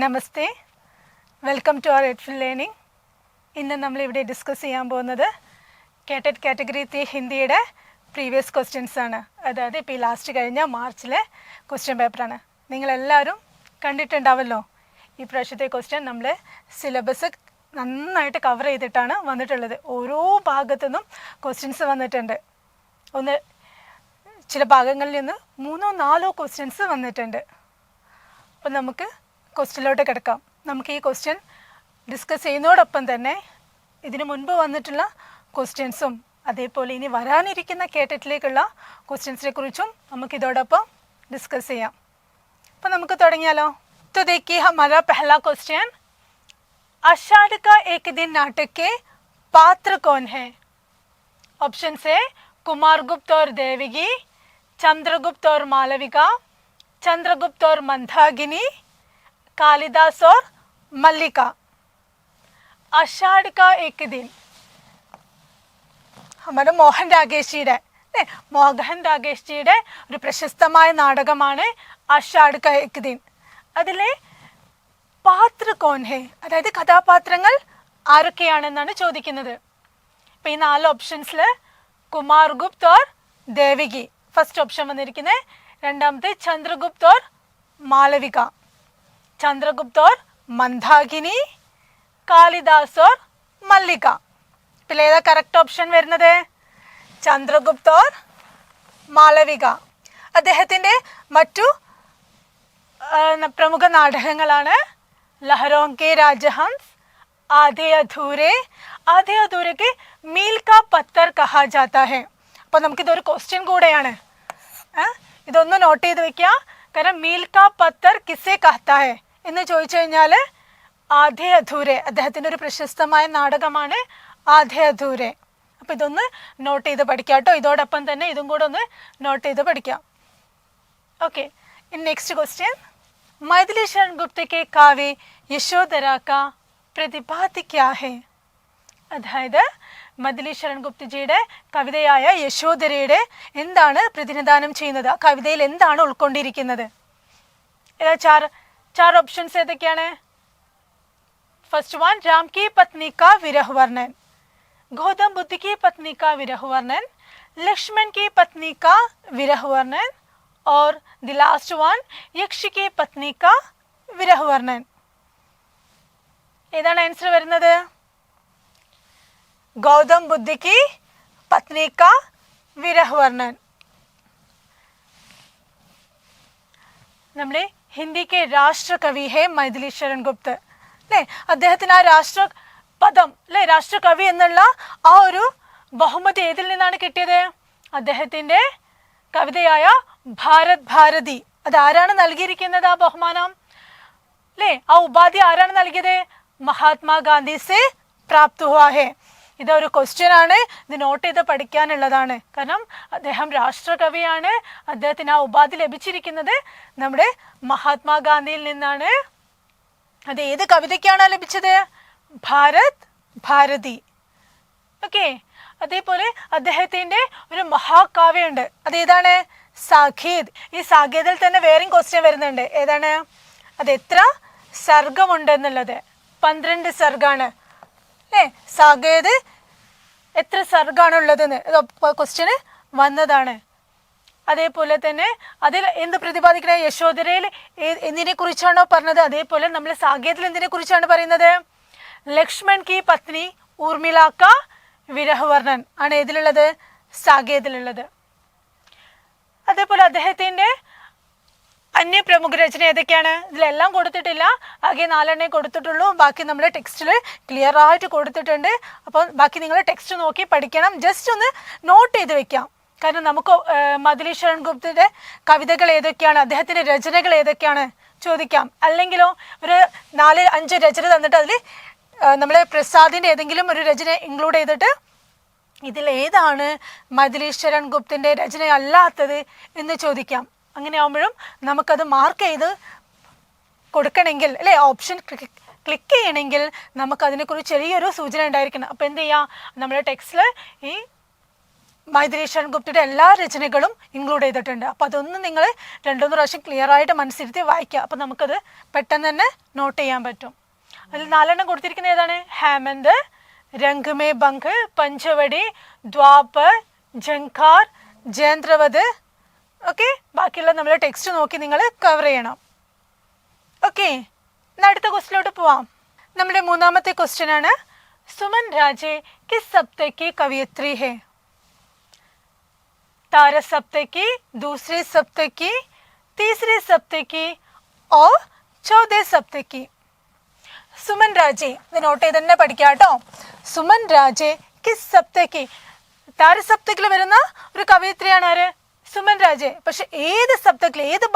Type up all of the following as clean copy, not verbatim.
Namaste, welcome to our Edful learning. ഇന്ന് നമ്മളിവിടെ discuss ചെയ്യാൻ പോകുന്നത് കേട്ടറ്റ് കാറ്റഗറി 3 ഹിന്ദിയുടെ പ്രീവിയസ് ക്വസ്റ്റ്യൻസ് ആണ്. അതായത് ഇപ്പോൾ ഈ ലാസ്റ്റ് കഴിഞ്ഞ മാർച്ചിലെ ക്വസ്റ്റ്യൻ പേപ്പറാണ്. നിങ്ങളെല്ലാവരും കണ്ടിട്ടുണ്ടാവല്ലോ. ഈ പ്രാവശ്യത്തെ ക്വസ്റ്റ്യൻ നമ്മൾ സിലബസ് നന്നായിട്ട് കവർ ചെയ്തിട്ടാണ് വന്നിട്ടുള്ളത്. ഓരോ ഭാഗത്തു നിന്നും ക്വസ്റ്റ്യൻസ് വന്നിട്ടുണ്ട്. ചില ഭാഗങ്ങളിൽ നിന്ന് 3-4 ക്വസ്റ്റ്യൻസ് വന്നിട്ടുണ്ട്. അപ്പം നമുക്ക് ക്വസ്റ്റ്യനിലോട്ട് കിടക്കാം. നമുക്ക് ഈ ക്വസ്റ്റ്യൻ ഡിസ്കസ് ചെയ്യുന്നതോടൊപ്പം തന്നെ ഇതിനു മുൻപ് വന്നിട്ടുള്ള ക്വസ്റ്റ്യൻസും അതേപോലെ ഇനി വരാനിരിക്കുന്ന കേട്ടറ്റിലേക്കുള്ള ക്വസ്റ്റ്യൻസിനെ കുറിച്ചും നമുക്ക് ഇതോടൊപ്പം ഡിസ്കസ് ചെയ്യാം. അപ്പം നമുക്ക് തുടങ്ങിയാലോ. तो देखिए हमारा पहला क्वेश्चन, आषाढ़ का एक दिन नाटक के पात्र कौन है? ऑप्शन से कुमारगुप्त और देवगी, चंद्रगुप्त और मालविका, चंद्रगुप्त और मंदाकिनी, कालिदास और मल्लिका. आषाढ़ का एक दिन हमारे മോഹൻ രാഗേഷിയുടെ ഒരു പ്രശസ്തമായ നാടകമാണ് ആഷാഢ് കാ ഏക് ദിൻ. അതിലെ പാത്ര കോൻ ഹെ, അതായത് കഥാപാത്രങ്ങൾ ആരൊക്കെയാണെന്നാണ് ചോദിക്കുന്നത്. ഇപ്പം ഈ 4 ഓപ്ഷൻസിൽ കുമാർഗുപ്ത് ഓർ ദേവകി ഫസ്റ്റ് ഓപ്ഷൻ വന്നിരിക്കുന്നത്. രണ്ടാമത്തെ ചന്ദ്രഗുപ്ത് ഓർ മാലവിക, ചന്ദ്രഗുപ്ത് ഓർ മന്ദാകിനി, കാളിദാസ് ഓർ മല്ലിക. ഇതിൽ ഏതാ കറക്റ്റ് ഓപ്ഷൻ വരുന്നത്? ചന്ദ്രഗുപ്ത് ഓർ മാലവിക. അദ്ദേഹത്തിൻ്റെ മറ്റു പ്രമുഖ നാടകങ്ങളാണ് ലഹരോं के राजहंस, आधे अधूरे, आधे अधूरे के मील का पत्थर कहा जाता है. അപ്പോൾ നമുക്കിതൊരു ക്വസ്റ്റ്യൻ കൂടെയാണ്. ഇതൊന്ന് നോട്ട് ചെയ്ത് വെക്കുക. കാരണം മീൽ കാ പത്തർ കിസെ കഹ്താ ഹെ എന്ന് ചോദിച്ചു കഴിഞ്ഞാൽ ആധേ അധൂരെ, അദ്ദേഹത്തിൻ്റെ ഒരു പ്രശസ്തമായ നാടകമാണ് ആധേ അധൂരെ. അപ്പോൾ ഇതൊന്ന് നോട്ട് ചെയ്ത് പഠിക്കാം കേട്ടോ. ഇതോടൊപ്പം തന്നെ ഇതും കൂടെ ഒന്ന് നോട്ട് ചെയ്ത് പഠിക്കാം. Okay, next question, Maithili Sharan Gupt के काव्य यशोधरा का प्रतिपाद्य क्या है? അതായത് മൈഥിലി ശരൺ ഗുപ്തജിയുടെ കവിതയായ യശോധരയുടെ എന്താണ് പ്രതിനിധാനം ചെയ്യുന്നത്? ആ കവിതയിൽ എന്താണ് ഉൾക്കൊണ്ടിരിക്കുന്നത്? ഏതാ चार ഓപ്ഷൻസ് ഏതൊക്കെയാണ്? फर्स्ट वन, राम की पत्नी का विरह वर्णन, गौतम बुद्ध की पत्नी का विरह वर्णन, लक्ष्मण की पत्नी का विरह वर्णन और द लास्ट वन, यक्ष की पत्नी का विरह वर्णन. ഏതാണ് ആൻസർ വരുന്നത്? गौतम बुद्ध की पत्नी का विरह वर्णन. നമ്മുടെ ഹിന്ദിക്ക് രാഷ്ട്ര കവി ഹേ മൈഥിലി ശരൺ ഗുപ്ത് അല്ലേ? അദ്ദേഹത്തിന് ആ രാഷ്ട്ര പദം അല്ലെ, രാഷ്ട്രകവി എന്നുള്ള ആ ഒരു ബഹുമതി ഏതിൽ നിന്നാണ് കിട്ടിയത്? അദ്ദേഹത്തിൻ്റെ കവിതയായ ഭാരത് ഭാരതി. അതാരാണ് നൽകിയിരിക്കുന്നത് ആ ബഹുമാനം അല്ലേ? ആ ഉപാധി ആരാണ് നൽകിയത്? മഹാത്മാഗാന്ധി സെ പ്രാപ്ത് ഹുവാ ഹെ. ഇതൊരു ക്വസ്റ്റ്യൻ ആണ്, ഇത് നോട്ട് ചെയ്ത് പഠിക്കാനുള്ളതാണ്. കാരണം അദ്ദേഹം രാഷ്ട്രകവിയാണ്. അദ്ദേഹത്തിന് ആ ഉപാധി ലഭിച്ചിരിക്കുന്നത് നമ്മുടെ മഹാത്മാഗാന്ധിയിൽ നിന്നാണ്. അത് ഏത് കവിതയ്ക്കാണ് ലഭിച്ചത്? ഭാരത് ഭാരതി. ഓക്കെ, അതേപോലെ അദ്ദേഹത്തിൻ്റെ ഒരു മഹാകാവ്യമുണ്ട്. അതേതാണ്? സാഖേത്. ഈ സാഖേതിൽ തന്നെ വേറെയും ക്വസ്റ്റ്യൻ വരുന്നുണ്ട്. ഏതാണ്? അത് എത്ര സർഗമുണ്ടെന്നുള്ളത്. 12 സർഗാണ് അല്ലേ? സാഖേത് എത്ര സർഗാണുള്ളതെന്ന് ക്വസ്റ്റ്യന് വന്നതാണ്. അതേപോലെ തന്നെ അതിൽ എന്ത് പ്രതിപാദിക്കണേ? യശോധരയിൽ എന്തിനെ കുറിച്ചാണോ പറഞ്ഞത് അതേപോലെ നമ്മൾ സാഖേതിൽ എന്തിനെ കുറിച്ചാണ് പറയുന്നത്? ലക്ഷ്മൺ കി പത്നി ഊർമിള കാ വിരഹ വർണ്ണൻ ആണ് ഏതിലുള്ളത്? സാഖേതിലുള്ളത്. അതേപോലെ അദ്ദേഹത്തിൻ്റെ അന്യ പ്രമുഖ രചന ഏതൊക്കെയാണ്? ഇതിലെല്ലാം കൊടുത്തിട്ടില്ല, ആകെ 4 കൊടുത്തിട്ടുള്ളൂ. ബാക്കി നമ്മുടെ ടെക്സ്റ്റിൽ ക്ലിയർ ആയിട്ട് കൊടുത്തിട്ടുണ്ട്. അപ്പോൾ ബാക്കി നിങ്ങൾ ടെക്സ്റ്റ് നോക്കി പഠിക്കണം. ജസ്റ്റ് ഒന്ന് നോട്ട് ചെയ്ത് വെക്കാം. കാരണം നമുക്ക് മൈഥിലി ശരൺ ഗുപ്തയുടെ കവിതകൾ ഏതൊക്കെയാണ്, അദ്ദേഹത്തിൻ്റെ രചനകൾ ഏതൊക്കെയാണ് ചോദിക്കാം. അല്ലെങ്കിലോ ഒരു 4-5 രചന തന്നിട്ട് അതിൽ നമ്മൾ പ്രസാദിൻ്റെ ഏതെങ്കിലും ഒരു രചന ഇൻക്ലൂഡ് ചെയ്തിട്ട് ഇതിലേതാണ് മൈഥിലി ശരൺ ഗുപ്തൻ്റെ രചന അല്ലാത്തത് എന്ന് ചോദിക്കാം. അങ്ങനെ ആകുമ്പോഴും നമുക്കത് മാർക്ക് ചെയ്ത് കൊടുക്കണമെങ്കിൽ അല്ലേ, ഓപ്ഷൻ ക്ലിക്ക് ചെയ്യണമെങ്കിൽ നമുക്കതിനെക്കുറിച്ച് ചെറിയൊരു സൂചന ഉണ്ടായിരിക്കണം. അപ്പോൾ എന്ത് ചെയ്യാം? നമ്മുടെ ടെക്സ്റ്റിൽ ഈ മൈഥിലി ശരൺ ഗുപ്തയുടെ എല്ലാ രചനകളും ഇൻക്ലൂഡ് ചെയ്തിട്ടുണ്ട്. അപ്പോൾ അതൊന്നും നിങ്ങൾ 2-3 പ്രാവശ്യം ക്ലിയർ ആയിട്ട് മനസ്സിരുത്തി വായിക്കുക. അപ്പോൾ നമുക്കത് പെട്ടെന്ന് തന്നെ നോട്ട് ചെയ്യാൻ പറ്റും. അതിൽ 4 കൊടുത്തിരിക്കുന്നത് ഏതാണ്? ഹേമന്ത്, രംഗ് മേ ബംഗ്, പഞ്ചവടി, ദ്വാപർ, ജങ്കാർ, ജയന്ത്രവത്. ഓക്കെ, ബാക്കിയുള്ള നമ്മൾ ടെക്സ്റ്റ് നോക്കി നിങ്ങൾ കവർ ചെയ്യണം. ഓക്കെ, അടുത്ത ക്വസ്റ്റിലോട്ട് പോവാം. നമ്മുടെ 3ാമത്തെ ക്വസ്റ്റ്യൻ ആണ്, സുമൻ രാജെ കിസ് സപ്തകി കവിയത്രി ഹെ? तारा सप्तकी, दूसरी सप्तकी, तीसरी सप्तकी और चौथे सप्तकी. സുമൻ രാജെ, ഇത് നോട്ട് ചെയ്ത് തന്നെ പഠിക്കാം കേട്ടോ. സുമൻ രാജെ കിസ് സപ്തകി? താരസപ്തകിൽ വരുന്ന ഒരു കവയിത്രിയാണ് ആര്? സുമൻ രാജെ. പക്ഷെ ഏത് സപ്തകിൽ, ഏത്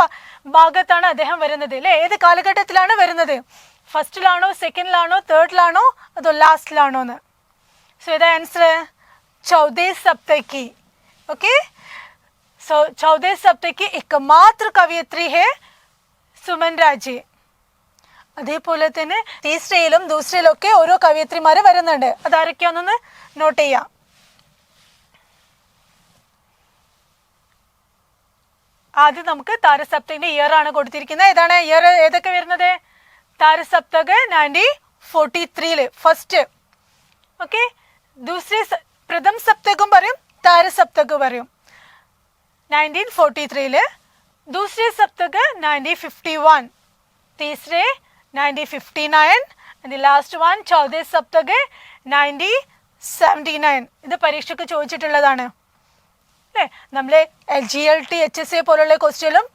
ഭാഗത്താണ് അദ്ദേഹം വരുന്നത് അല്ലെ? ഏത് കാലഘട്ടത്തിലാണ് വരുന്നത്? ഫസ്റ്റിലാണോ, സെക്കൻഡിലാണോ, തേർഡിലാണോ, അതോ ലാസ്റ്റിലാണോ എന്ന്? സോ ഏതാ ആൻസർ? ചൗഥേ സപ്തകി. ओके, सो चौथे सप्तकी एकमात्र कवियत्री है സുമൻ രാജെ. അതേപോലെ തന്നെ തീസ്രയിലും ദൂസരയിലും ഒക്കെ ഓരോ കവിയത്രിമാര് വരുന്നുണ്ട്. അതാരൊക്കെയാണെന്ന് നോട്ട് ചെയ്യാം. ആദ്യം നമുക്ക് താരസപ്തകിന്റെ ഇയർ ആണ് കൊടുത്തിരിക്കുന്നത്. ഏതാണ് ഇയർ? ഏതൊക്കെ വരുന്നത്? താരസപ്തക് 1943 ഫസ്റ്റ്. ഓക്കെ, ദൂസരി പ്രഥം സപ്തകും പറയും, താരസപ്തക് പറയും 1943. दूसरे सप्तक 1951, तीसरे 1959 and the last one चौथे सप्तक 1979. ഇത് പരീക്ഷയ്ക്ക് ചോദിച്ചിട്ടുള്ളതാണ് അല്ലേ? നമ്മളെ LGLT HSA പോലുള്ള ക്വസ്റ്റ്യനും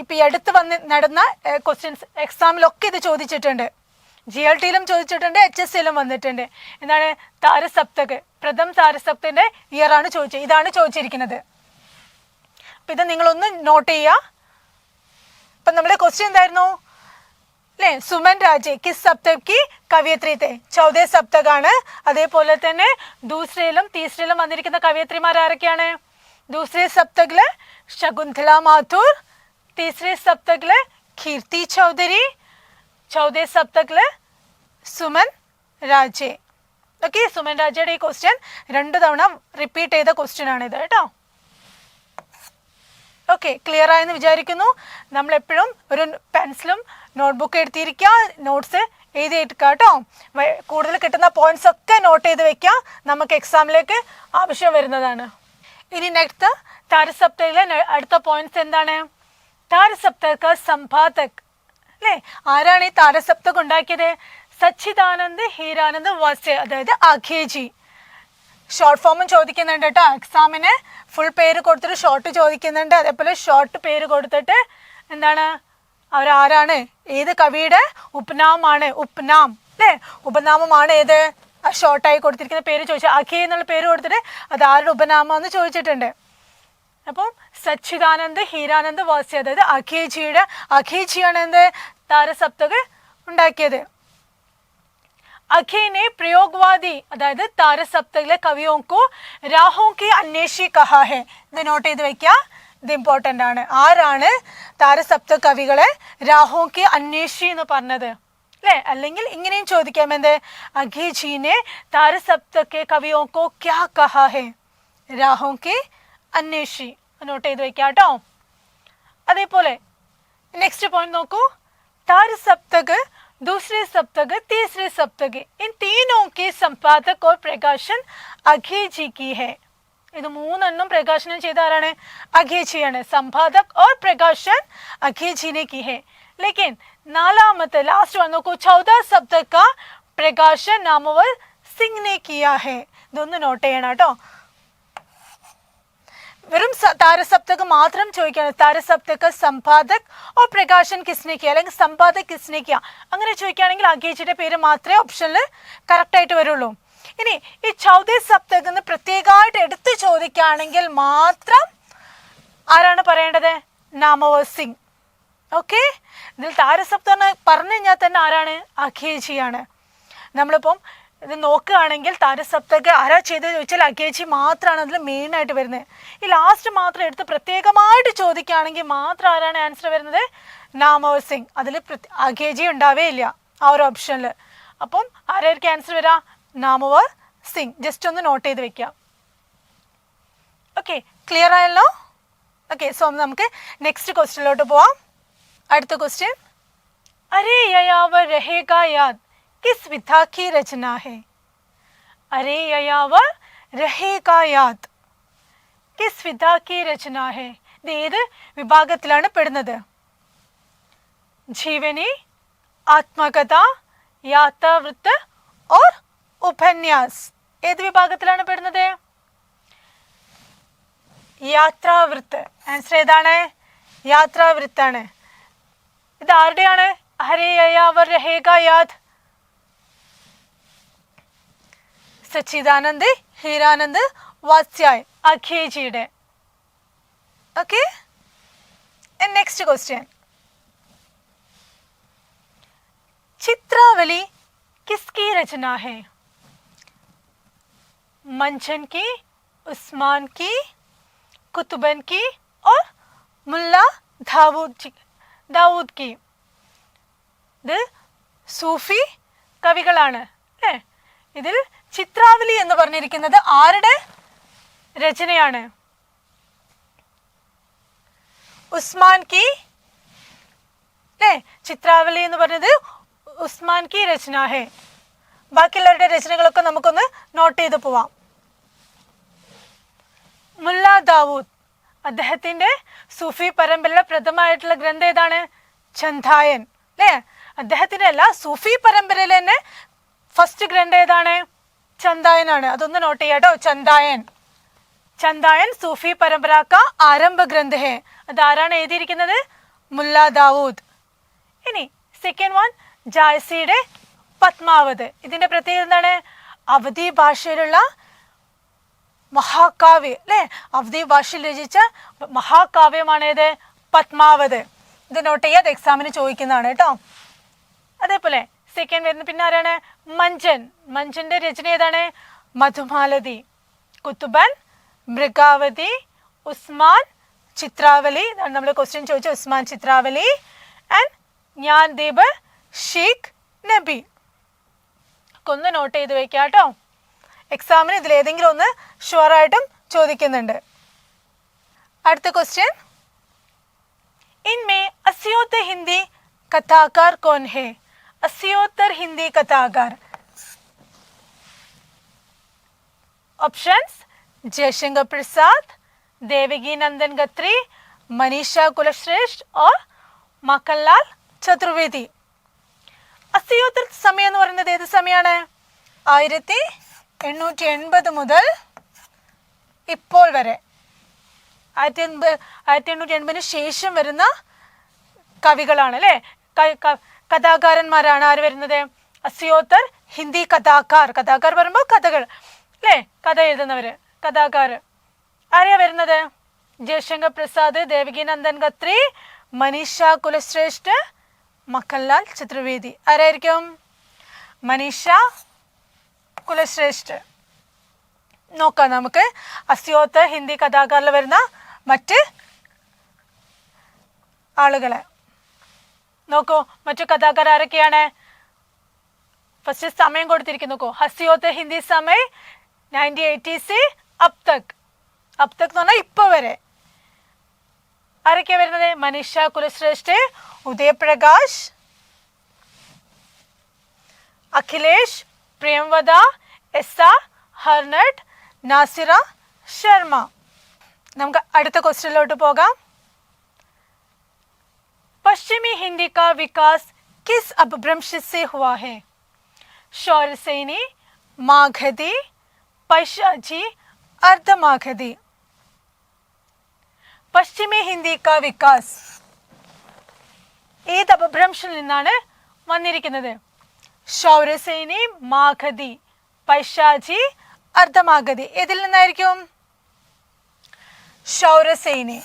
ഇപ്പം ഈ അടുത്ത് നടന്ന ക്വസ്റ്റ്യൻസ് എക്സാമിലൊക്കെ ഇത് ചോദിച്ചിട്ടുണ്ട്. GLTയിലും ചോദിച്ചിട്ടുണ്ട്, HSAയിലും വന്നിട്ടുണ്ട്. എന്താണ്? താരസപ്തക്, പ്രഥം താരസപ്തകിന്റെ ഇയർ ആണ് ചോദിച്ചത്. ഇതാണ് ചോദിച്ചിരിക്കുന്നത്. അപ്പം ഇത് നിങ്ങളൊന്ന് നോട്ട് ചെയ്യുക. അപ്പം നമ്മുടെ ക്വസ്റ്റ്യൻ എന്തായിരുന്നു അല്ലേ? സുമൻ രാജെ കിസ് സപ്തകി കവിയത്രി തെ? ചൗഥേ സപ്തകാണ്. അതേപോലെ തന്നെ ദൂസരയിലും തീസരയിലും വന്നിരിക്കുന്ന കവിയത്രിമാർ ആരൊക്കെയാണ്? ദൂസരേ സപ്തകില് ശകുന്തള മാഥുർ, തീസരേ സപ്തകില് കീർത്തി ചൗധരി, ചൗഥേ സപ്തകില് സുമൻ രാജെ. ഓക്കെ, സുമൻ രാജയുടെ ഈ ക്വസ്റ്റ്യൻ 2 തവണ റിപ്പീറ്റ് ചെയ്ത ക്വസ്റ്റ്യൻ ആണിത് കേട്ടോ. ഓക്കെ, ക്ലിയർ ആയെന്ന് വിചാരിക്കുന്നു. നമ്മളെപ്പോഴും ഒരു പെൻസിലും നോട്ട്ബുക്ക് എടുത്തിരിക്കുക, നോട്ട്സ് എഴുതിയെടുക്കുക കേട്ടോ. കൂടുതൽ കിട്ടുന്ന പോയിന്റ്സ് ഒക്കെ നോട്ട് ചെയ്ത് വെക്കുക, നമുക്ക് എക്സാമിലേക്ക് ആവശ്യം വരുന്നതാണ്. ഇനി നെക്സ്റ്റ് താരസപ്തകിലെ അടുത്ത പോയിന്റ്സ് എന്താണ്? താരസപ്തക സമ്പാദക് അല്ലേ? ആരാണ് ഈ താരസപ്തക് ഉണ്ടാക്കിയത്? സച്ചിദാനന്ദ് ഹീരാനന്ദ് വാസ്യ, അതായത് അഖേജി. ഷോർട്ട് ഫോമും ചോദിക്കുന്നുണ്ട് കേട്ടോ. എക്സാമിന് ഫുൾ പേര് കൊടുത്തിട്ട് ഷോർട്ട് ചോദിക്കുന്നുണ്ട്. അതേപോലെ ഷോർട്ട് പേര് കൊടുത്തിട്ട് എന്താണ് അവരാരാണ്, ഏത് കവിയുടെ ഉപനാമാണ്, ഉപനാം അല്ലേ? ഉപനാമമാണ് ഏത്? ആ ഷോർട്ടായി കൊടുത്തിരിക്കുന്ന പേര് ചോദിച്ചാൽ അഖേ എന്നുള്ള പേര് കൊടുത്തിട്ട് അത് ആരുടെ ഉപനാമെന്ന് ചോദിച്ചിട്ടുണ്ട്. അപ്പം സച്ചിദാനന്ദ് ഹീരാനന്ദ് വാസ്യ, അതായത് അഖേജിയാണ് എന്ത് താരസപ്തക് ഉണ്ടാക്കിയത്. अखे ने प्रयोगवादी अदायद तारसप्तकिले कवियों को राहों की अन्वेषी कहा है. ഇത് നോട്ട് ചെയ്ത് വെക്കുക, ഇത് ഇമ്പോർട്ടൻ്റ് ആണ്. ആരാണ് താരസപ്തക കവികളെ രാഹോं की अन्वेषी എന്ന് പറഞ്ഞത് അല്ലേ? അല്ലെങ്കിൽ ഇങ്ങനെയും ചോദിക്കാം, എന്ത്? അഖേജീനെ താരസപ്തക के कवियों को क्या कहा है? राहों की अन्वेषी നോട്ട് ചെയ്ത് വെക്കുക കേട്ടോ. അതേപോലെ നെക്സ്റ്റ് പോയിന്റ് നോക്കൂ. तारसप्तक, दूसरे सप्तक, तीसरे सप्तक, इन तीनों की संपादक और प्रकाशन अघेजी की है. ഇത് 3 പ്രകാശനം ചെയ്ത ആരാണ്? അഖേജിയാണ്. संपादक और प्रकाशन अघेजी ने की है. लेकिन 4ാമത്തെ लास्ट वन നോക്കൂ. 14 सप्तक का प्रकाशन नामवर सिंह ने किया है. ഇതൊന്ന് നോട്ട് ചെയ്യണം കേട്ടോ. വെറും താരസപ്തക് മാത്രം ചോദിക്കുകയാണ്. താരസപ്തക സമ്പാദക് ഓർ പ്രകാശൻ കിസ്നെ കിയ, അല്ലെങ്കിൽ സമ്പാദക് കിസ്നെ കിയ, അങ്ങനെ ചോദിക്കുകയാണെങ്കിൽ അഖേജിയുടെ പേര് മാത്രമേ ഓപ്ഷനിൽ കറക്റ്റ് ആയിട്ട് വരുള്ളൂ. ഇനി ഈ ചൗഥേ സപ്തക് എന്ന് പ്രത്യേകമായിട്ട് എടുത്ത് ചോദിക്കുകയാണെങ്കിൽ മാത്രം ആരാണ് പറയേണ്ടത്? നാമവർ സിംഗ്. ഓക്കെ, ഇതിൽ താരസപ്തക് പറഞ്ഞു കഴിഞ്ഞാൽ തന്നെ ആരാണ്? അഖേജിയാണ്. നമ്മളിപ്പം ഇത് നോക്കുകയാണെങ്കിൽ താരസപ്തക് ആരാ ചെയ്തത് ചോദിച്ചാൽ അഖേജി മാത്രമാണ് അതിൽ മെയിനായിട്ട് വരുന്നത്. ഈ ലാസ്റ്റ് മാത്രം എടുത്ത് പ്രത്യേകമായിട്ട് ചോദിക്കുകയാണെങ്കിൽ മാത്രം ആരാണ് ആൻസർ വരുന്നത്? നാമവർ സിംഗ്. അതിൽ അഖേജി ഉണ്ടാവേ ഇല്ല ആ ഒരു ഓപ്ഷനിൽ. അപ്പം ആരായിരിക്കും ആൻസർ വരിക? നാമവർ സിംഗ്. ജസ്റ്റ് ഒന്ന് നോട്ട് ചെയ്ത് വെക്കാം. ഓക്കെ, ക്ലിയർ ആയല്ലോ? ഓക്കെ, സോ നമുക്ക് നെക്സ്റ്റ് ക്വസ്റ്റ്യനിലോട്ട് പോവാം. അടുത്ത ക്വസ്റ്റ്യൻ, अरे ययावर रहेगा याद किस विधा की रचना है? अरे ययावर रहेगा याद किस विधा की रचना है? ഇത് ഏത് വിഭാഗത്തിലാണ് പെടുന്നത്? ജീവനി, ആത്മകഥ, യാത്രാവൃത്ത് ഓർ ഉപന്യാസ്? ഏത് വിഭാഗത്തിലാണ് പെടുന്നത്? യാത്രാവൃത്ത്. ആൻസർ ഏതാണ്? യാത്രാവൃത്താണ്. ഇത് ആരുടെയാണ്? अरे ययावर रहेगा याद Sachidanand Hiranand വാത്സ്യായ് അഖേജിയുടെ. Okay, next question, चित्रावली किसकी रचना है? मंचन की, उस्मान की, कुतुबन की और मुल्ला दाऊद की? ഇത് സൂഫി കവികളാണ് അല്ലേ? ഇതിൽ ചിത്രാവലി എന്ന് പറഞ്ഞിരിക്കുന്നത് ആരുടെ രചനയാണ്? ഉസ്മാൻ കി അല്ലേ? ചിത്രാവലി എന്ന് പറഞ്ഞത് ഉസ്മാൻ കി രചന ഹെ. ബാക്കിയുള്ളവരുടെ രചനകളൊക്കെ നമുക്കൊന്ന് നോട്ട് ചെയ്ത് പോവാം. മുല്ല ദാവൂദ്, അദ്ദേഹത്തിന്റെ സൂഫി പരമ്പരയിലെ പ്രഥമമായിട്ടുള്ള ഗ്രന്ഥം ഏതാണ്? ചന്ദായൻ അല്ലേ? അദ്ദേഹത്തിന്റെ അല്ല, സൂഫി പരമ്പരയിൽ തന്നെ ഫസ്റ്റ് ഗ്രന്ഥം ഏതാണ്? ചന്ദായനാണ്. അതൊന്ന് നോട്ട് ചെയ്യാട്ടോ. ചന്ദായൻ സൂഫി പരമ്പര കാ ആരംഭ ഗ്രന്ഥ ഹെ. അതാരാണ് എഴുതിയിരിക്കുന്നത്? മുല്ല ദാവൂദ്. ഇനി സെക്കൻഡ് വൺ, ജായ്സിയുടെ പത്മാവത്. ഇതിന്റെ പ്രത്യേകത എന്താണ്? അവധി ഭാഷയിലുള്ള മഹാകാവ്യ അല്ലെ? അവധി ഭാഷയിൽ രചിച്ച മഹാകാവ്യമാണ് ഏത്? പത്മാവത്. ഇത് നോട്ട് ചെയ്യാതെ എക്സാമിന് ചോദിക്കുന്നതാണ് കേട്ടോ. അതേപോലെ സെക്കൻഡ് വരുന്ന പിന്നെ ആരാണ്? മഞ്ചന്റെ രചന ഏതാണ്? മധുമാലതി. കുത്തുബൻ, മൃഗാവതി, ഉസ്മാൻ, ചിത്രാവലി. നമ്മൾ ക്വസ്റ്റ്യൻ ചോദിച്ചു, ഉസ്മാൻ, ചിത്രാവലി ആൻഡ് ജ്ഞാൻദീപ്, ഷീഖ് നബി. ഒന്ന് നോട്ട് ചെയ്ത് വെക്കാം കേട്ടോ. എക്സാമിന് ഇതിലേതെങ്കിലും ഒന്ന് ഷുവറായിട്ടും ചോദിക്കുന്നുണ്ട്. അടുത്ത ക്വസ്റ്റ്യൻ, इनमें 80 हिंदी कथाकार कौन है? 80 हिंदी कथाकार. ऑप्शंस, जयशंकर प्रसाद, देवगी नंदन गत्री, मनीषा कुलश्रेष्ठ और मक्खनलाल चतुर्वेदी. 80 സമയം എന്ന് പറയുന്നത് ഏത് സമയമാണ്? 1880 മുതൽ ഇപ്പോൾ വരെ. 1880 ശേഷം വരുന്ന കവികളാണ് അല്ലേ? കഥാകാരന്മാരാണ് ആര് വരുന്നത്? 80 ഹിന്ദി കഥാകാർ. കഥാകാർ പറയുമ്പോൾ കഥകൾ അല്ലേ? കഥ എഴുതുന്നവര്, കഥാകാർ. ആരെയാ വരുന്നത്? ജയശങ്കർ പ്രസാദ്, ദേവകി നന്ദൻ ഖത്രി, മനീഷ കുലശ്രേഷ്ഠ, മക്കൻലാൽ ചതുർവേദി. ആരായിരിക്കും? മനീഷ കുലശ്രേഷ്ഠ. നോക്കാം നമുക്ക് 80 ഹിന്ദി കഥാകാരിൽ വരുന്ന മറ്റ് ആളുകളെ നോക്കൂ. മറ്റു കഥാകാർ ആരൊക്കെയാണ്? ഫസ്റ്റ് സമയം കൊടുത്തിരിക്കുന്നു. നോക്കൂ, 80 ഹിന്ദി സമയ 1980 से अब तक എന്ന് പറഞ്ഞാൽ ഇപ്പൊ വരെ. ആരൊക്കെയാ വരുന്നത്? Manisha Kulshreshtha, Uday Prakash, Akhilesh, Premvada, S R Harnot, Nasira Sharma. നമുക്ക് അടുത്ത ക്വസ്റ്റ്യനിലോട്ട് പോകാം. पश्चिमी हिंदी का विकास किस अपभ्रंश से हुआ है? शौरसेनी, मागधी, पैशाची, अर्धमागधी. പശ്ചിമി ഹിന്ദി കാ വികാസ് ഏത് അപഭ്രംശത്തിൽ നിന്നാണ് വന്നിരിക്കുന്നത്? ശൗരസേനി, മാഗധി, പൈശാചി, അർദ്ധമാഗധി. ഏതിൽ നിന്നായിരിക്കും? ശൗരസേനി.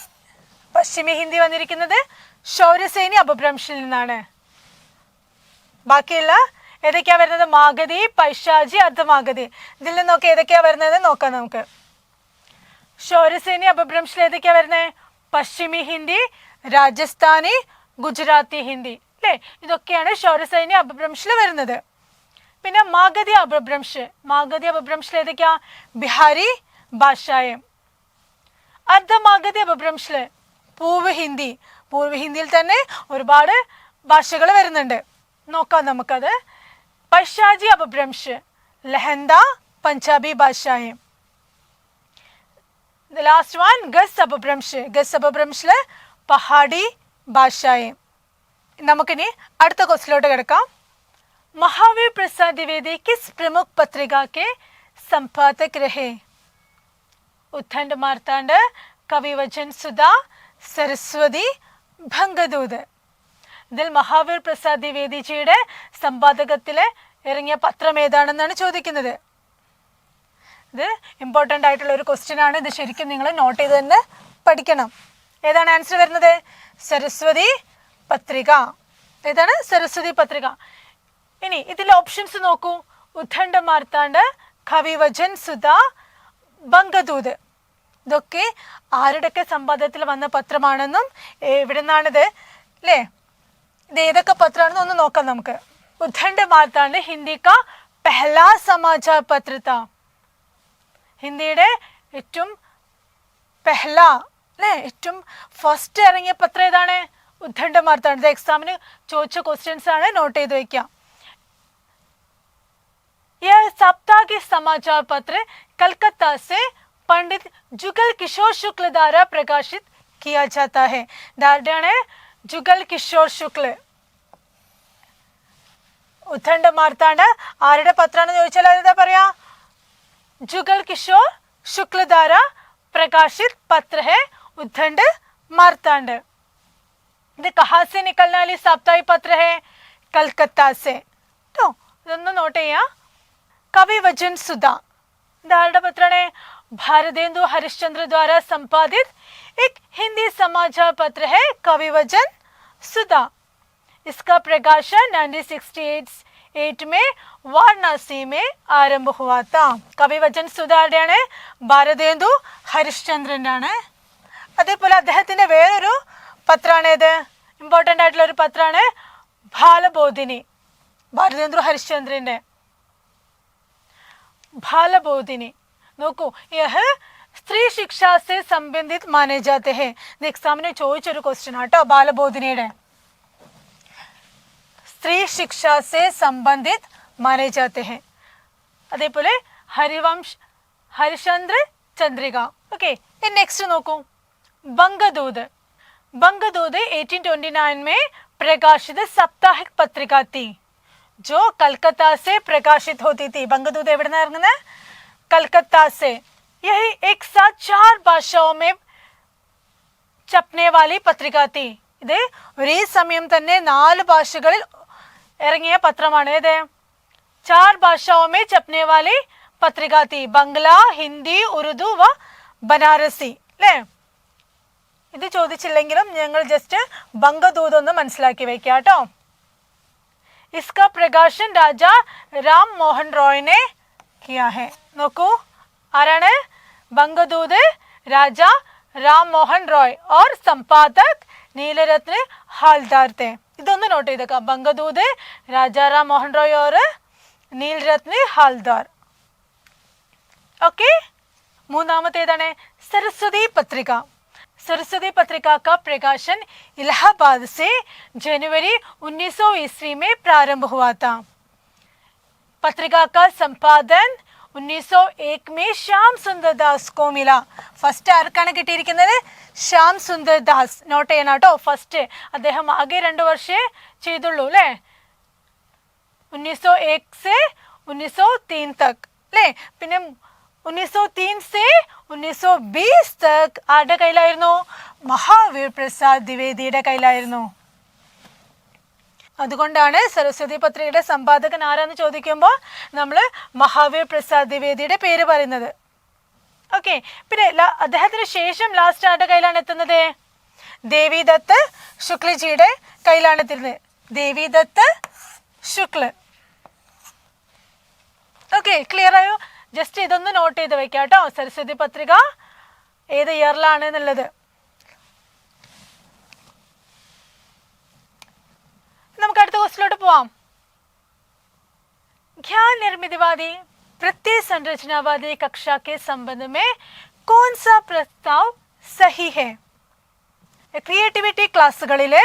പശ്ചിമി ഹിന്ദി വന്നിരിക്കുന്നത് ശൗരസേനി അപഭ്രംശത്തിൽ നിന്നാണ്. ബാക്കിയുള്ള ഏതൊക്കെയാ വരുന്നത്? മാഗധി, പൈശാചി, അർദ്ധമാഗധി. ഇതിൽ നിന്നൊക്കെ ഏതൊക്കെയാ വരുന്നത് നോക്കാം നമുക്ക്. ശൗരസേനി അപഭ്രംശത്തിൽ ഏതൊക്കെയാ വരുന്നത്? പശ്ചിമി ഹിന്ദി, രാജസ്ഥാനി, ഗുജറാത്തി ഹിന്ദി അല്ലേ? ഇതൊക്കെയാണ് ശൗരസേനി അപഭ്രംശത്തിൽ വരുന്നത്. പിന്നെ മാഗധി അപഭ്രംശ് ഏതൊക്കെയാ? ബിഹാരി ഭാഷായം. അർദ്ധമാഗധി അപഭ്രംശില് പൂർവ്വ ഹിന്ദി, പൂർവ്വ ഹിന്ദിയിൽ തന്നെ ഒരുപാട് ഭാഷകൾ വരുന്നുണ്ട്, നോക്കാം നമുക്കത്. പൈശാചി അപഭ്രംശ് ലഹന്ത പഞ്ചാബി ഭാഷായ്. Last one guess Apabhramsh, guess അപഭ്രംശില് പഹാഡി ഭാഷായ്. നമുക്കിനി അടുത്ത ക്വസ്റ്റിലോട്ട് കിടക്കാം. महावीर प्रसाद द्विवेदी किस प्रमुख पत्रिका के संपादक रहे? उद्दंड मार्तांड, कवि वचन सुधा, सरस्वती, ഭംഗദൂത്. ഇതിൽ മഹാവീർ പ്രസാദ് ദ്വിവേദിജിയുടെ സമ്പാദകത്തിലെ ഇറങ്ങിയ പത്രം ഏതാണെന്നാണ് ചോദിക്കുന്നത്. ഇത് ഇമ്പോർട്ടൻ്റ് ആയിട്ടുള്ള ഒരു ക്വസ്റ്റ്യൻ ആണ്. ഇത് ശരിക്കും നിങ്ങൾ നോട്ട് ചെയ്ത് തന്നെ പഠിക്കണം. ഏതാണ് ആൻസർ വരുന്നത്? സരസ്വതി പത്രിക. ഏതാണ്? സരസ്വതി പത്രിക. ഇനി ഇതിലെ ഓപ്ഷൻസ് നോക്കൂ. ഉദ്ദണ്ഡ മാർത്താണ്ഡ്, കവിവചൻ സുധ, ഭംഗദൂത്. ഇതൊക്കെ ആരുടെയൊക്കെ സമ്പാദത്തിൽ വന്ന പത്രമാണെന്നും എവിടെ നിന്നാണിത് അല്ലേ, ഇത് ഏതൊക്കെ പത്രമാണെന്ന് ഒന്ന് നോക്കാം നമുക്ക്. ഉദ്ദണ്ഡ മാർത്താണ്ഡ് ഹിന്ദി കാ പെഹ്ലാ സമാചാർ പത്ര താ. ഹിന്ദിയുടെ ഏറ്റവും പെഹ്ല അല്ലേ, ഏറ്റവും ഫസ്റ്റ് ഇറങ്ങിയ പത്രം ഏതാണ്? ഉദ്ദണ്ഡ മാർത്താണ്ഡ്. ഇത് എക്സാമിന് ചോദിച്ച ക്വസ്റ്റ്യൻസ് ആണ്, നോട്ട് ചെയ്ത് വെക്കാം. यह साप्ताहिक समाचार पत्र कलकत्ता से पंडित जुगल किशोर शुक्ल द्वारा प्रकाशित किया जाता है. दार्डाने जुगल किशोर शुक्ल. ഉദ്ദണ്ഡ മാർത്താണ്ഡ് ആരുടെ പത്രമാണെന്ന് ചോദിച്ചാൽ എന്താ പറയാ? जुगल किशोर शुक्ल द्वारा प्रकाशित पत्र है उद्दंड मार्तांड. ഇത് कहाँ से निकलने वाली साप्ताहिक पत्र है? कलकत्ता से. तो ഇതൊന്ന് നോട്ട് ചെയ്യാം. कवि वचन सुधा दारडा पत्र भारतेंदु हरिश्चंद्र द्वारा संपादित एक हिंदी समाचार पत्र है कवि वचन सुधा. इसका प्रकाशन 1968 में वाराणसी में आरंभ हुआ था. कवि वचन സുധായുടെയാണ്, ഭാരതേന്ദു ഹരിശ്ചന്ദ്രനാണ്. അതേപോലെ അദ്ദേഹത്തിന്റെ വേറൊരു പത്രമാണ് ഏത്? ഇമ്പോർട്ടൻ്റ് ആയിട്ടുള്ള ഒരു പത്രമാണ് ബാലബോധിനി. ഭാരതേന്ദു ഹരിശ്ചന്ദ്രന്റെ ബാലബോധിനി. നോക്കൂ, യഹ സ്ത്രീ ശിക്ഷ സെ സംബന്ധിത് മാനെ ജാത്തെ ഹെ. ഇത് എക്സാമിന് ചോദിച്ചൊരു ക്വസ്റ്റ്യൻ ആട്ടോ. ബാലബോധിനിയുടെ സ്ത്രീ ശിക്ഷ സെ സംബന്ധിത് മാനെ ജാത്തെ ഹെ. അതേപോലെ ഹരിവംശ് ഹരിശ്ചന്ദ്ര ചന്ദ്രിക. ഓക്കെ, നെക്സ്റ്റ് നോക്കൂ. ബംഗദൂത്. बंगदूत 1829 में प्रकाशित साप्ताहिक पत्रिका थी जो कलकत्ता से प्रकाशित होती थी. बंगदूत एवं कलकत्ता से. यही एक साथ 4 ഭാഷാओं में छपने वाली पत्रिका थी. ഇത് ഒരേ സമയം തന്നെ 4 ഭാഷകളിൽ ഇറങ്ങിയ പത്രമാണ്. ഇത് 4 ഭാഷാओं में छपने वाली पत्रिका थी. ബംഗ്ല, ഹിന്ദി, ഉറുദു വ ബനാറസി. അല്ലേ? ഇത് ചോദിച്ചില്ലെങ്കിലും ഞങ്ങൾ ജസ്റ്റ് ബംഗദൂത് ഒന്ന് മനസ്സിലാക്കി വെക്കാം കേട്ടോ. इसका प्रकाशन राजा राम मोहन रॉय ने किया है. നോക്കൂ, ആരാണ്? ബംഗദൂത് രാജ രാം മോഹൻ റോയ് और संपादक नीलरत्न हालदार थे. ഇതൊന്ന് നോട്ട് ചെയ്തേക്കാം. ബംഗദൂത് രാജാ രാം മോഹൻ റോയ് और नीलरत्न हालदार. ഓക്കെ, മൂന്നാമത്തേതാണ് सरस्वती पत्रिका. सरस्वती पत्रिका का प्रकाशन इलाहाबाद से जनवरी 1900 ईस्वी में प्रारंभ हुआ था. पत्रिका का संपादन 1901 में श्याम सुंदर दास को मिला. ഫസ്റ്റ് ആർക്കാണ് കിട്ടിയിരിക്കുന്നത്? ശ്യാം സുന്ദർ ദാസ്. നോട്ട് ചെയ്യണം കേട്ടോ. ഫസ്റ്റ് അദ്ദേഹം ആകെ 2 വർഷേ ചെയ്തുള്ളൂ അല്ലേ? 1901 से 1903 तक അല്ലേ? പിന്നെ 1903 से 1920 तक ആരുടെ കയ്യിലായിരുന്നു? മഹാവീർ പ്രസാദ് ദ്വിവേദിയുടെ കയ്യിലായിരുന്നു. അതുകൊണ്ടാണ് സരസ്വതി പത്രികയുടെ സമ്പാദകൻ ആരാന്ന് ചോദിക്കുമ്പോൾ നമ്മൾ മഹാവീർ പ്രസാദ് ദ്വിവേദിയുടെ പേര് പറയുന്നത്. ഓക്കെ, പിന്നെ അദ്ദേഹത്തിന് ശേഷം ലാസ്റ്റ് ആരുടെ കയ്യിലാണ് എത്തുന്നത്? ദേവിദത്ത് ശുക്ലജിയുടെ കയ്യിലാണ് എത്തുന്നത്. ദേവിദത്ത് ശുക്ല. ഓക്കെ, ക്ലിയർ ആയോ? ജസ്റ്റ് ഇതൊന്ന് നോട്ട് ചെയ്ത് വെക്കാം കേട്ടോ. സരസ്വതി പത്രിക ഏത് ഇയറിലാണ് എന്നുള്ളത്. നമുക്ക് അടുത്ത ക്വസ്റ്റിലോട്ട് പോവാം. ज्ञान निर्मितवादी प्रत्यय संरचनावादी कक्षा के संबंध में कौन सा प्रस्ताव സഹി ഹെ. ക്രിയേറ്റിവിറ്റി ക്ലാസ്സുകളിലെ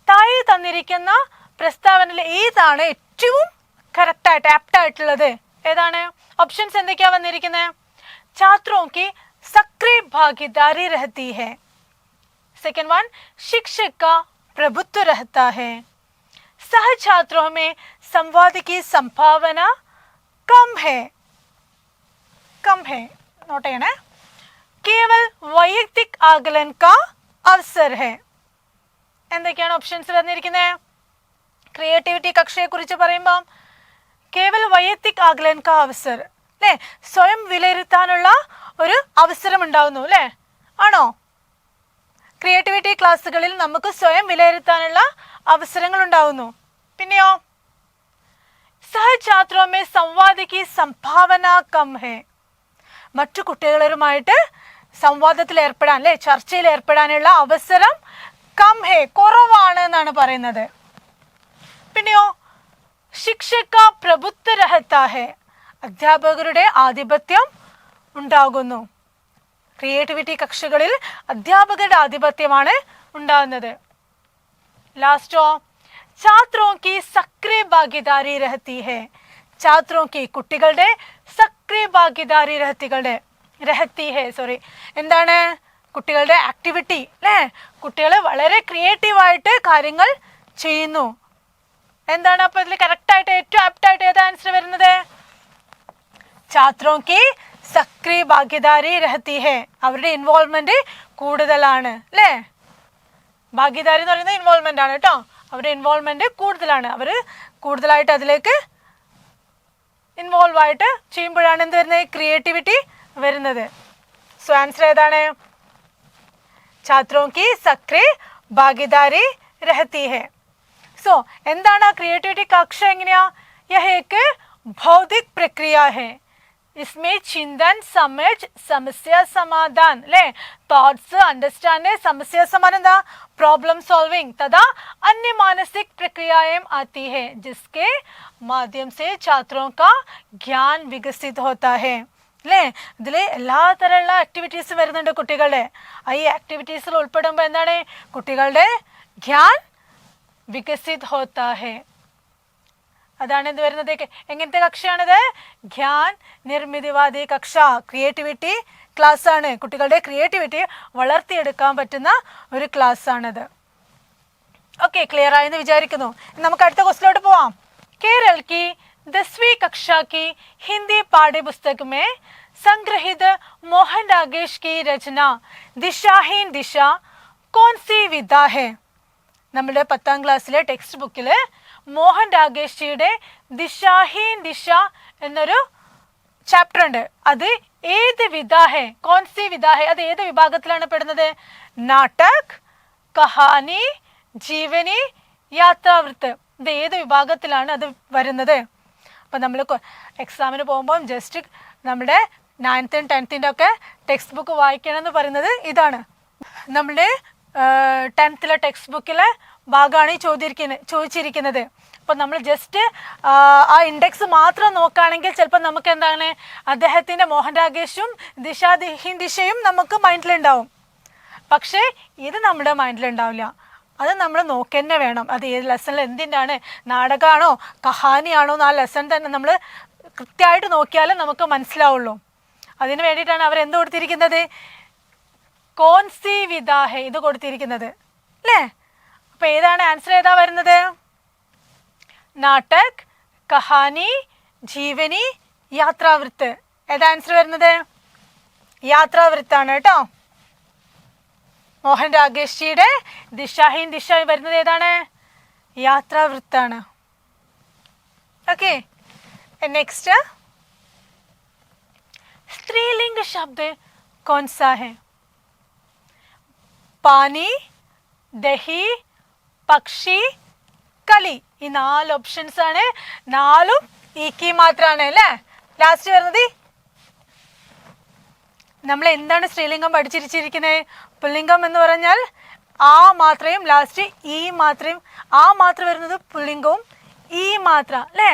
താഴെ തന്നിരിക്കുന്ന പ്രസ്താവനയിൽ ഏതാണ് ഏറ്റവും കറക്റ്റായിട്ട് ആപ്റ്റായിട്ടുള്ളത്? ഏതാണ്? ഓപ്ഷൻസ് എന്തൊക്കെയാ വന്നിരിക്കുന്നത്? छात्रों की सक्रिय भागीदारी रहती है. सेकेंड वन, शिक्षक का प्रभुत्व रहता है. सह छात्रों में संवाद की संभावना कम है. नोट है. केवल वैयक्तिक आकलन का अवसर है. എന്തൊക്കെയാണ് ഓപ്ഷൻസ് വന്നിരിക്കുന്നത്? ക്രിയേറ്റിവിറ്റി കക്ഷയെ കുറിച്ച് പറയുമ്പോൾ കേവൽ വൈയക്തിക് ആഗ്ലൻ കാ അവസർ, അല്ലേ? സ്വയം വിലയിരുത്താനുള്ള ഒരു അവസരം ഉണ്ടാവുന്നു, അല്ലേ? ആണോ? ക്രിയേറ്റിവിറ്റി ക്ലാസ്സുകളിൽ നമുക്ക് സ്വയം വിലയിരുത്താനുള്ള അവസരങ്ങൾ ഉണ്ടാവുന്നു. പിന്നെയോ സഹഛാത്രോ മേ സംവാദ് കി സംഭാവന കം ഹെ. മറ്റു കുട്ടികളുമായിട്ട് സംവാദത്തിൽ ഏർപ്പെടാൻ, അല്ലെ, ചർച്ചയിൽ ഏർപ്പെടാനുള്ള അവസരം കം ഹെ, കുറവാണ് എന്നാണ് പറയുന്നത്. പിന്നെയോ ശിക്ഷക പ്രഭുത്വ രഹത്താ ഹെ, അധ്യാപകരുടെ ആധിപത്യം ഉണ്ടാകുന്നു. ക്രിയേറ്റിവിറ്റി കക്ഷകളിൽ അധ്യാപകരുടെ ആധിപത്യമാണ് ഉണ്ടാകുന്നത്. ലാസ്റ്റോ छात्रों की सक्रिय भागीदारी रहती है. छात्रों की കുട്ടികളുടെ സക്രിയ ഭാഗീദാരി रहती है. എന്താണ്? കുട്ടികളുടെ ആക്ടിവിറ്റി, അല്ലേ? കുട്ടികൾ വളരെ ക്രിയേറ്റീവായിട്ട് കാര്യങ്ങൾ ചെയ്യുന്നു. എന്താണ് അപ്പോൾ ഇതിൽ കറക്റ്റായിട്ട് ഏറ്റവും ആപ്റ്റായിട്ട് ഏത് ആൻസർ വരുന്നത്? छात्रों की सक्रिय भागीदारी रहती है. അവരുടെ ഇൻവോൾവ്മെന്റ് കൂടുതലാണ്, അല്ലേ? ഭാഗീദാരി എന്ന് പറയുന്നത് ഇൻവോൾവ്മെന്റ് ആണ് കേട്ടോ. അവരുടെ ഇൻവോൾവ്മെന്റ് കൂടുതലാണ്. അവർ കൂടുതലായിട്ട് അതിലേക്ക് ഇൻവോൾവ് ആയിട്ട് ചെയ്യുമ്പോഴാണ് എന്ത് വരുന്നത്? ക്രിയേറ്റിവിറ്റി വരുന്നത്. സോ ആൻസർ ഏതാണ്? छात्रों की सक्रिय भागीदारी रहती है. सो എന്താണ് ക്രിയേറ്റിവിറ്റി കക്ഷ? എങ്ങനെയാ? यह एक भौतिक प्रक्रिया है. इसमें चिंतन, समझ, समस्या समाधान, ले थॉट्स, अंडरस्टैंडिंग, समस्या समाधान, प्रॉब्लम सॉल्विंग तथा अन्य मानसिक प्रक्रियाएं आती है, जिसके माध्यम से छात्रों का ज्ञान विकसित होता है. അല്ലേ? ഇതിൽ എല്ലാ തരമുള്ള ആക്ടിവിറ്റീസ് വരുന്നുണ്ട് കുട്ടികളുടെ. ഈ ആക്ടിവിറ്റീസിൽ ഉൾപ്പെടുമ്പോൾ എന്താണ്? കുട്ടികളുടെ ജ്ഞാൻ വികസിത് ഹോത്താ ഹെ. അതാണ് എന്ത് വരുന്നത്? എങ്ങനത്തെ കക്ഷയാണിത്? ജ്ഞാൻ നിർമ്മിതിവാദി കക്ഷ, ക്രിയേറ്റിവിറ്റി ക്ലാസ് ആണ്. കുട്ടികളുടെ ക്രിയേറ്റിവിറ്റി വളർത്തിയെടുക്കാൻ പറ്റുന്ന ഒരു ക്ലാസ് ആണിത്. ഓക്കെ, ക്ലിയർ ആയെന്ന് വിചാരിക്കുന്നു. നമുക്ക് അടുത്ത ക്വസ്റ്റിലോട്ട് പോവാം. केरल की 10वीं कक्षा की हिंदी पाठ्य पुस्तक में संग्रहित मोहन रागेश की रचना दिशाहीन दिशा कौन सी विधा है? നമ്മുടെ 10ാം ക്ലാസ്സിലെ ടെക്സ്റ്റ് ബുക്കിൽ മോഹൻ രാഗേഷ് ജിയുടെ ദിശാഹീൻ ദിശ എന്നൊരു ചാപ്റ്റർ ഉണ്ട്. അത് ഏത് വിധാ ഹെ? കോൺ സി വിധാ ഹെ? അത് ഏത് വിഭാഗത്തിലാണ് പെടുന്നത്? നാടക്, കഹാനി, ജീവനി, യാത്രാവൃത്ത്. ഇത് ഏത് വിഭാഗത്തിലാണ് അത് വരുന്നത്? അപ്പം നമ്മൾ എക്സാമിന് പോകുമ്പോൾ ജസ്റ്റ് നമ്മുടെ 9th and 10th ഒക്കെ ടെക്സ്റ്റ് ബുക്ക് വായിക്കണം എന്ന് പറയുന്നത് ഇതാണ്. നമ്മുടെ 10th ടെക്സ്റ്റ് ബുക്കിലെ ഭാഗമാണ് ഈ ചോദിച്ചിരിക്കുന്നത്. അപ്പോൾ നമ്മൾ ജസ്റ്റ് ആ ഇൻഡെക്സ് മാത്രം നോക്കുകയാണെങ്കിൽ ചിലപ്പോൾ നമുക്ക് എന്താണ് അദ്ദേഹത്തിൻ്റെ മോഹൻ രാഗേഷും ദിശയും നമുക്ക് മൈൻഡിലുണ്ടാവും. പക്ഷേ ഇത് നമ്മുടെ മൈൻഡിലുണ്ടാവില്ല. അത് നമ്മൾ നോക്കന്നെ വേണം. അത് ഏത് ലെസണിൽ എന്തിനാണ്, നാടകമാണോ കഹാനിയാണോ എന്ന് ആ ലെസൺ തന്നെ നമ്മൾ കൃത്യമായിട്ട് നോക്കിയാലേ നമുക്ക് മനസ്സിലാവുള്ളൂ. അതിന് വേണ്ടിയിട്ടാണ് അവർ എന്ത് കൊടുത്തിരിക്കുന്നത്? കോൺസി വിധാഹെ ഇത് കൊടുത്തിരിക്കുന്നത്, അല്ലേ? അപ്പോൾ ഏതാണ് ആൻസർ? ഏതാ വരുന്നത്? നാടക്, കഹാനി, ജീവനി, യാത്രാവൃത്ത്. ഏതാ ആൻസർ വരുന്നത്? യാത്രാവൃത്താണ് കേട്ടോ. മോഹൻ രാഗേഷ് ജിയുടെ ദിശാഹീൻ ദിശ വരുന്നത് ഏതാണ്? യാത്രാവൃത്താണ്. ഓക്കെ, നെക്സ്റ്റ് स्त्रीलिंग शब्द कौन सा है? पानी, दही, പക്ഷി, കളി. ഈ 4 ഓപ്ഷൻസ് ആണ്. 4ഉം ഈക്കി മാത്രമാണ്, അല്ലേ? ലാസ്റ്റ് വരുന്നത് നമ്മൾ എന്താണ് സ്ത്രീലിംഗം പഠിച്ചിരിക്കുന്നത്? പുല്ലിംഗം എന്ന് പറഞ്ഞാൽ ആ മാത്രയും ലാസ്റ്റ് ഈ മാത്രയും. ആ മാത്രം വരുന്നത് പുല്ലിംഗവും ഈ മാത്ര, അല്ലേ?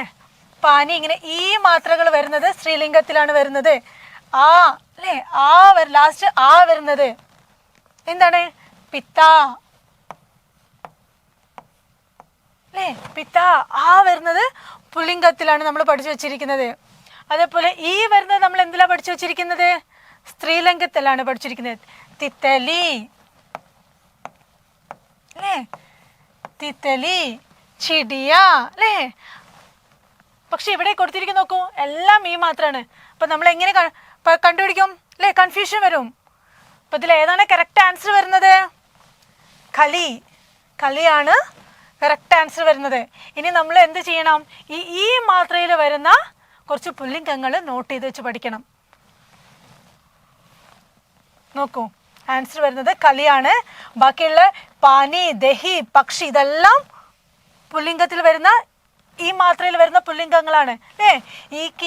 പാനി ഇങ്ങനെ ഈ മാത്രകൾ വരുന്നത് സ്ത്രീലിംഗത്തിലാണ് വരുന്നത്. ആ, അല്ലേ? ലാസ്റ്റ് ആ വരുന്നത് എന്താണ്? പിത്ത അല്ലേ? പിത്ത. ആ വരുന്നത് പുല്ലിംഗത്തിലാണ് നമ്മൾ പഠിച്ചു വെച്ചിരിക്കുന്നത്. അതേപോലെ ഈ വരുന്നത് നമ്മൾ എന്തിലാണ് പഠിച്ചു വെച്ചിരിക്കുന്നത്? സ്ത്രീലിംഗത്തിലാണ് പഠിച്ചിരിക്കുന്നത്. തിത്തലി അല്ലേ? തിത്തലി, ചിടിയ അല്ലേ? പക്ഷെ ഇവിടെ കൊടുത്തിരിക്കുന്ന നോക്കൂ, എല്ലാം ഈ മാത്രമാണ്. അപ്പൊ നമ്മൾ എങ്ങനെ കണ്ടുപിടിക്കും അല്ലേ? കൺഫ്യൂഷൻ വരും. അപ്പൊ ഇതിൽ ഏതാണ് കറക്റ്റ് ആൻസർ വരുന്നത്? കളി. കളിയാണ് കറക്റ്റ് ആൻസർ വരുന്നത്. ഇനി നമ്മൾ എന്ത് ചെയ്യണം? ഈ മാത്രയിൽ വരുന്ന കുറച്ച് പുല്ലിംഗങ്ങൾ നോട്ട് ചെയ്ത് വെച്ച് പഠിക്കണം. നോക്കൂ, ആൻസർ വരുന്നത് കളിയാണ്. ബാക്കിയുള്ള പാനി, ദഹി, പക്ഷി ഇതെല്ലാം പുല്ലിംഗത്തിൽ വരുന്ന ഈ മാത്രയിൽ വരുന്ന പുല്ലിംഗങ്ങളാണ് അല്ലേ?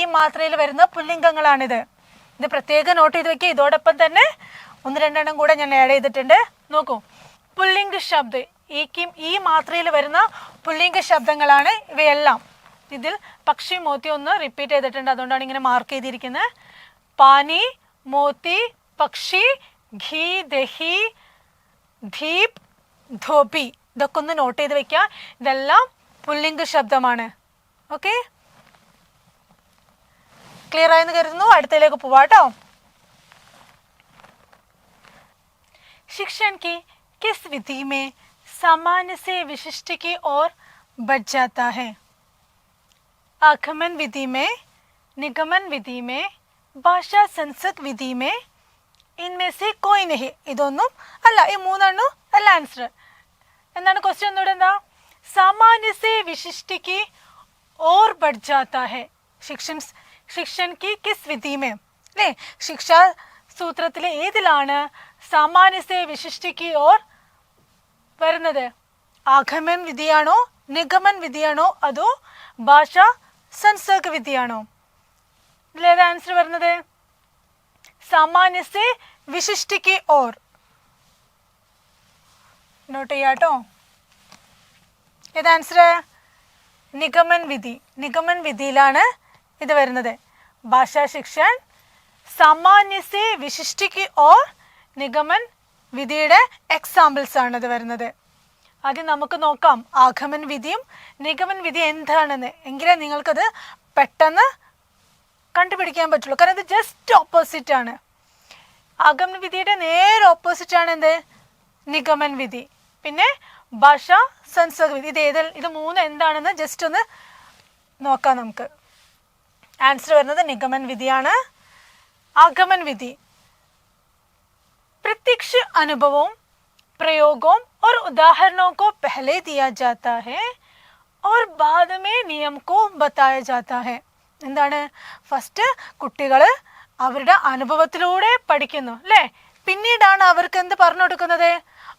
ഈ മാത്രയിൽ വരുന്ന പുല്ലിംഗങ്ങളാണിത്. ഇത് പ്രത്യേകം നോട്ട് ചെയ്ത് വെക്കുക. ഇതോടൊപ്പം തന്നെ 1-2 കൂടെ ഞാൻ ആഡ് ചെയ്തിട്ടുണ്ട്. നോക്കൂ, പുല്ലിംഗ ശബ്ദം ഈ മാത്രയിൽ വരുന്ന പുല്ലിംഗ ശബ്ദങ്ങളാണ് ഇവയെല്ലാം. ഇതിൽ പക്ഷി, മോത്തി ഒന്ന് റിപ്പീറ്റ് ചെയ്തിട്ടുണ്ട്, അതുകൊണ്ടാണ് ഇങ്ങനെ മാർക്ക് ചെയ്തിരിക്കുന്നത്. പാനി, മോത്തി, പക്ഷി, ഘീ, ദഹി, ദീപ്, ധോബി ഇതൊക്കെ ഒന്ന് നോട്ട് ചെയ്ത് വെക്കുക. ഇതെല്ലാം പുല്ലിംഗ ശബ്ദമാണ്. ഓക്കെ, ക്ലിയർ ആയെന്ന് കരുതുന്നു. അടുത്തതിലേക്ക് പോവാട്ടോ. शिक्षण की किस विधि में सामान्य से विशिष्ट की ओर बढ़ जाता है? आगमन विधि में, निगमन विधि में, भाषा संसर्ग विधि में, इनमें से कोई नहीं. ഇതൊന്നും അല്ല, ഈ മൂന്നെണ്ണം അല്ല ആൻസർ. എന്താണ് ക്വസ്റ്റ്യൻ? ഒന്നുകൂടെ എന്താ? सामान्य से विशिष्ट की ओर बढ़ जाता है. शिक्षण की किस विधि में അല്ലേ? ശിക്ഷാ സൂത്രത്തിലെ ഏതിലാണ് സാമാന്യ സേ വിശിഷ്ടിക്ക് ഓർ വരുന്നത്? ആഗമൻ വിധിയാണോ, നിഗമൻ വിധിയാണോ, അതോ ഭാഷാ സംസർഗ വിധിയാണോ? ഇതിലേത് ആൻസർ വരുന്നത്? സാമാന്യ സേ വിശിഷ്ടിക്ക് ഓർ. നോട്ട് ചെയ്യാട്ടോ. ഏത് ആൻസർ? നിഗമൻ വിധി. നിഗമൻ വിധിയിലാണ് ഇത് വരുന്നത്. ഭാഷാ ശിക്ഷൺ സാമാന്യ സേ വിശിഷ്ടിക്ക് ഓർ നിഗമൻ വിധിയുടെ എക്സാമ്പിൾസ് ആണ് ഇത് വരുന്നത്. ആദ്യം നമുക്ക് നോക്കാം ആഗമൻ വിധിയും നിഗമൻ വിധി എന്താണെന്ന്. എങ്കിലേ നിങ്ങൾക്കത് പെട്ടെന്ന് കണ്ടുപിടിക്കാൻ പറ്റുള്ളൂ. കാരണം ഇത് ജസ്റ്റ് ഓപ്പോസിറ്റ് ആണ്. ആഗമൻ വിധിയുടെ നേരെ ഓപ്പോസിറ്റ് ആണ് എന്ത്? നിഗമൻ വിധി. പിന്നെ ഭാഷാ സംസർഗ വിധി. ഇത് മൂന്ന് എന്താണെന്ന് ജസ്റ്റ് ഒന്ന് നോക്കാം നമുക്ക്. ആൻസർ വരുന്നത് നിഗമൻ വിധിയാണ്. आगमन विधि प्रत्यक्ष अनुभवों, प्रयोगों और उदाहरणों को पहले दिया जाता है और बाद में नियम को बताया जाता है. എന്താണ്? ഫസ്റ്റ് കുട്ടികൾ അവരുടെ അനുഭവത്തിലൂടെ പഠിക്കുന്നു അല്ലേ? പിന്നീടാണ് അവർക്ക് എന്ത് പറഞ്ഞു കൊടുക്കുന്നത്?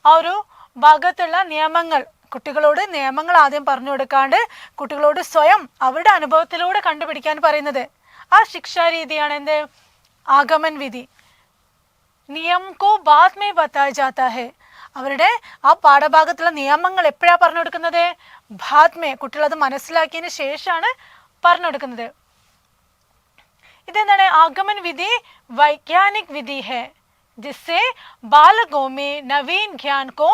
ആ ഒരു ഭാഗത്തുള്ള നിയമങ്ങൾ. കുട്ടികളോട് നിയമങ്ങൾ ആദ്യം പറഞ്ഞു കൊടുക്കാണ്ട് കുട്ടികളോട് സ്വയം അവരുടെ അനുഭവത്തിലൂടെ കണ്ടുപിടിക്കാൻ പറയുന്നത്. ആ ശിക്ഷാരീതിയാണ് എന്ത്? ആഗമൻ വിധി. നിയം കോ ബാദ് മേ ബതായ ജാതാ ഹെ. അവരുടെ ആ പാഠഭാഗത്തുള്ള നിയമങ്ങൾ എപ്പോഴാണ് പറഞ്ഞു കൊടുക്കുന്നത്? ബാദ് മേ. കുട്ടികൾ അത് മനസ്സിലാക്കിയതിന് ശേഷമാണ് പറഞ്ഞു കൊടുക്കുന്നത്. ഇതെന്താണ്? ആഗമൻ വിധി വൈജ്ഞാനിക് വിധി ഹെ जिससे बालकों में नवीन ज्ञान को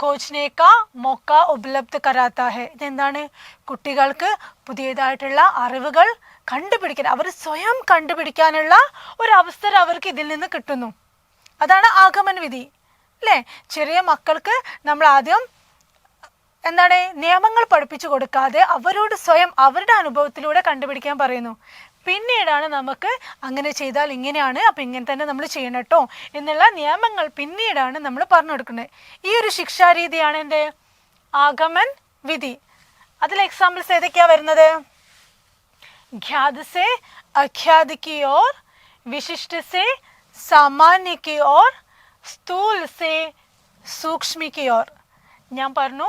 खोजने का मौका उपलब्ध कराता है. ഇതെന്താണ്? കുട്ടികൾക്ക് പുതിയതായിട്ടുള്ള അറിവുകൾ കണ്ടുപിടിക്കാൻ, അവർ സ്വയം കണ്ടുപിടിക്കാനുള്ള ഒരു അവസരം അവർക്ക് ഇതിൽ നിന്ന് കിട്ടുന്നു. അതാണ് ആഗമൻ വിധി അല്ലേ? ചെറിയ മക്കൾക്ക് നമ്മൾ ആദ്യം എന്താണ്? നിയമങ്ങൾ പഠിപ്പിച്ചു കൊടുക്കാതെ അവരോട് സ്വയം അവരുടെ അനുഭവത്തിലൂടെ കണ്ടുപിടിക്കാൻ പറയുന്നു. പിന്നീടാണ് നമുക്ക് അങ്ങനെ ചെയ്താൽ ഇങ്ങനെയാണ്, അപ്പം ഇങ്ങനെ തന്നെ നമ്മൾ ചെയ്യണം കേട്ടോ എന്നുള്ള നിയമങ്ങൾ പിന്നീടാണ് നമ്മൾ പറഞ്ഞു കൊടുക്കുന്നത്. ഈ ഒരു ശിക്ഷാരീതിയാണ് എൻ്റെ ആഗമൻ വിധി. അതിൽ എക്സാമ്പിൾസ് ഏതൊക്കെയാണ് വരുന്നത്? ഖ്യാത് സെ അഖ്യാത് की ओर, विशिष्ट से सामान्य की ओर, स्थूल से सूक्ष्म की ओर. ഞാൻ പറഞ്ഞു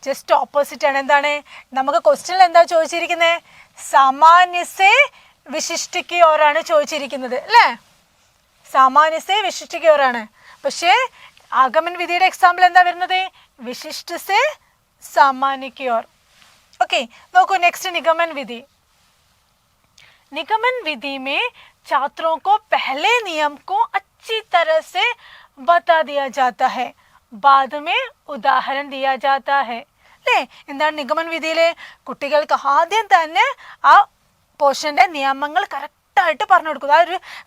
ജസ്റ്റ് ഓപ്പോസിറ്റ് ആണ്. എന്താണ്? നമുക്ക് ക്വസ്റ്റ്യനിൽ എന്താ ചോദിച്ചിരിക്കുന്നത്? സാമാന്യ സെ വിശിഷ്ട की ओर ആണ് ചോദിച്ചിരിക്കുന്നത് അല്ലേ? സാമാന്യ സെ വിശിഷ്ട की ओर ആണ്. പക്ഷേ ആഗമൻ വിധിയുടെ എക്സാമ്പിൾ എന്താ വരുന്നത്? വിശിഷ്ട സെ സാമാന്യ की ओर. ഓക്കെ, നോക്കൂ നെക്സ്റ്റ് നിഗമൻ വിധി. निगमन विधि में छात्रों को पहले नियम को अच्छी तरह से बता दिया जाता है, बाद में उदाहरण दिया जाता है. അല്ലേ? എന്താണ് നിഗമൻ വിധിയിലെ കുട്ടികൾക്ക് ആദ്യം തന്നെ ആ പോർഷന്റെ നിയമങ്ങൾ കറക്റ്റായിട്ട് പറഞ്ഞു കൊടുക്കുക. ആ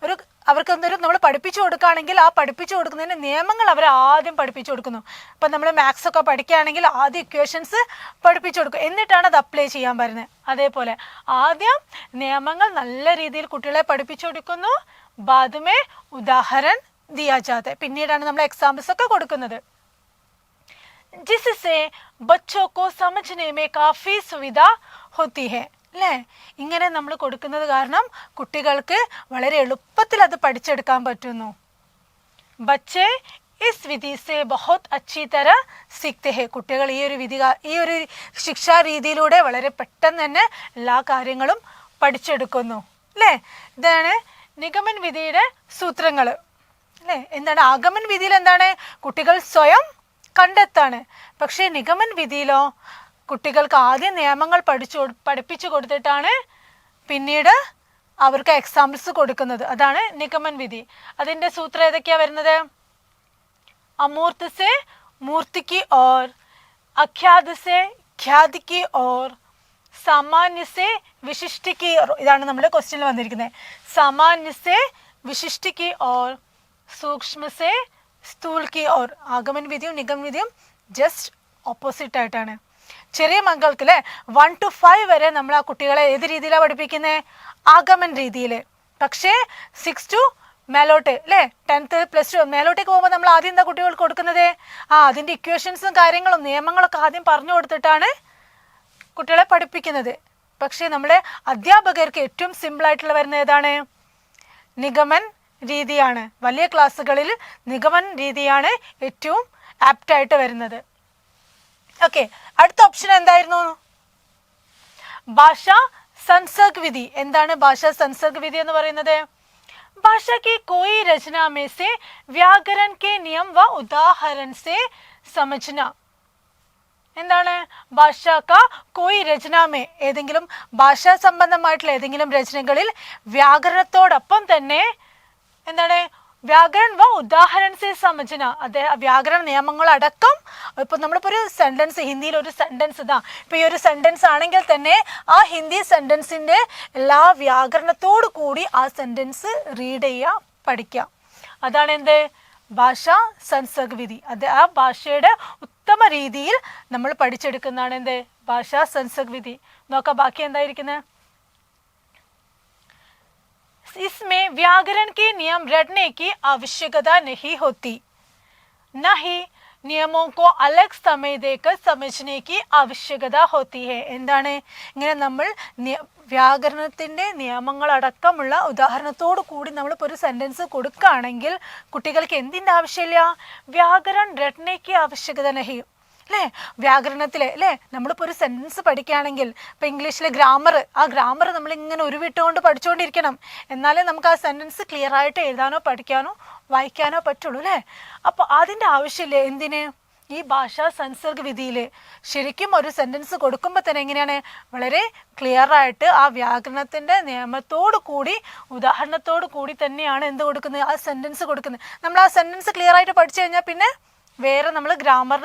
ഒരു അവർക്ക് എന്തൊരു നമ്മൾ പഠിപ്പിച്ചു കൊടുക്കുകയാണെങ്കിൽ ആ പഠിപ്പിച്ചു കൊടുക്കുന്നതിൻ്റെ നിയമങ്ങൾ അവർ ആദ്യം പഠിപ്പിച്ചു കൊടുക്കുന്നു. ഇപ്പം നമ്മൾ മാത്സ് ഒക്കെ പഠിക്കുകയാണെങ്കിൽ ആദ്യം ഇക്വേഷൻസ് പഠിപ്പിച്ചു കൊടുക്കും, എന്നിട്ടാണ് അത് അപ്ലൈ ചെയ്യാൻ വരുന്നത്. അതേപോലെ ആദ്യം നിയമങ്ങൾ നല്ല രീതിയിൽ കുട്ടികളെ പഠിപ്പിച്ചു കൊടുക്കുന്നു, ബാദമേ ഉദാഹരൺ ദിയാ ജാത, പിന്നീടാണ് നമ്മൾ എക്സാമ്പിൾസ് ഒക്കെ കൊടുക്കുന്നത്. जिससे बच्चों को समझने में काफ़ी सुविधा होती है. അല്ലേ? ഇങ്ങനെ നമ്മൾ കൊടുക്കുന്നത് കാരണം കുട്ടികൾക്ക് വളരെ എളുപ്പത്തിൽ അത് പഠിച്ചെടുക്കാൻ പറ്റുന്നു. ബच्चे इस विधि से बहुत अच्छी तरह सीखते हैं. കുട്ടികൾ ഈ ഒരു ശിക്ഷാ രീതിയിലൂടെ വളരെ പെട്ടെന്ന് തന്നെ എല്ലാ കാര്യങ്ങളും പഠിച്ചെടുക്കുന്നു. അല്ലേ? ഇതാണ് നിഗമൻ വിധിയുടെ സൂത്രങ്ങൾ. അല്ലേ? എന്താണ് ആഗമൻ വിധിയിൽ എന്താണ്? കുട്ടികൾ സ്വയം കണ്ടെത്താണ്. പക്ഷേ നിഗമൻ വിധിയിലോ കുട്ടികൾക്ക് ആദ്യം നിയമങ്ങൾ പഠിപ്പിച്ചു കൊടുത്തിട്ടാണ് പിന്നീട് അവർക്ക് എക്സാമ്പിൾസ് കൊടുക്കുന്നത്. അതാണ് നിഗമൻ വിധി. അതിൻ്റെ സൂത്രം ഏതൊക്കെയാണ് വരുന്നത്? അമൂർത്ത് സെ മൂർത്തിക്ക് ഓർ, അഖ്യാത് സെ ഖ്യാതിക്ക് ഓർ, സാമാന്യ സെ വിശിഷ്ടിക്ക് ഓർ. ഇതാണ് നമ്മുടെ ക്വസ്റ്റ്യനിൽ വന്നിരിക്കുന്നത്. സാമാന്യ സെ വിശിഷ്ടിക്ക് ഓർ, സൂക്ഷ്മ സെ സ്ഥൂൽ കി ഓർ. ആഗമൻ വിധിയും നിഗമൻ വിധിയും ജസ്റ്റ് ഓപ്പോസിറ്റ് ആയിട്ടാണ്. ചെറിയ മക്കൾക്ക് അല്ലേ 1 to 5 വരെ നമ്മൾ ആ കുട്ടികളെ ഏത് രീതിയിലാണ് പഠിപ്പിക്കുന്നത്? ആഗമൻ രീതിയിൽ. പക്ഷേ 6 to മേലോട്ട് അല്ലേ 10th +2 മേലോട്ടേക്ക് പോകുമ്പോൾ നമ്മൾ ആദ്യം എന്താ കുട്ടികൾക്ക് കൊടുക്കുന്നത്? അതിൻ്റെ ഇക്വേഷൻസും കാര്യങ്ങളും നിയമങ്ങളൊക്കെ ആദ്യം പറഞ്ഞു കൊടുത്തിട്ടാണ് കുട്ടികളെ പഠിപ്പിക്കുന്നത്. പക്ഷേ നമ്മുടെ അധ്യാപകർക്ക് ഏറ്റവും സിമ്പിളായിട്ടുള്ള വരുന്നത് ഏതാണ്? നിഗമൻ രീതിയാണ്. വലിയ ക്ലാസ്സുകളിൽ നിഗമൻ രീതിയാണ് ഏറ്റവും ആപ്റ്റായിട്ട് വരുന്നത്. ഓക്കെ, അടുത്ത ഓപ്ഷൻ എന്തായിരുന്നു? ഭാഷാ संसर्ग विधि. എന്താണ് ഭാഷാ संसर्ग विधि എന്ന് പറയുന്നത്? भाषा की कोई रचना में से व्याकरण के नियम व उदाहरण से समझना. എന്താണ്? ഭാഷ കാ കോയി രചനാമേ, ഏതെങ്കിലും ഭാഷാ സംബന്ധമായിട്ടുള്ള ഏതെങ്കിലും രചനകളിൽ വ്യാകരണത്തോടൊപ്പം തന്നെ എന്താണ് വ്യാകരൺ വ ഉദാഹരൺ സെ സമझന, അത് വ്യാകരണ നിയമങ്ങളടക്കം. ഇപ്പം നമ്മളിപ്പോൾ ഒരു സെൻറ്റൻസ് ഹിന്ദിയിൽ ഒരു സെൻറ്റൻസ് ഇതാ, ഇപ്പോൾ ഈ ഒരു സെൻറ്റൻസ് ആണെങ്കിൽ തന്നെ ആ ഹിന്ദി സെൻറ്റൻസിൻ്റെ എല്ലാ വ്യാകരണത്തോടു കൂടി ആ സെൻറ്റൻസ് റീഡ് ചെയ്യുക, പഠിക്കുക. അതാണ് എന്ത്? ഭാഷാ संसर्ग വിധി. അത് ആ ഭാഷയുടെ ഉത്തമ രീതിയിൽ നമ്മൾ പഠിച്ചെടുക്കുന്നതാണ് എന്ത്? ഭാഷാ संसर्ग വിധി. നോക്കാം ബാക്കി എന്തായിരിക്കുന്നത്? इसमें व्याकरण के नियम रटने की आवश्यकता नहीं होती, न ही നിയമോ കോ അലഗ് സമയ ദേക്കർ സമझने की आवश्यकता होती है. എന്താണ്? ഇങ്ങനെ നമ്മൾ വ്യാകരണത്തിൻ്റെ നിയമങ്ങളടക്കമുള്ള ഉദാഹരണത്തോടു കൂടി നമ്മളിപ്പോൾ ഒരു സെൻറ്റൻസ് കൊടുക്കുകയാണെങ്കിൽ കുട്ടികൾക്ക് എന്തിൻ്റെ ആവശ്യമില്ല? വ്യാകരൺ രട്ടനയ്ക്ക് ആവശ്യകത നഹി. അല്ലേ? വ്യാകരണത്തിലെ അല്ലേ നമ്മളിപ്പോൾ ഒരു സെൻറ്റൻസ് പഠിക്കുകയാണെങ്കിൽ ഇപ്പോൾ ഇംഗ്ലീഷിലെ ഗ്രാമർ, ആ ഗ്രാമർ നമ്മളിങ്ങനെ ഉരുവിട്ടുകൊണ്ട് പഠിച്ചുകൊണ്ടിരിക്കണം, എന്നാലേ നമുക്ക് ആ സെൻറ്റൻസ് ക്ലിയർ ആയിട്ട് എഴുതാനോ പഠിക്കാനോ വായിക്കാനോ പറ്റുള്ളൂ. അല്ലേ? അപ്പോൾ അതിൻ്റെ ആവശ്യമില്ലേ എന്തിന്? ഈ ഭാഷാ संसर्ग വിധിയിൽ ശരിക്കും ഒരു സെൻറ്റൻസ് കൊടുക്കുമ്പോൾ തന്നെ എങ്ങനെയാണ് വളരെ ക്ലിയർ ആയിട്ട് ആ വ്യാകരണത്തിൻ്റെ നിയമത്തോടു കൂടി ഉദാഹരണത്തോടു കൂടി തന്നെയാണ് എന്ത് കൊടുക്കുന്നത്? ആ സെൻറ്റൻസ് കൊടുക്കുന്നത്. നമ്മൾ ആ സെൻറ്റൻസ് ക്ലിയർ ആയിട്ട് പഠിച്ചു കഴിഞ്ഞാൽ പിന്നെ വേറെ നമ്മൾ ഗ്രാമർ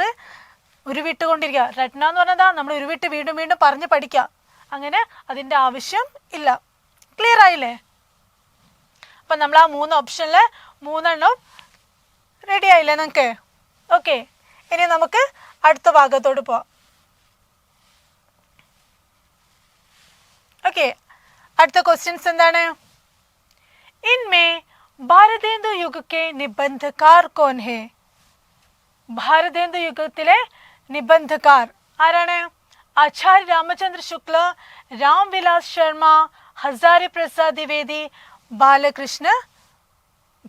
ഉരുവിട്ടുകൊണ്ടിരിക്കുക. രത്ന എന്ന് പറഞ്ഞതാ നമ്മൾ ഉരുവിട്ട് വീണ്ടും വീണ്ടും പറഞ്ഞ് പഠിക്കുക, അങ്ങനെ അതിൻ്റെ ആവശ്യം ഇല്ല. ക്ലിയർ ആയില്ലേ? അപ്പം നമ്മൾ ആ 3 ഓപ്ഷനിൽ 3 റെഡി ആയില്ലേ നിങ്ങൾക്ക്? ഓക്കെ, ഇനി നമുക്ക് അടുത്ത ഭാഗത്തോട്ട് പോവാം. ഓക്കെ, അടുത്ത ക്വസ്റ്റ്യൻസ് എന്താണ്? ഇൻമേ ഭാരതേന്ദു യുഗ് കെ നിബന്ധകാർ കോൻ ഹേ? ഭാരതേന്ദു യുഗത്തിലെ നിബന്ധകാർ ആരാണ്? ആചാര്യ രാമചന്ദ്ര ശുക്ല, രാംവിലാസ് ശർമ്മ, ഹസാരി പ്രസാദ് ദ്വിവേദി, ബാലകൃഷ്ണ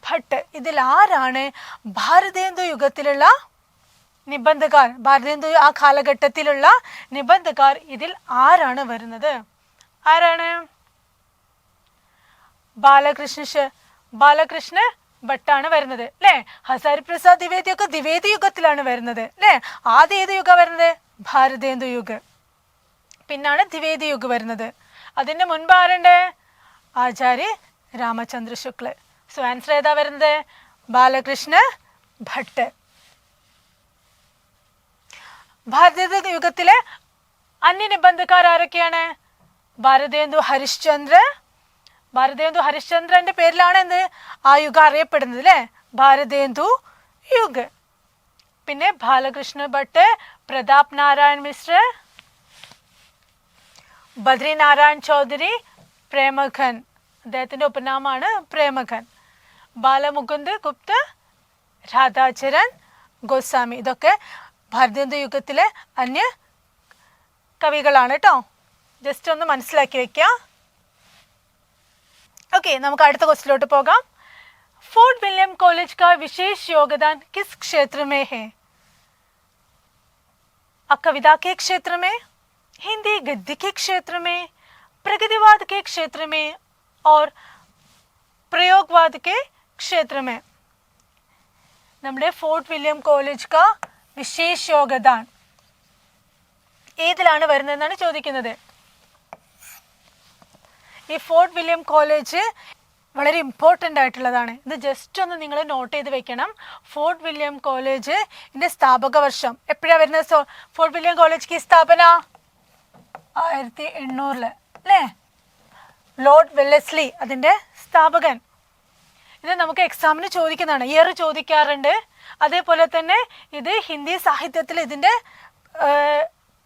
ഭട്ട്. ഇതിൽ ആരാണ് ഭാരതേന്ദു യുഗത്തിലുള്ള നിബന്ധകാർ? ഭാരതേന്ദു ആ കാലഘട്ടത്തിലുള്ള നിബന്ധകാർ ഇതിൽ ആരാണ് വരുന്നത്? ആരാണ്? ബാലകൃഷ്ണ ഭട്ടാണ് വരുന്നത് അല്ലേ? ഹസാരി പ്രസാദ് ദ്വിവേദിയൊക്കെ ദ്വിവേദി യുഗത്തിലാണ് വരുന്നത് അല്ലേ? ആദ്യം ഏത് യുഗ വരുന്നത്? ഭാരതേന്ദു യുഗ്, പിന്നാണ് ദ്വിവേദി യുഗ് വരുന്നത്. അതിൻ്റെ മുൻപ് ആരുണ്ട്? ആചാര്യ രാമചന്ദ്ര ശുക്ല. സോ ആൻസർ ഏതാ വരുന്നത്? ബാലകൃഷ്ണ ഭട്ട്. ഭാരതീയ യുഗത്തിലെ അന്യനിബന്ധക്കാർ ആരൊക്കെയാണ്? ഭാരതേന്ദു ഹരിശ്ചന്ദ്ര. ഭാരതേന്ദു ഹരിശ്ചന്ദ്രന്റെ പേരിലാണ് എന്ത് ആ യുഗം അറിയപ്പെടുന്നത് അല്ലേ, ഭാരതേന്ദു യുഗ്. പിന്നെ ബാലകൃഷ്ണ ഭട്ട്, പ്രതാപ് നാരായൺ മിശ്ര, ബദ്രിനാരായൺ ചൗധരി, പ്രേമഘൻ. അദ്ദേഹത്തിന്റെ ഉപനാമാണ് പ്രേമഘൻ. ബാലമുകുന്ദ് ഗുപ്ത, രാധാചരൺ ഗോസ്വാമി. ഇതൊക്കെ ഭാരതീയ യുഗത്തിലെ അന്യ കവികളാണ് കേട്ടോ. ജസ്റ്റ് ഒന്ന് മനസ്സിലാക്കി വെക്കാം. ओके, നമുക്ക് അടുത്ത ക്വസ്റ്റ്യനിലോട്ട് പോകാം. फोर्ट विलियम कॉलेज का विशेष योगदान किस क्षेत्र में है? कविता के क्षेत्र में, हिंदी गद्य के क्षेत्र में, प्रगतिवाद के क्षेत्र में और प्रयोगवाद के क्षेत्र में. നമ്മുടെ ഫോർട്ട് വില്യം കോളേജ് का विशेष योगदान ഏതിലാണ് വരുന്നതെന്നാണ് ചോദിക്കുന്നത്. ഈ ഫോർട്ട് വില്യം കോളേജ് വളരെ ഇമ്പോർട്ടൻ്റ് ആയിട്ടുള്ളതാണ്. ഇത് ജസ്റ്റ് ഒന്ന് നിങ്ങൾ നോട്ട് ചെയ്ത് വെക്കണം. ഫോർട്ട് വില്യം കോളേജ് ഇതിൻ്റെ സ്ഥാപക വർഷം എപ്പോഴാണ് വരുന്നത്? ഫോർട്ട് വില്യം കോളേജ് की സ്ഥാപന 1800 അല്ലേ? ലോർഡ് വെല്ലസ്ലി അതിൻ്റെ സ്ഥാപകൻ. ഇത് നമുക്ക് എക്സാമിന് ചോദിക്കുന്നതാണ്, ഇയർ ചോദിക്കാറുണ്ട്. അതേപോലെ തന്നെ ഇത് ഹിന്ദി സാഹിത്യത്തിൽ ഇതിൻ്റെ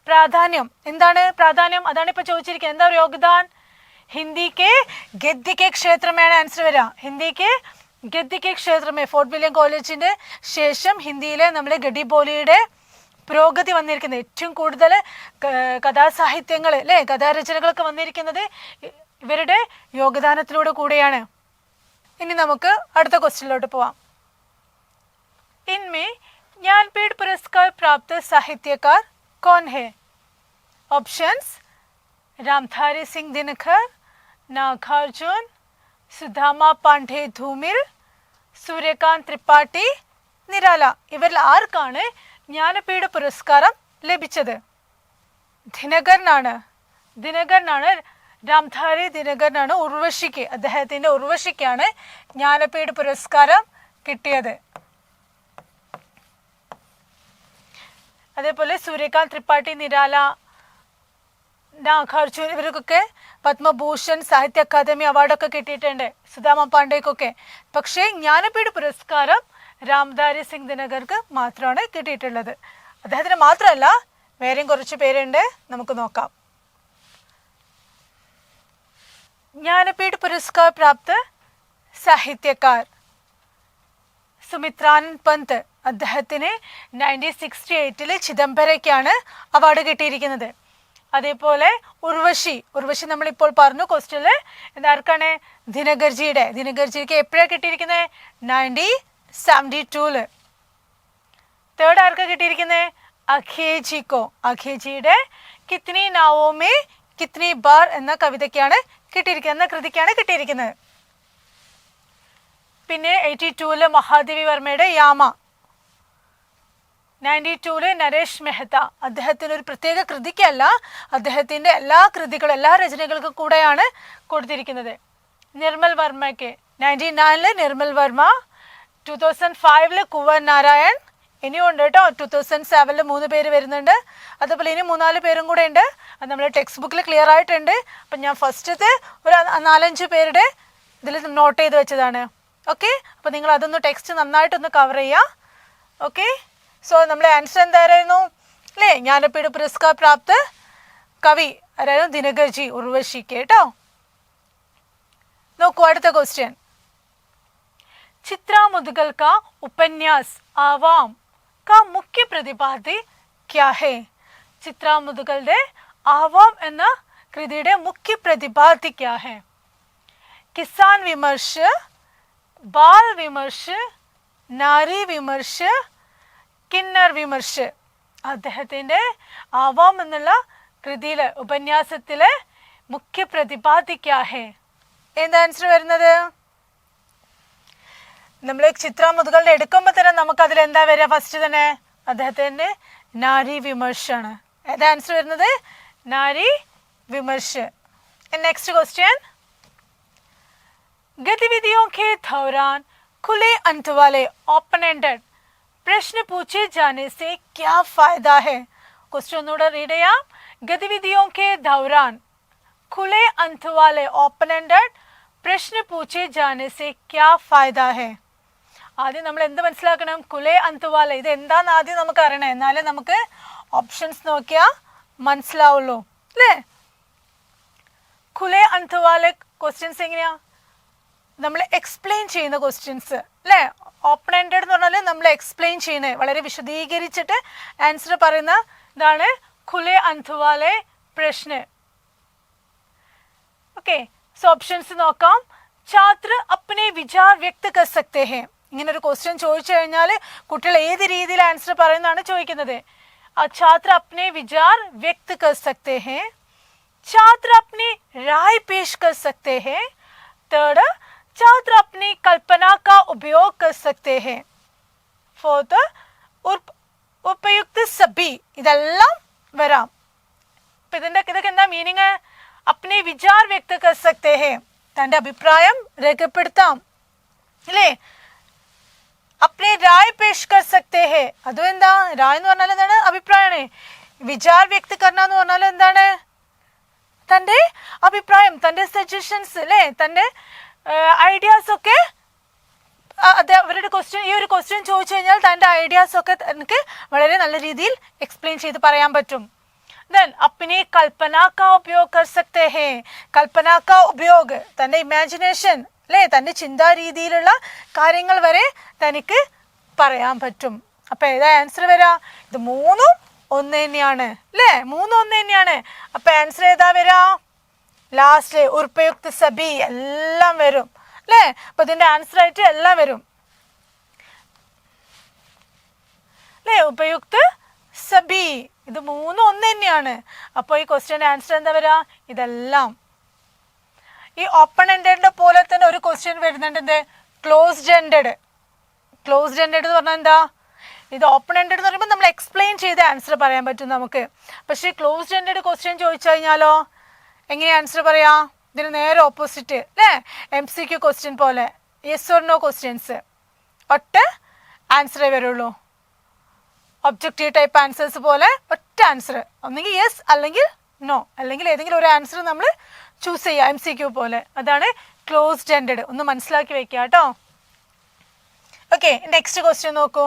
പ്രാധാന്യം എന്താണ്? പ്രാധാന്യം അതാണ് ഇപ്പോൾ ചോദിച്ചിരിക്കുന്നത്. എന്താ യോഗ്ദാൻ? हिंदी के गद्य के क्षेत्र में ആൻസർ വരിക. ഹിന്ദി के गद्य के क्षेत्र में ഫോർട്ട് വില്യം കോളേജിന്റെ ശേഷം ഹിന്ദിയിലെ നമ്മുടെ ഗഡിബോലിയുടെ പുരോഗതി വന്നിരിക്കുന്നത്, ഏറ്റവും കൂടുതൽ കഥാസാഹിത്യങ്ങൾ അല്ലേ, കഥാരചനകളൊക്കെ വന്നിരിക്കുന്നത് ഇവരുടെ യോഗ്ദാനത്തിലൂടെ കൂടെയാണ്. ഇനി നമുക്ക് അടുത്ത ക്വസ്റ്റ്യനിലോട്ട് പോവാം. इनमें ज्ञानपीठ पुरस्कार प्राप्त साहित्यकार कौन है? ऑप्शंस: रामधारी सिंह दिनकर, नागार्जुन, सुदामा पांडे धूमिल, സൂര്യകാന്ത് ത്രിപാഠി, നിരാല. ഇവരിൽ ആർക്കാണ് ജ്ഞാനപീഠ പുരസ്കാരം ലഭിച്ചത്? ദിനകരനാണ്. രാംധാരി ദിനകരനാണ് ഉർവശിക്ക്, അദ്ദേഹത്തിന്റെ ഉർവശിക്കാണ് ജ്ഞാനപീഠ പുരസ്കാരം കിട്ടിയത്. അതേപോലെ സൂര്യകാന്ത് ത്രിപാഠി, നിരാല, നാഗാർജുൻ ഇവർക്കൊക്കെ പത്മഭൂഷൺ, സാഹിത്യ അക്കാദമി അവാർഡൊക്കെ കിട്ടിയിട്ടുണ്ട്, സുദാമ പാണ്ഡേക്കൊക്കെ. പക്ഷേ ജ്ഞാനപീഠ പുരസ്കാരം രാംധാരി സിംഗ് ദിനകർക്ക് മാത്രമാണ് കിട്ടിയിട്ടുള്ളത്. അദ്ദേഹത്തിന് മാത്രമല്ല വേറെയും കുറച്ച് പേരുണ്ട്, നമുക്ക് നോക്കാം. ജ്ഞാനപീഠ പുരസ്കാർ പ്രാപ്ത സാഹിത്യക്കാർ സുമിത്രാനന്ദ് പന്ത്. അദ്ദേഹത്തിന് 1968 ചിദംബരയ്ക്കാണ് അവാർഡ് കിട്ടിയിരിക്കുന്നത്. അതേപോലെ ഉർവശി നമ്മളിപ്പോൾ പറഞ്ഞു ക്വസ്റ്റ്യനിൽ എന്താർക്കാണ്? ദിനകർജിക്ക് എപ്പോഴാണ് കിട്ടിയിരിക്കുന്നത്? 1972. തേർഡ് ആർക്കാ കിട്ടിയിരിക്കുന്നത്? അഖേജിയുടെ കിത്നി നാവോമേ കിത്നി ബാർ എന്ന കവിതയ്ക്കാണ് കിട്ടിയിരിക്കുന്നത്, എന്ന കൃതിക്കാണ് കിട്ടിയിരിക്കുന്നത്. പിന്നെ 82 മഹാദേവി വർമ്മയുടെ യാമ. 92 നരേഷ് മെഹ്ത. അദ്ദേഹത്തിന് ഒരു പ്രത്യേക കൃതിക്കല്ല, അദ്ദേഹത്തിന്റെ എല്ലാ കൃതികളും എല്ലാ രചനകൾക്കും കൂടെയാണ് കൊടുത്തിരിക്കുന്നത്. നിർമ്മൽ വർമ്മയ്ക്ക് 99 നിർമ്മൽ വർമ്മ, 2005 കുവർ നാരായൺ. ഇനിയുണ്ട് കേട്ടോ, 2007 3 പേര് വരുന്നുണ്ട്. അതുപോലെ ഇനി 3-4 പേരും കൂടെ ഉണ്ട്, അത് നമ്മുടെ ടെക്സ്റ്റ് ബുക്കിൽ ക്ലിയർ ആയിട്ടുണ്ട്. അപ്പം ഞാൻ ഫസ്റ്റത്തെ ഒരു 4-5 പേരുടെ ഇതിൽ നോട്ട് ചെയ്ത് വെച്ചതാണ്. ഓക്കെ, അപ്പോൾ നിങ്ങൾ അതൊന്ന് ടെക്സ്റ്റ് നന്നായിട്ടൊന്ന് കവർ ചെയ്യുക. ഓക്കെ, സോ നമ്മുടെ ആൻസർ എന്തായിരുന്നു അല്ലേ? ജ്ഞാനപീഠ പുരസ്കാർ പ്രാപ്ത കവി ആരായിരുന്നു? ദിനകർജി ഉർവശിക്ക് കേട്ടോ. നോക്കൂ അടുത്ത ക്വസ്റ്റ്യൻ. चित्रा मुदगल का उपन्यास आवाम का मुख्य प्रतिपाद्य क्या है? चित्रा मुदगल आवाम എന്ന കൃതിയുടെ മുഖ്യ പ്രതിപാദ്യ क्या है? किसान विमर्श, बाल विमर्श, नारी विमर्श, കിന്നർ വിമർശ്. അദ്ദേഹത്തിന്റെ ആവാം എന്നുള്ള കൃതിയിലെ ഉപന്യാസത്തിലെ മുഖ്യ പ്രതിപാദ്യ क्या है? എന്താ ആൻസർ വരുന്നത്? നമ്മൾ ചിത്ര മുതുകളുടെ എടുക്കുമ്പോൾ തന്നെ നമുക്ക് അതിൽ എന്താ വരിക? ഫസ്റ്റ് തന്നെ അദ്ദേഹത്തിന്റെ നാരി വിമർശാണ്. ഏതാ ആൻസർ വരുന്നത്? നാരി വിമർശ്. Next question. गतिविधियों के दौरान खुले अंत वाले ओपन एंडेड प्रश्न पूछे जाने से क्या फायदा है? क्वेश्चन ഒന്നുകൂടെ റീഡ് ചെയ്യാം. गतिविधियों के दौरान खुले अंत वाले ओपन एंडेड प्रश्न पूछे जाने से क्या फायदा है? ആദ്യം നമ്മൾ എന്ത് മനസ്സിലാക്കണം? കുലേ അന്തുവാല ഇത് എന്താന്ന് ആദ്യം നമുക്ക് അറിയണം, എന്നാലേ നമുക്ക് ഓപ്ഷൻസ് നോക്കിയാൽ മനസ്സിലാവുള്ളൂ അല്ലേ. കുലേ അന്തുവാല ക്വസ്റ്റ്യൻസ് എങ്ങനെയാ? നമ്മൾ എക്സ്പ്ലെയിൻ ചെയ്യുന്ന ക്വസ്റ്റ്യൻസ് അല്ലേ. ഓപ്പൺ എൻഡഡ് എന്ന് പറഞ്ഞാൽ നമ്മൾ എക്സ്പ്ലെയിൻ ചെയ്യണേ, വളരെ വിശദീകരിച്ചിട്ട് ആൻസർ പറയുന്ന ഇതാണ് ഖുലെ അന്തുവാലെ പ്രശ്ന. ഓക്കെ, സോ ഓപ്ഷൻസ് നോക്കാം. ഛാത്ര അപ്നെ വിചാർ വ്യക്ത കർ സക്തേ ഹെ. ഇങ്ങനെ ഒരു ക്വസ്റ്റ്യൻ ചോദിച്ചു കഴിഞ്ഞാൽ കുട്ടികൾ ഏത് രീതിയിൽ ആൻസർ പറയുന്നതാണ് ചോദിക്കുന്നത്. ഛാത്ര അപ്നെ വിചാർ വ്യക്ത കർ സക്തേ ഹെ. ഛാത്ര അപ്നി राय पेश कर सकते हैं. थर्ड, छात्र अपनी कल्पना का उपयोग कर सकते हैं. फोर्थ, उपयुक्त सभी. ഇതെല്ലാം വരാം. ഇപ്പം ഇതൊക്കെ എന്താ മീനിങ്? അപ്നെ വിചാർ വ്യക്ത കർ സക്തേ ഹെ, തൻ്റെ അഭിപ്രായം രേഖപ്പെടുത്താം അല്ലേ. അപ്നെ രായ് പേഷ് കർ സക്തേ ഹെ, അതും എന്താ? രായ് എന്ന് പറഞ്ഞാൽ എന്താണ്? അഭിപ്രായമാണ്. വിചാർ വ്യക്ത കർണ എന്ന് പറഞ്ഞാൽ എന്താണ്? തൻ്റെ അഭിപ്രായം, തൻ്റെ സജഷൻസ് അല്ലേ, തൻ്റെ ഐഡിയാസ് ഒക്കെ അവരുടെ ക്വസ്റ്റ്യൻ, ഈ ഒരു ക്വസ്റ്റ്യൻ ചോദിച്ചു കഴിഞ്ഞാൽ തൻ്റെ ഐഡിയാസ് ഒക്കെ എനിക്ക് വളരെ നല്ല രീതിയിൽ എക്സ്പ്ലെയിൻ ചെയ്ത് പറയാൻ പറ്റും. ദെൻ അപ്നെ കൽപ്പന കാ ഉപയോഗ കർ സക്തേ ഹെ. കൽപ്പന കാ ഉപയോഗ, തൻ്റെ ഇമാജിനേഷൻ അല്ലേ, തൻ്റെ ചിന്താ രീതിയിലുള്ള കാര്യങ്ങൾ വരെ തനിക്ക് പറയാൻ പറ്റും. അപ്പം ഏതാ ആൻസർ വരാ? ഇത് മൂന്നും ഒന്ന് തന്നെയാണ് അല്ലേ, മൂന്നും ഒന്ന് തന്നെയാണ്. അപ്പം ആൻസർ ഏതാ വരാ? ലാസ്റ്റ് ഉപയുക്ത സബി എല്ലാം വരും അല്ലേ. അപ്പം ഇതിൻ്റെ ആൻസർ ആയിട്ട് എല്ലാം വരും അല്ലേ. ഉപയുക്ത സബി, ഇത് മൂന്നും ഒന്ന് തന്നെയാണ്. അപ്പോൾ ഈ ക്വസ്റ്റ്യൻ്റെ ആൻസർ എന്താ വരാ? ഇതെല്ലാം. ഈ ഓപ്പൺ എൻഡഡിന്റെ പോലെ തന്നെ ഒരു ക്വസ്റ്റ്യൻ വരുന്നുണ്ട്, എന്ത്? Closed ended. ക്ലോസ്ഡ് എൻഡഡ് എന്ന് പറഞ്ഞാൽ എന്താ? ഇത് ഓപ്പൺ എൻഡഡ് എന്ന് പറയുമ്പോൾ നമ്മൾ എക്സ്പ്ലെയിൻ ചെയ്ത് ആൻസർ പറയാൻ പറ്റും നമുക്ക്. പക്ഷേ ക്ലോസ്ഡ് എൻഡഡ് ക്വസ്റ്റ്യൻ ചോദിച്ചു കഴിഞ്ഞാലോ എങ്ങനെ ആൻസർ പറയാം? ഇതിന് നേരെ ഓപ്പോസിറ്റ് അല്ലേ. MCQ ക്വസ്റ്റ്യൻ പോലെ യെസ് ഓർ നോ ക്വസ്റ്റ്യൻസ്, ഒറ്റ ആൻസറേ വരുള്ളൂ. ഒബ്ജക്റ്റീവ് ടൈപ്പ് ആൻസേഴ്സ് പോലെ ഒറ്റ ആൻസർ, ഒന്നെങ്കിൽ യെസ് അല്ലെങ്കിൽ നോ, അല്ലെങ്കിൽ ഏതെങ്കിലും ഒരു ആൻസർ നമ്മൾ ചൂസ് ചെയ്യുക MCQ പോലെ. അതാണ് ക്ലോസ്ഡ് എൻഡഡ്. ഒന്ന് മനസ്സിലാക്കി വെക്കുക കേട്ടോ. ഓക്കെ, നെക്സ്റ്റ് ക്വസ്റ്റ്യൻ നോക്കൂ.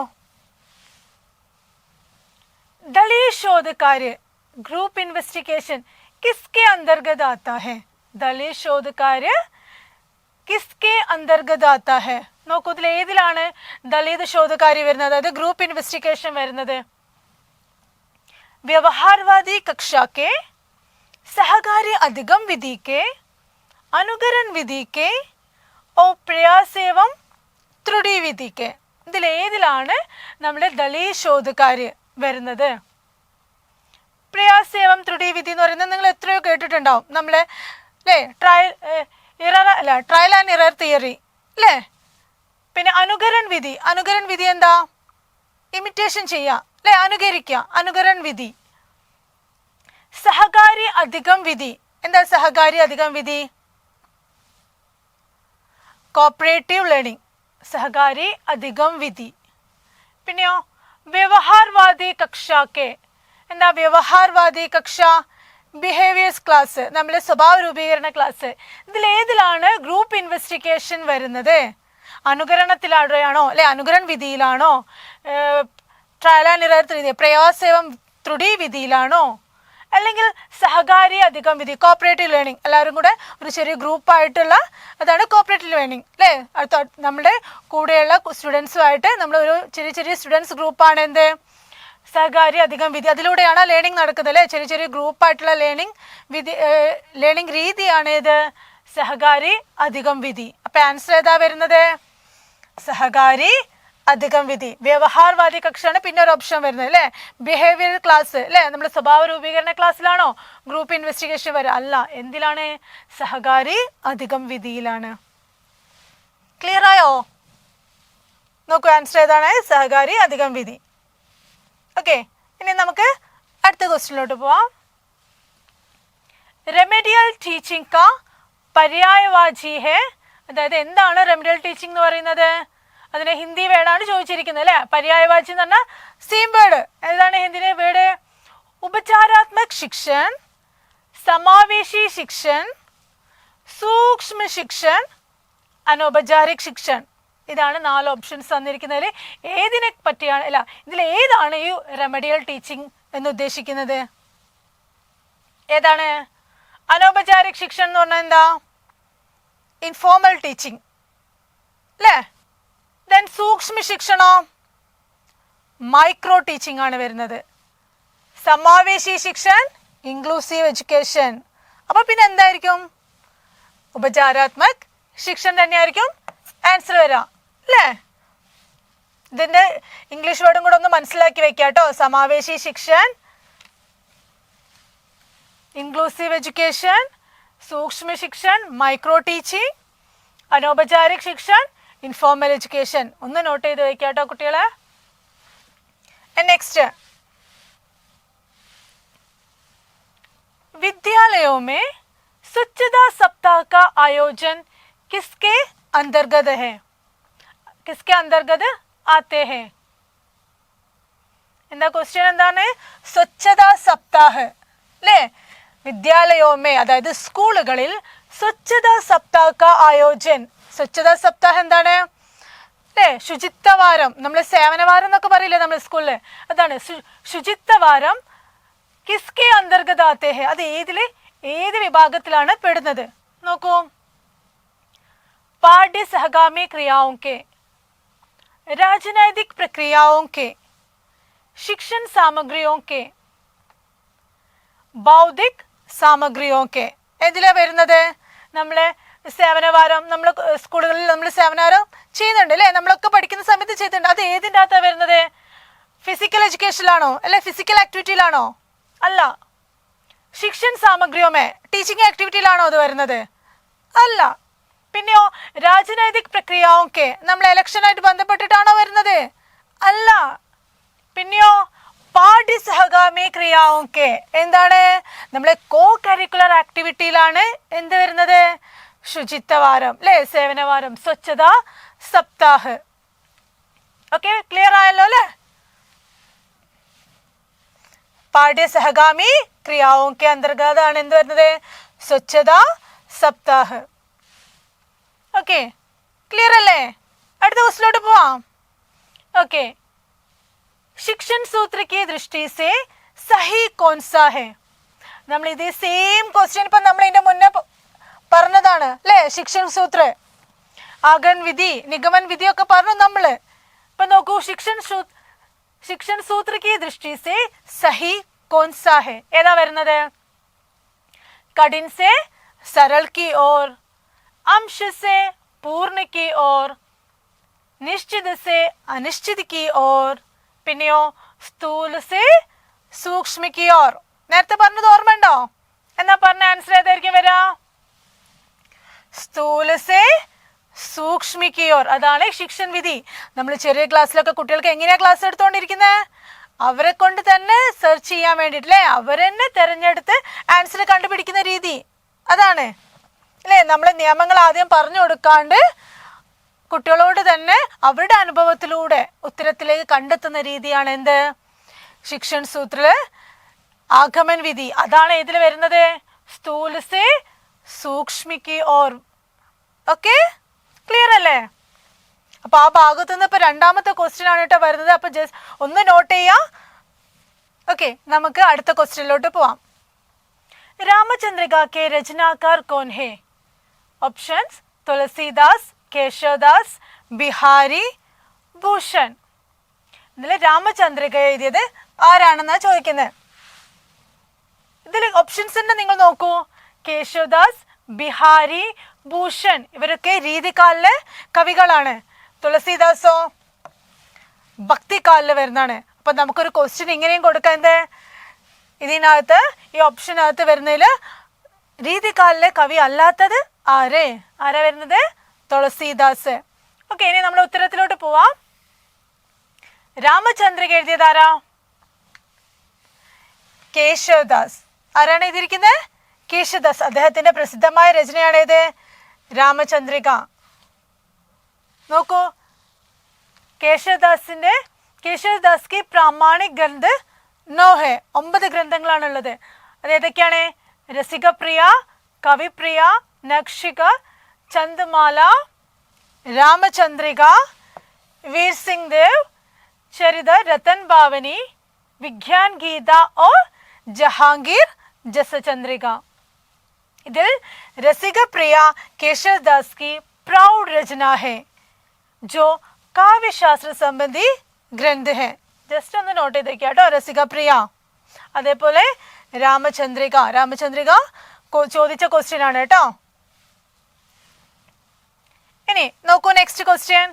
दलीय शोध कार्य ग्रुप इन्वेस्टिगेशन किसके अंतर्गत आता है? दलीय शोध कार्य किसके अंतर्गत आता है? നോക്കൂ, ഇതിൽ ഏതിലാണ് ദളിത് ശോധകാര്യ വരുന്നത്, അതായത് ഗ്രൂപ്പ് ഇൻവെസ്റ്റിഗേഷൻ വരുന്നത്? व्यवहारवादी कक्षा के, सहकारी अधिगम विधि के, अनुकरण विधि के और प्रयास एवं त्रुटि विधि के. ഇതിൽ ഏതിലാണ് നമ്മുടെ ദളീയ ശോധകാര്യ വരുന്നത്? പ്രയാസ് ഏവം ത്രുടി വിധി എന്ന് പറയുന്നത് നിങ്ങൾ എത്രയോ കേട്ടിട്ടുണ്ടാവും. നമ്മൾ അല്ലേ ട്രയൽ ആൻഡ് ഇറർ തിയറി അല്ലേ. പിന്നെ അനുകരൺ വിധി. അനുകരൺ വിധി എന്താ? ഇമിറ്റേഷൻ ചെയ്യുക അല്ലേ, അനുകരിക്കുക, അനുകരൺ വിധി. സഹകാരി അധികം വിധി. എന്താ സഹകാരി അധികം വിധി? കോപ്പറേറ്റീവ് ലേണിംഗ്, സഹകാരി അധികം വിധി. പിന്നെയോ വ്യവഹാർവാദി കക്ഷാക്കെ. എന്താ വ്യവഹാർവാദി കക്ഷ? ബിഹേവിയേഴ്സ് ക്ലാസ്, നമ്മുടെ സ്വഭാവ രൂപീകരണ ക്ലാസ്. ഇതിലേതിലാണ് ഗ്രൂപ്പ് ഇൻവെസ്റ്റിഗേഷൻ വരുന്നത്? അനുകരണത്തിലാണോ അല്ലെ അനുകരൺ വിധിയിലാണോ? ട്രയൽ ആൻഡ് ഇറർ വിധി, പ്രയാസ് ഏവം ത്രുടി വിധിയിലാണോ? അല്ലെങ്കിൽ സഹകാരി അധികം വിധി, കോപ്പറേറ്റീവ് ലേണിംഗ്, എല്ലാവരും കൂടെ ഒരു ചെറിയ ഗ്രൂപ്പായിട്ടുള്ള അതാണ് കോപ്പറേറ്റീവ് ലേണിംഗ് അല്ലേ. നമ്മുടെ കൂടെയുള്ള സ്റ്റുഡൻസുമായിട്ട് നമ്മൾ ഒരു ചെറിയ ചെറിയ സ്റ്റുഡൻസ് ഗ്രൂപ്പാണ് എന്ത് സഹകാരി അധികം വിധി. അതിലൂടെയാണ് ലേണിംഗ് നടക്കുന്നത് അല്ലേ. ചെറിയ ചെറിയ ഗ്രൂപ്പായിട്ടുള്ള ലേണിംഗ് രീതിയാണ് ഇത് സഹകാരി അധികം വിധി. അപ്പം ആൻസർ ഏതാ വരുന്നത്? സഹകാരി അധികം വിധി. വ്യവഹാർവാദി കക്ഷയാണ് പിന്നെ ഒരു ഓപ്ഷൻ വരുന്നത് അല്ലേ. ബിഹേവിയർ ക്ലാസ് അല്ലേ, നമ്മൾ സ്വഭാവ രൂപീകരണ ക്ലാസ്സിലാണോ ഗ്രൂപ്പ് ഇൻവെസ്റ്റിഗേഷൻ വരിക? അല്ല, എന്തിലാണ്? സഹകാരി അധികം വിധിയിലാണ്. ക്ലിയർ ആയോ? നോക്കൂ, ആൻസർ ഏതാണ്? സഹകാരി അധികം വിധി. ഓക്കെ, ഇനി നമുക്ക് അടുത്ത ക്വസ്റ്റ്യനിലോട്ട് പോവാം. റെമഡിയൽ ടീച്ചിങ് കാ പര്യായവാചി ഹെ. അതായത് എന്താണ് റെമഡിയൽ ടീച്ചിങ് എന്ന് പറയുന്നത്? അതിനെ ഹിന്ദി വേർഡാണ് ചോദിച്ചിരിക്കുന്നത് അല്ലെ. പര്യായവാചി എന്ന് പറഞ്ഞാൽ സെയിം വേർഡ്. ഏതാണ് ഹിന്ദിയിലെ വേർഡ്? ഉപചാരാത്മക് ശിക്ഷൻ, സമാവേശി ശിക്ഷൻ, സൂക്ഷ്മ ശിക്ഷൻ, അനൗപചാരിക് ശിക്ഷൻ. ഇതാണ് 4 ഓപ്ഷൻസ് തന്നിരിക്കുന്നതിൽ ഏതിനെ പറ്റിയാണ്, അല്ല ഇതിൽ ഏതാണ് ഈ റെമഡിയൽ ടീച്ചിങ് എന്ന് ഉദ്ദേശിക്കുന്നത്? ഏതാണ്? അനൗപചാരിക് ശിക്ഷൻ എന്ന് പറഞ്ഞാൽ എന്താ? ഇൻഫോർമൽ ടീച്ചിങ് അല്ലേ. ദെൻ സൂക്ഷ്മ ശിക്ഷണോ? മൈക്രോ ടീച്ചിങ് ആണ് വരുന്നത്. സമാവേശി ശിക്ഷൻ ഇൻക്ലൂസീവ് എഡ്യൂക്കേഷൻ. അപ്പോൾ പിന്നെ എന്തായിരിക്കും? ഉപചാരാത്മക് ശിക്ഷൻ തന്നെയായിരിക്കും ആൻസർ വരാം അല്ലേ. ഇതിൻ്റെ ഇംഗ്ലീഷ് വേർഡും കൂടെ ഒന്ന് മനസ്സിലാക്കി വെക്കാം കേട്ടോ. സമാവേശി ശിക്ഷൻ, ഇൻക്ലൂസീവ് എഡ്യൂക്കേഷൻ, സൂക്ഷ്മ ശിക്ഷൻ, മൈക്രോ ടീച്ചിങ്, അനൗപചാരിക് ശിക്ഷൻ, ഇൻഫോർമൽ എഡ്യൂക്കേഷൻ. ഒന്ന് നോട്ട് ചെയ്ത് വെക്കാം കേട്ടോ കുട്ടികളെ. നെക്സ്റ്റ്, विद्यालयों में स्वच्छता सप्ताह का आयोजन किसके अंतर्गत है? किसके अंतर्गत आते हैं? എന്താ ക്വസ്റ്റ്യൻ? എന്താണ്? സ്വച്ഛതാ സപ്താഹ് അല്ലേ. വിദ്യാലയോമേ അതായത് സ്കൂളുകളിൽ സ്വച്ഛതാ സപ്താഹ് കാ ആയോജൻ. സ്വച്ഛതാ സപ്താഹ് എന്താണ് അല്ലേ? ശുചിത്വവാരം. നമ്മൾ സേവനവാരം എന്നൊക്കെ പറയില്ലേ നമ്മൾ സ്കൂളിൽ, അതാണ് ശുചിത്വവാരം. കിസ്കെ അന്തർഗത ആത്തെ ഹെ, അത് ഏത് വിഭാഗത്തിലാണ് പെടുന്നത്? നോക്കൂ. पाठ्य सहगामी क्रियाओं के, राजनैतिक प्रक्रियाओं के, शिक्षण सामग्रियों के, बौद्धिक सामग्रियों के. എന്തിലാ വരുന്നത്? നമ്മളെ സേവനവാരം നമ്മൾ സ്കൂളുകളിൽ നമ്മൾ സേവനവാരം ചെയ്യുന്നുണ്ട് അല്ലേ. നമ്മളൊക്കെ പഠിക്കുന്ന സമയത്ത് ചെയ്തിട്ടുണ്ട്. അത് ഏതിൻ്റെ അകത്താണ് വരുന്നത്? ഫിസിക്കൽ എഡ്യൂക്കേഷനിലാണോ അല്ലെ ഫിസിക്കൽ ആക്ടിവിറ്റിയിലാണോ? അല്ല. ശിക്ഷൺ സാമഗ്രിയോമേ ടീച്ചിങ് ആക്ടിവിറ്റിയിലാണോ അത് വരുന്നത്? അല്ല. പിന്നെയോ രാജനൈതിക് പ്രക്രിയയൊക്കെ നമ്മൾ ഇലക്ഷനായിട്ട് ബന്ധപ്പെട്ടിട്ടാണോ വരുന്നത്? അല്ല. പിന്നെയോ പാഠ്യ സഹഗാമി ക്രിയാവൊക്കെ എന്താണ്? നമ്മളെ കോ കരിക്കുലർ ആക്ടിവിറ്റിയിലാണ് എന്ത് വരുന്നത്? ശുചിത്വവാരം അല്ലേ, സേവനവാരം, സ്വച്ഛതാ സപ്താഹ്. ഓക്കെ, ക്ലിയർ ആയല്ലോ അല്ലേ? പാഠ്യ സഹഗാമി ക്രിയാവൊക്കെ അന്തർഗതാണ് എന്ത് വരുന്നത്? സ്വച്ഛതാ സപ്താഹ്. ഓക്കെ, ക്ലിയർ അല്ലേ? അടുത്ത ക്വസ്റ്റിലോട്ട് പോവാം. ഓക്കെ, शिक्षण सूत्र की दृष्टि से सही कौन सा है? നമ്മൾ ഇതേ സെയിം ക്വസ്റ്റ്യൻ ഇപ്പം നമ്മൾ ഇതിന്റെ മുന്നേ പറഞ്ഞതാണ് അല്ലേ. ശിക്ഷൺ സൂത്ര, ആഗൻ വിധി, നിഗമൻ വിധി ഒക്കെ പറഞ്ഞു നമ്മള്. ഇപ്പൊ നോക്കൂ, शिक्षण सूत्र की दृष्टि से सही कौन सा है? ഏതാ വരുന്നത്? कठिन से सरल की ओर, अंश से पूर्ण की ओर, निश्चित से अनिश्चित की ओर, പിന്നെയോ സ്ഥൂല സേ സൂക്ഷ്മ കി ഓർ. നേരത്തെ പറഞ്ഞത് ഓർമ്മ ഉണ്ടോ? എന്നാ പറഞ്ഞ ആൻസർ ഏതായിരിക്കും വരാ? സ്ഥൂല സേ സൂക്ഷ്മ കി ഓർ. അതാണ് ശിക്ഷൺ വിധി. നമ്മൾ ചെറിയ ക്ലാസ്സിലൊക്കെ കുട്ടികൾക്ക് എങ്ങനെയാ ക്ലാസ് എടുത്തുകൊണ്ടിരിക്കുന്നത്? അവരെ കൊണ്ട് തന്നെ സെർച്ച് ചെയ്യാൻ വേണ്ടിയിട്ടല്ലേ, അവരെന്നെ തിരഞ്ഞെടുത്ത് ആൻസർ കണ്ടുപിടിക്കുന്ന രീതി അതാണ് അല്ലേ. നമ്മളെ നിയമങ്ങൾ ആദ്യം പറഞ്ഞു കൊടുക്കാണ്ട് കുട്ടികളോട് തന്നെ അവരുടെ അനുഭവത്തിലൂടെ ഉത്തരത്തിലേക്ക് കണ്ടെത്തുന്ന രീതിയാണ് എന്ത്? ശിക്ഷൺ സൂത്രത്തില് ആഗമൻ വിധി. അതാണ് ഇതിൽ വരുന്നത്, സ്ഥൂല സേ സൂക്ഷ്മ കി ഓർ. ഓക്കെ, ക്ലിയർ അല്ലേ? അപ്പൊ ആ ഭാഗത്തു നിന്ന് ഇപ്പൊ രണ്ടാമത്തെ ക്വസ്റ്റ്യൻ ആണ് കേട്ടോ വരുന്നത്. അപ്പൊ ജസ്റ്റ് ഒന്ന് നോട്ട് ചെയ്യാം. ഓക്കെ, നമുക്ക് അടുത്ത ക്വസ്റ്റ്യനിലോട്ട് പോവാം. രാമചന്ദ്രിക കെ രചനാകാർ കോൻ ഹേ? ഓപ്ഷൻസ് തുളസീദാസ്, കേശവദാസ്, ബിഹാരി, ഭൂഷൺ. ഇതിൽ രാമചന്ദ്രിക എഴുതിയത് ആരാണെന്നാ ചോദിക്കുന്നത്. ഇതിൽ ഓപ്ഷൻസിന്റെ നിങ്ങൾ നോക്കൂ. കേശവദാസ്, ബിഹാരി, ഭൂഷൺ ഇവരൊക്കെ രീതികാലിലെ കവികളാണ്. തുളസീദാസോ ഭക്തികാലില് വരുന്നതാണ്. അപ്പൊ നമുക്കൊരു ക്വസ്റ്റ്യൻ ഇങ്ങനെയും കൊടുക്കാം. എന്ത് ഇതിനകത്ത് ഈ ഓപ്ഷനകത്ത് വരുന്നതിൽ രീതികാലിലെ കവി അല്ലാത്തത് ആരാ വരുന്നത്? തുളസീദാസ്. ഓക്കെ, ഇനി നമ്മൾ ഉത്തരത്തിലോട്ട് പോവാം. രാമചന്ദ്രിക എഴുതിയതാരാ? കേശവദാസ്. ആരാണ് എഴുതിയിരിക്കുന്നത്? കേശവദാസ്. അദ്ദേഹത്തിന്റെ പ്രസിദ്ധമായ രചനയാണ് ഏത്? രാമചന്ദ്രിക. നോക്കൂ, കേശവദാസ് കി പ്രാമാണിക് ഗ്രന്ഥ 9 है. 9 ഗ്രന്ഥങ്ങളാണുള്ളത്. അത് ഏതൊക്കെയാണ്? രസികപ്രിയ, കവിപ്രിയ, നക്ഷിക, ചന്ദ്മാല, രാമചന്ദ്രിക, വീർ സിംഗ് ദേവ്, ചരിത, രതൻ ഭാവനി, വിജ്ഞാൻ ഗീത और ജഹാംഗീർ ജസചന്ദ്രിക. ഇതിൽ रसिकप्रिय केशवदास की प्राउड रचना है जो काव्य शास्त्र संबंधी ग्रंथ है. ജസ്റ്റ് ഒന്ന് നോട്ട് ചെയ്തേക്കുക കേട്ടോ. रसिकप्रिय. അതേപോലെ രാമചന്ദ്രിക ചോദിച്ച ക്വസ്റ്റ്യൻ ആണ് കേട്ടോ. ഇനി നോക്കൂ നെക്സ്റ്റ് ക്വസ്റ്റ്യൻ.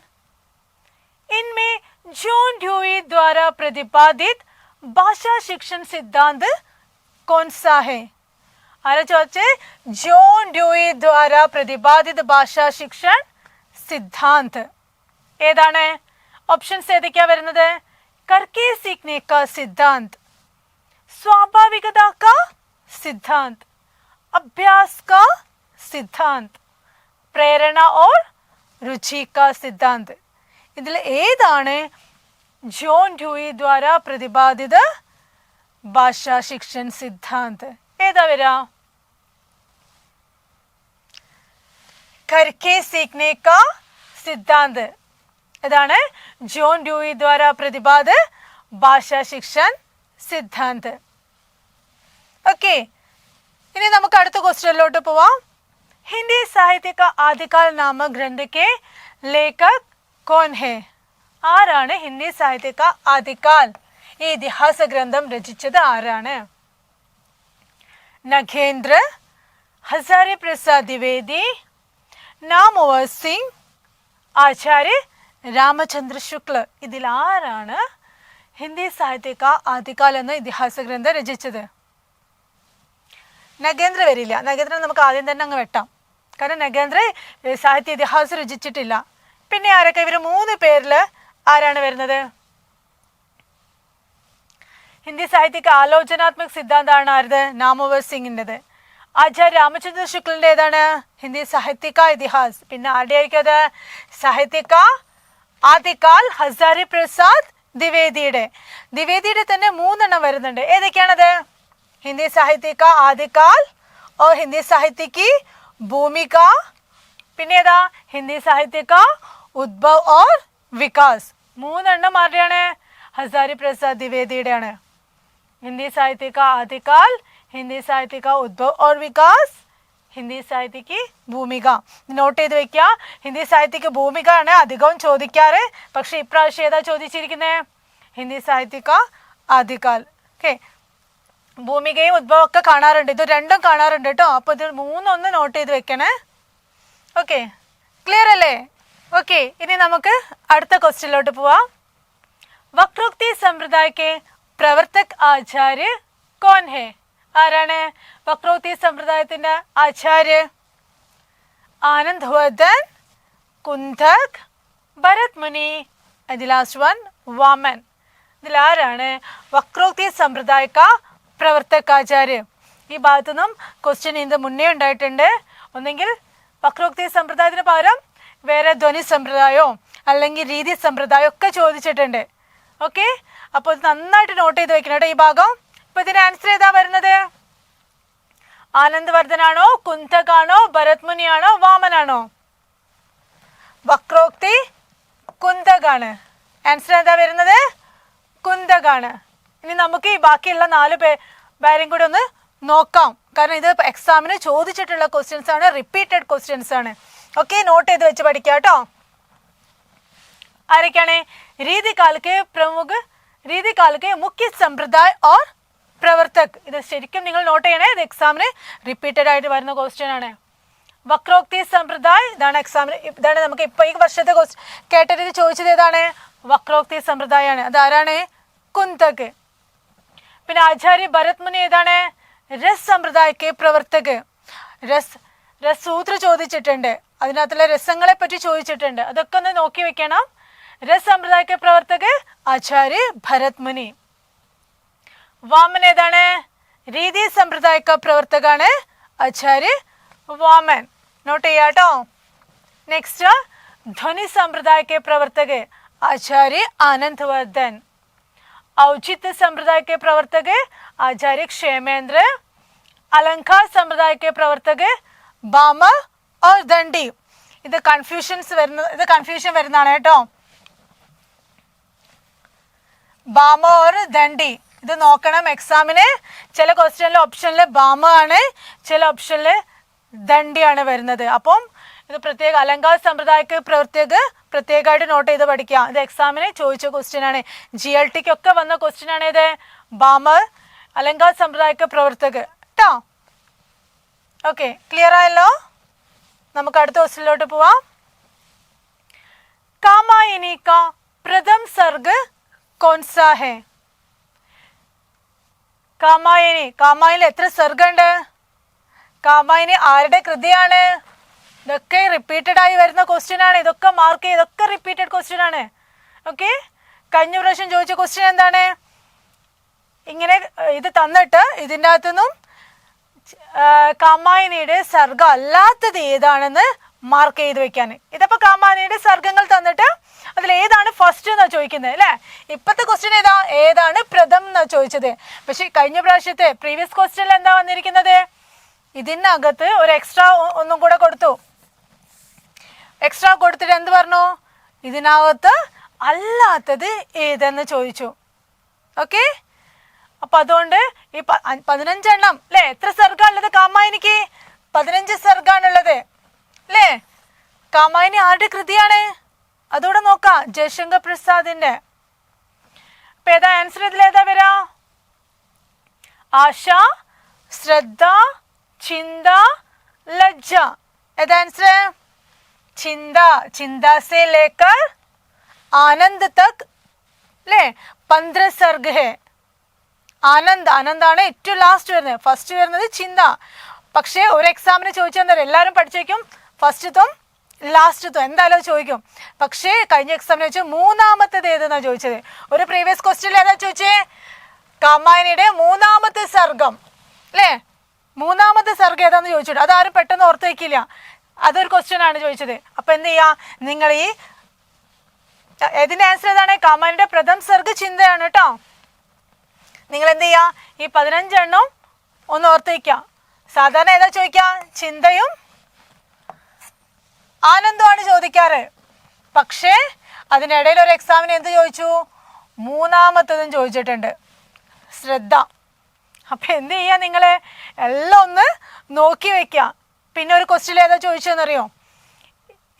इनमें जॉन ड्यूई द्वारा प्रतिपादित भाषा शिक्षण सिद्धांत कौन सा है? ആരാ ചോദിച്ചേ? ജോൺ ഡ്യൂയി ദ്വാര പ്രതിപാദിത ഭാഷാ ശിക്ഷൺ സിദ്ധാന്ത് ഏതാണ്? ഓപ്ഷൻസ് ഏതൊക്കെയാ വരുന്നത്? കർക്കെ സീഖ്നെ കാ സിദ്ധാന്ത്, സ്വാഭാവികത കാ സിദ്ധാന്ത്, അഭ്യാസ് കാ സിദ്ധാന്ത്, പ്രേരണ ഓർ രുചി കാ സിദ്ധാന്ത്. ഇതിൽ ഏതാണ് ജോൺ ഡ്യൂയി ദ്വാര പ്രതിപാദിത ഭാഷാ ശിക്ഷൺ സിദ്ധാന്ത്? ഏതാ വരാ? करके सीखने का सिद्धांत ഇതാണ് ജോൺ ഡ്യൂയി ദ്വാര പ്രതിപാദിത ഭാഷാ ശിക്ഷൺ സിദ്ധാന്ത്. ഓക്കെ, ഇനി നമുക്ക് അടുത്ത ക്വസ്റ്റ്യനിലോട്ട് പോവാം. ഹിന്ദി സാഹിത്യ കാ ആദികാൽ നാമക് ഗ്രന്ഥ കെ ലേഖക് കോൻ ഹെ? ആരാണ് ഹിന്ദി സാഹിത്യ കാ ആദികാൽ, ഈ ഇതിഹാസ ഗ്രന്ഥം രചിച്ചത് ആരാണ്? നഗേന്ദ്ര, ഹസാരി പ്രസാദ് ദ്വിവേദി, നാമവർ സിംഗ്, ആചാര്യ രാമചന്ദ്ര ശുക്ല. ഇതിൽ ആരാണ് ഹിന്ദി സാഹിത്യ കാ ആദികാൽ എന്ന ഇതിഹാസ ഗ്രന്ഥം രചിച്ചത്? നഗേന്ദ്ര വരില്ല. നഗേന്ദ്ര നമുക്ക് ആദ്യം തന്നെ അങ്ങ് വെട്ടാം. കാരണം നഗേന്ദ്ര സാഹിത്യ ഇതിഹാസം രചിച്ചിട്ടില്ല. പിന്നെ ആരൊക്കെ? ഇവർ 3 പേരിൽ ആരാണ് വരുന്നത്? ഹിന്ദി സാഹിത്യ കാ ആലോചനാത്മക സിദ്ധാന്തമാണ് ആരത്? നാമവർ സിംഗിൻ്റെത്. ആചാര്യ രാമചന്ദ്ര ശുക്ലിൻ്റെ ഏതാണ്? ഹിന്ദി സാഹിത്യ കാ ഇതിഹാസ്. പിന്നെ ആരുടെ ആയിരിക്കും അത്? സാഹിത്യ കാ ആദികാൽ ഹസാരി പ്രസാദ് ദ്വിവേദിയുടെ തന്നെ 3 വരുന്നുണ്ട്. ഏതൊക്കെയാണത്? ഹിന്ദി സാഹിത്യ കാ ആദികാൽ और ഹിന്ദി സാഹിത്യ की ഭൂമിക, പിന്നെ ഏതാ? ഹിന്ദി സാഹിത്യ കാ ഉദ്ഭവ് और വികാസ്. 3 ആരുടെയാണ്? ഹസാരി പ്രസാദ് ദ്വിവേദിയുടെയാണ്. ഹിന്ദി സാഹിത്യ കാ ആദികാൽ, ഹിന്ദി സാഹിത്യ കാ ഉദ്ഭവ് और വികാസ്, ഹിന്ദി സാഹിത്യ की ഭൂമിക. നോട്ട് ചെയ്ത് വെക്കുക. ഹിന്ദി സാഹിത്യ की ഭൂമിക ആണ് അധികവും ചോദിക്കാറ്. പക്ഷെ ഇപ്രാവശ്യം ഏതാ ചോദിച്ചിരിക്കുന്നത്? ഹിന്ദി സാഹിത്യ കാ ആദികാൽ. ഓക്കെ, ഭൂമികയും ഉദ്ഭവം ഒക്കെ കാണാറുണ്ട്. ഇത് 2 കാണാറുണ്ട് കേട്ടോ. അപ്പോൾ ഇത് 3 നോട്ട് ചെയ്ത് വെക്കണേ. ഓക്കെ, ക്ലിയർ അല്ലേ? ഓക്കെ, ഇനി നമുക്ക് അടുത്ത ക്വസ്റ്റ്യനിലോട്ട് പോവാം. വക്രോക്തി സമ്പ്രദായ കെ പ്രവർത്തക് ആചാര്യ കോൻ ഹെ? ആരാണ് വക്രോക്തി സമ്പ്രദായത്തിന്റെ ആചാര്യ? ആനന്ദ് വർദ്ധൻ, കുന്തക്, ഭരത് മുനി, ലാസ്റ്റ് വൺ വാമൻ. ഇതിൽ ആരാണ് വക്രോക്തി സമ്പ്രദായ കാ പ്രവർത്തക് ആചാര്യ? ഈ ഭാഗത്തു നിന്നും ക്വസ്റ്റ്യൻ ഇതിന് മുന്നേ ഉണ്ടായിട്ടുണ്ട്. ഒന്നെങ്കിൽ വക്രോക്തി സമ്പ്രദായത്തിന് പകരം വേറെ ധ്വനി സമ്പ്രദായമോ അല്ലെങ്കിൽ രീതി സമ്പ്രദായം ഒക്കെ ചോദിച്ചിട്ടുണ്ട്. ഓക്കെ, അപ്പോൾ ഇത് നന്നായിട്ട് നോട്ട് ചെയ്ത് വെക്കണം കേട്ടോ ഈ ഭാഗം. ഇപ്പൊ ഇതിന് ആൻസർ ഏതാ വരുന്നത്? ആനന്ദ് വർദ്ധനാണോ, കുന്തക് ആണോ, ഭരത് മുനിയാണോ, വാമനാണോ? വക്രോക്തി കുന്തക് ആണ്. ആൻസർ ഏതാ വരുന്നത്? കുന്തക് ആണ്. ഇനി നമുക്ക് ഈ ബാക്കിയുള്ള 4 പേരും കൂടി ഒന്ന് നോക്കാം. കാരണം ഇത് എക്സാമിന് ചോദിച്ചിട്ടുള്ള ക്വസ്റ്റ്യൻസ് ആണ്, റിപ്പീറ്റഡ് ക്വസ്റ്റ്യൻസ് ആണ്. ഓക്കെ, നോട്ട് ചെയ്ത് വെച്ച് പഠിക്കാം കേട്ടോ. ആരൊക്കെയാണ്? രീതികാൽ के मुख्य संप्रदाय और प्रवर्तक. ഇത് ശരിക്കും നിങ്ങൾ നോട്ട് ചെയ്യണേ. ഇത് എക്സാമിന് റിപ്പീറ്റഡ് ആയിട്ട് വരുന്ന ക്വസ്റ്റ്യൻ ആണ്. വക്രോക്തി സമ്പ്രദായ ഇതാണ് എക്സാമിന്. ഇതാണ് നമുക്ക് ഇപ്പൊ ഈ വർഷത്തെ കേട്ടത് ചോദിച്ചത്. ഏതാണ്? വക്രോക്തി സമ്പ്രദായമാണ്. അതാരാണ്? കുന്തക്. പിന്നെ ആചാര്യ ഭരത് മുനി ഏതാണ്? രസ് സമ്പ്രദായക്ക് പ്രവർത്തക്. രസ് സൂത്ര ചോദിച്ചിട്ടുണ്ട്. അതിനകത്തുള്ള രസങ്ങളെ പറ്റി ചോദിച്ചിട്ടുണ്ട്. അതൊക്കെ ഒന്ന് നോക്കി വെക്കണം. രസ് സമ്പ്രദായക്ക് പ്രവർത്തക് ആചാര്യ ഭരത് മുനി. വാമൻ ഏതാണ്? രീതി സമ്പ്രദായക്ക പ്രവർത്തകാണ് ആചാര്യ വാമൻ. നോട്ട് ചെയ്യാട്ടോ. നെക്സ്റ്റ് ധ്വനി സമ്പ്രദായക്ക് പ്രവർത്തക് आचार्य आनंदवर्धन। औचित्य संप्रदाय के प्रवर्तक आचार्य क्षेमेंद्र। अलंकार संप्रदाय के प्रवर्तक बामर और दंडी। ഇത് കൺഫ്യൂഷൻ വരുന്നതാണ് കേട്ടോ. ബാമ ഓർ ദണ്ഡി ഇത് നോക്കണം എക്സാമിന്. ചില ക്വസ്റ്റ്യനിൽ ഓപ്ഷനിൽ ബാമ ആണ്, ചില ഓപ്ഷനിൽ ദണ്ഡിയാണ് വരുന്നത്. അപ്പം ഇത് പ്രത്യേക അലങ്കാർ സമ്പ്രദായക്ക് പ്രത്യേകമായിട്ട് നോട്ട് ചെയ്ത് പഠിക്കുക. ഇത് എക്സാമിന് ചോദിച്ച ക്വസ്റ്റ്യൻ ആണ്. GLTക്കൊക്കെ വന്ന ക്വസ്റ്റ്യൻ ആണ് ഇത്. ബാമർ അലങ്കാർ സമ്പ്രദായക്ക് പ്രവർത്തക് കേട്ടോ. ഓക്കെ, ക്ലിയർ ആയല്ലോ. നമുക്ക് അടുത്ത ക്വസ്റ്റ്യനിലോട്ട് പോവാം. കാമായനി കാ പ്രഥം സർഗ് കോൺസാ ഹെ? കാമായനിൽ എത്ര സർഗുണ്ട്? കാമായനി ആരുടെ കൃതിയാണ്? ഇതൊക്കെ റിപ്പീറ്റഡ് ആയി വരുന്ന ക്വസ്റ്റ്യൻ ആണ്. ഇതൊക്കെ മാർക്ക് ചെയ്ത്, ഇതൊക്കെ റിപ്പീറ്റഡ് ക്വസ്റ്റ്യൻ ആണ്. ഓക്കെ, കഴിഞ്ഞ പ്രാവശ്യം ചോദിച്ച ക്വസ്റ്റ്യൻ എന്താണ്? ഇങ്ങനെ ഇത് തന്നിട്ട് ഇതിൻ്റെ അകത്തുനിന്നും കാമായനിയുടെ സർഗം അല്ലാത്തത് ഏതാണെന്ന് മാർക്ക് ചെയ്ത് വെക്കാൻ. ഇതിപ്പോൾ കാമായനിയുടെ സർഗങ്ങൾ തന്നിട്ട് അതിൽ ഏതാണ് ഫസ്റ്റ് എന്നാണ് ചോദിക്കുന്നത് അല്ലേ? ഇപ്പോഴത്തെ ക്വസ്റ്റ്യൻ ഏതാണ് പ്രഥം എന്നാണ് ചോദിച്ചത്. പക്ഷെ കഴിഞ്ഞ പ്രാവശ്യത്തെ പ്രീവിയസ് ക്വസ്റ്റ്യനിൽ എന്താ വന്നിരിക്കുന്നത്? ഇതിനകത്ത് ഒരു എക്സ്ട്രാ ഒന്നും കൂടെ കൊടുത്തു. എക്സ്ട്രാ കൊടുത്തിട്ട് എന്ത് പറഞ്ഞു? ഇതിനകത്ത് അല്ലാത്തത് ഏതെന്ന് ചോദിച്ചു. ഓക്കെ, അപ്പൊ അതുകൊണ്ട് ഈ 15 എണ്ണം അല്ലേ? എത്ര സർഗാണുള്ളത് കാമായനിക്ക്? 15 സർഗാണുള്ളത് അല്ലേ? കാമായനി ആരുടെ കൃതിയാണ്? അതോടെ നോക്കാം. ജയശങ്കർ പ്രസാദിന്റെ. അപ്പൊ ഏതാ ആൻസർ? ഇതിലേതാ വരാ? ആശ, ശ്രദ്ധ, ചിന്ത, ലജ്ജ. ഏതാ ആൻസർ? चिंदा से लेकर आनंद तक ले 15 सर्ग है. ആനന്ദാണ് ഏറ്റവും ലാസ്റ്റ് വരുന്നത്. ഫസ്റ്റ് വരുന്നത് ചിന്ത. പക്ഷേ ഒരു എക്സാമിന് ചോദിച്ചാൽ എല്ലാവരും പഠിച്ചു വയ്ക്കും ഫസ്റ്റത്തും ലാസ്റ്റത്തും എന്തായാലും ചോദിക്കും. പക്ഷേ കഴിഞ്ഞ എക്സാമിന് ചോദിച്ചാൽ മൂന്നാമത്തേത് ഏതെന്നാണ് ചോദിച്ചത്. ഒരു പ്രീവിയസ് ക്വസ്റ്റ്യനിൽ ഏതാ ചോദിച്ചേ? കാമായനിയുടെ മൂന്നാമത്തെ സർഗം അല്ലേ? മൂന്നാമത്തെ സർഗം ഏതാന്ന് ചോദിച്ചിട്ട് അതാരും പെട്ടെന്ന് ഓർത്ത് വയ്ക്കില്ല. അതൊരു ക്വസ്റ്റ്യൻ ആണ് ചോദിച്ചത്. അപ്പൊ എന്ത് ചെയ്യാ? നിങ്ങൾ ഈ ഇതിന്റെ ആൻസർ ഏതാണ്? കാമായനിയുടെ പ്രഥം സർഗ ചിന്തയാണ് കേട്ടോ. നിങ്ങൾ എന്ത് ചെയ്യാ? ഈ 15 എണ്ണം ഒന്ന് ഓർത്ത് വയ്ക്കാം. സാധാരണ ഏതാ ചോദിക്കാം? ചിന്തയും ആനന്ദമാണ് ചോദിക്കാറ്. പക്ഷേ അതിനിടയിൽ ഒരു എക്സാമിന് എന്ത് ചോദിച്ചു? മൂന്നാമത്തതും ചോദിച്ചിട്ടുണ്ട്, ശ്രദ്ധ. അപ്പൊ എന്ത് ചെയ്യാ? നിങ്ങള് എല്ലാം ഒന്ന് നോക്കി വെക്കാം. പിന്നെ ഒരു ക്വസ്റ്റ്യൻ ഏതാ ചോദിച്ചതെന്നറിയോ?